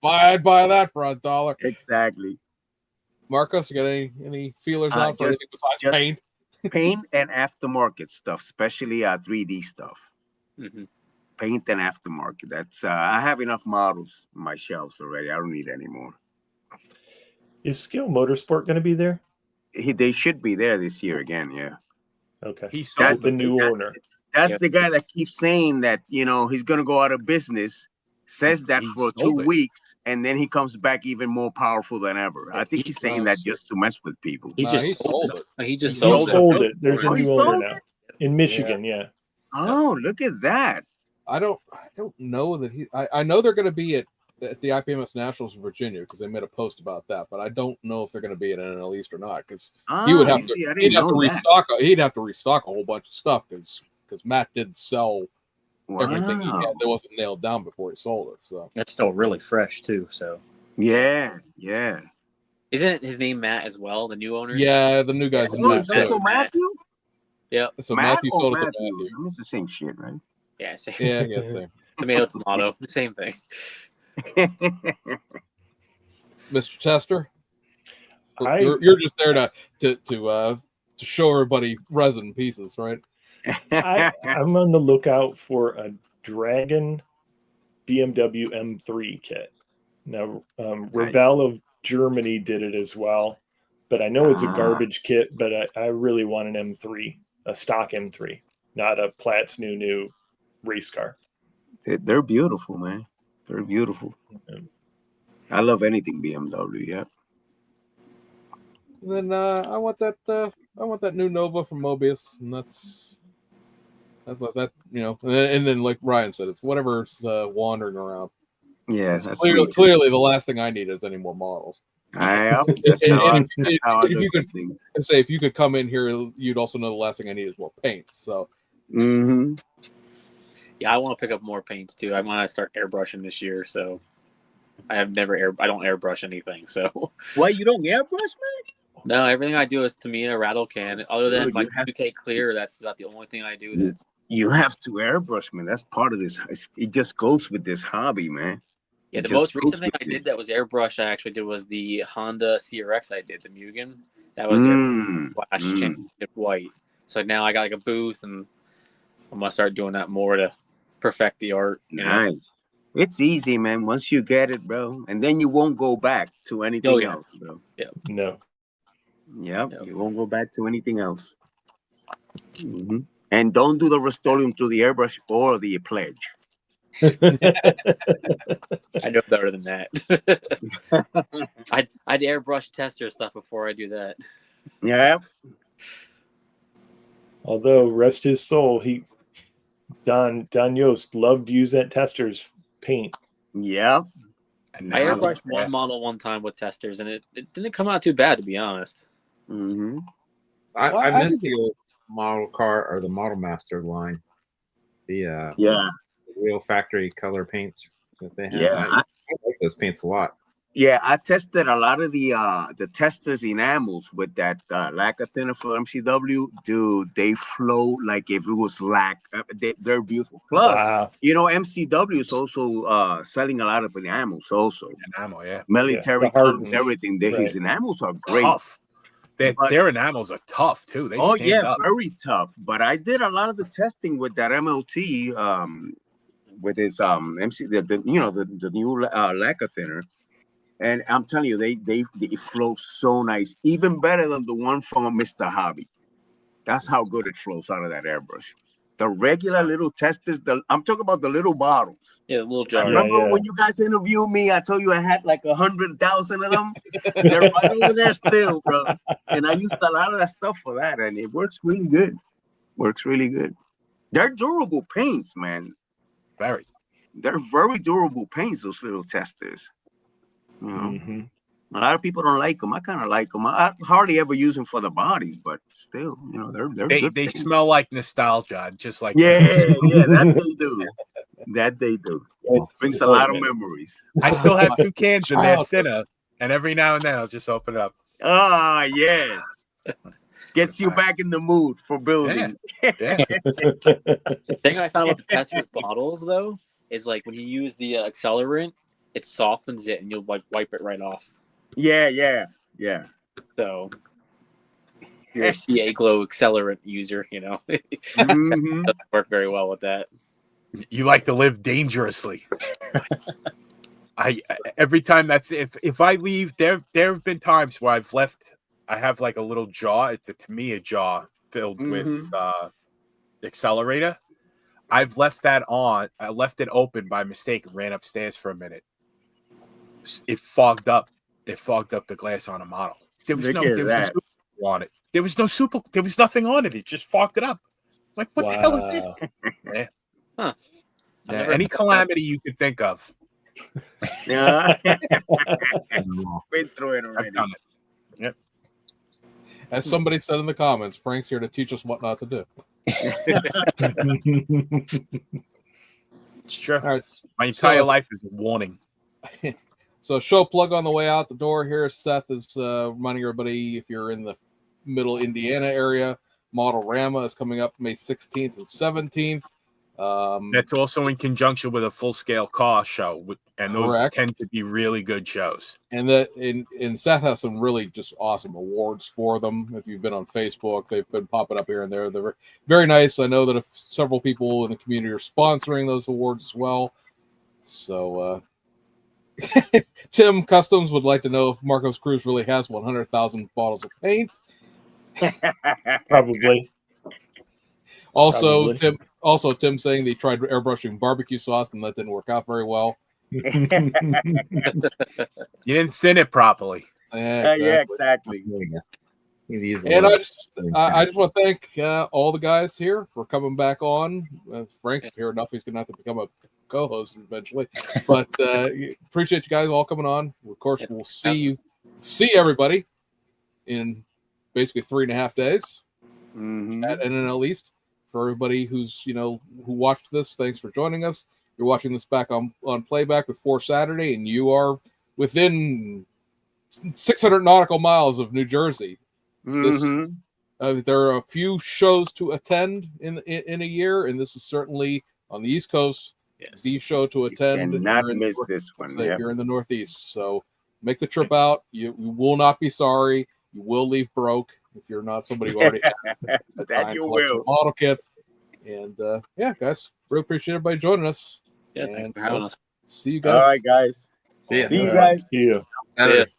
I'd buy that for $1. Exactly. Marcos, you got any feelers out for anything besides paint? Paint and aftermarket stuff, especially 3D stuff. Mm-hmm. Paint and aftermarket. That's I have enough models on my shelves already. I don't need any more. Is Skill Motorsport going to be there? They should be there this year again. Yeah. Okay. That's the new owner. That's the guy that keeps saying that he's going to go out of business. Says that for 2 weeks, and then he comes back even more powerful than ever. I think he's saying that just to mess with people. He just sold it. He just sold it. There's a new owner now in Michigan. Yeah. Oh, look at that. I don't know that I know they're going to be at the IPMS Nationals in Virginia because they made a post about that, but I don't know if they're going to be at NNL East or not because he would have to restock. He'd have to restock a whole bunch of stuff because Matt did sell everything he had that wasn't nailed down before he sold it. So that's still really fresh too. So yeah. Isn't his name Matt as well? The new owner. Yeah, the new guy's Matt. So Matthew. Yeah. So Matthew sold it to Matthew. It's the same shit, right? Yeah, same. Yeah, same. Tomato, the same thing. Mr. Tester, you're just there to show everybody resin pieces, right? I'm on the lookout for a Dragon BMW M3 kit. Now, Revell of Germany did it as well, but I know it's a garbage kit, but I really want an M3, a stock M3. not a Platt's new race car. They're beautiful, man. They're beautiful. I love anything BMW. Yeah. And then I want that new Nova from Mobius, and that's that, you know. And then like Ryan said, it's whatever's wandering around. Yeah, It's that's clearly the last thing I need is any more models. That's how I If you look could at things. say, if you could come in here, you'd also know the last thing I need is more paints. So Mm-hmm. Yeah, I want to pick up more paints too. I want to start airbrushing this year, so I don't airbrush anything. So Why you don't airbrush, man? no, everything I do is to me in a rattle can. Other than Dude, my you have- UK clear, that's about the only thing I do. That's You have to airbrush, man. That's part of this. It just goes with this hobby, man. yeah. It The just most goes recent thing with I did this. that was airbrush. I actually did was the Honda CRX. I did the Mugen. That was flash championship white. So now I got like a booth, and I'm gonna start doing that more to perfect the art. You know? Nice. It's easy, man. Once you get it, bro, and then you won't go back to anything yeah. else, bro. No. Yep, Yep. you won't go back to anything else. Mm-hmm. And don't do the Rust-Oleum through the airbrush or the pledge. I know better than that. I'd airbrush tester stuff before I do that. Yeah. Although rest his soul, Don Yost loved to use that tester's paint. Yeah. I airbrushed one model one time with testers, and it didn't come out too bad, to be honest. Mm-hmm. I miss the old model car or the Model Master line. The real factory color paints that they had. Yeah. I like those paints a lot. Yeah, I tested a lot of the testers enamels with that lacquer thinner for MCW. Dude, they flow like if it was lac. They're beautiful. Plus, MCW is also selling a lot of enamels also. Enamel, yeah. Military colors, everything. His enamels are great. Tough. Their enamels are tough too. They stand up. Very tough. But I did a lot of the testing with that MLT, with his MC, the new lacquer thinner. And I'm telling you, they flow so nice, even better than the one from Mr. Hobby. That's how good it flows out of that airbrush. The regular little testers, I'm talking about the little bottles. Yeah, the little jar. Remember when you guys interviewed me, I told you I had like 100,000 of them? They're right over there still, bro. And I used a lot of that stuff for that, and it works really good. Works really good. They're durable paints, man. Very. They're very durable paints, those little testers. You know, a lot of people don't like them. I kind of like them. I hardly ever use them for the bodies, but still, they're good. They smell like nostalgia, just like that they do. That they do. It brings a lot of memories. I still have 2 cans in there thinner, and every now and then I'll just open it up. Ah, yes. Gets you back in the mood for building. The thing I found about the testers bottles though is like when you use the accelerant, it softens it and you'll like wipe it right off. Yeah. So if you're a CA Glow accelerant user, doesn't work very well with that. You like to live dangerously. Every time if I leave, there have been times where I've left. I have like a little jar. It's a Tamiya jar filled with accelerator. I've left that on. I left it open by mistake and ran upstairs for a minute. It fogged up. It fogged up the glass on a model. There was no super on it. There was no super. There was nothing on it. It just fogged it up. Like, what the hell is this? Yeah. Huh. Yeah, any calamity you could think of. Yeah. Been through it already. Yep. As somebody said in the comments, Frank's here to teach us what not to do. It's true. All right. My entire life is a warning. So show plug on the way out the door here. Seth is reminding everybody, if you're in the middle Indiana area, Model-Rama is coming up May 16th and 17th. That's also in conjunction with a full-scale car show, and those tend to be really good shows. And Seth has some really just awesome awards for them. If you've been on Facebook, they've been popping up here and there. They're very nice. I know that several people in the community are sponsoring those awards as well. So Tim Customs would like to know if Marcos Cruz really has 100,000 bottles of paint. Probably. Also, Probably. Tim saying they tried airbrushing barbecue sauce and that didn't work out very well. You didn't thin it properly. Yeah, Yeah, exactly. There you go. You need to use a And little I just want to thank all the guys here for coming back on. Frank's here enough; he's going to have to become a co-host eventually. But appreciate you guys all coming on. Of course, we'll see everybody in basically 3.5 days at NNL East. For everybody who's who watched this, thanks for joining us. You're watching this back on playback before Saturday, and you are within 600 nautical miles of New Jersey. There are a few shows to attend in a year, and this is certainly on the East Coast. Yes. The show to attend. Cannot miss this one. Yep. You're in the Northeast, so make the trip out. You will not be sorry. You will leave broke if you're not somebody who already has that you will. model kits. And guys, really appreciate everybody joining us. Yeah, thanks for having us. See you guys. All right, guys. See ya. See you guys. See you. Saturday.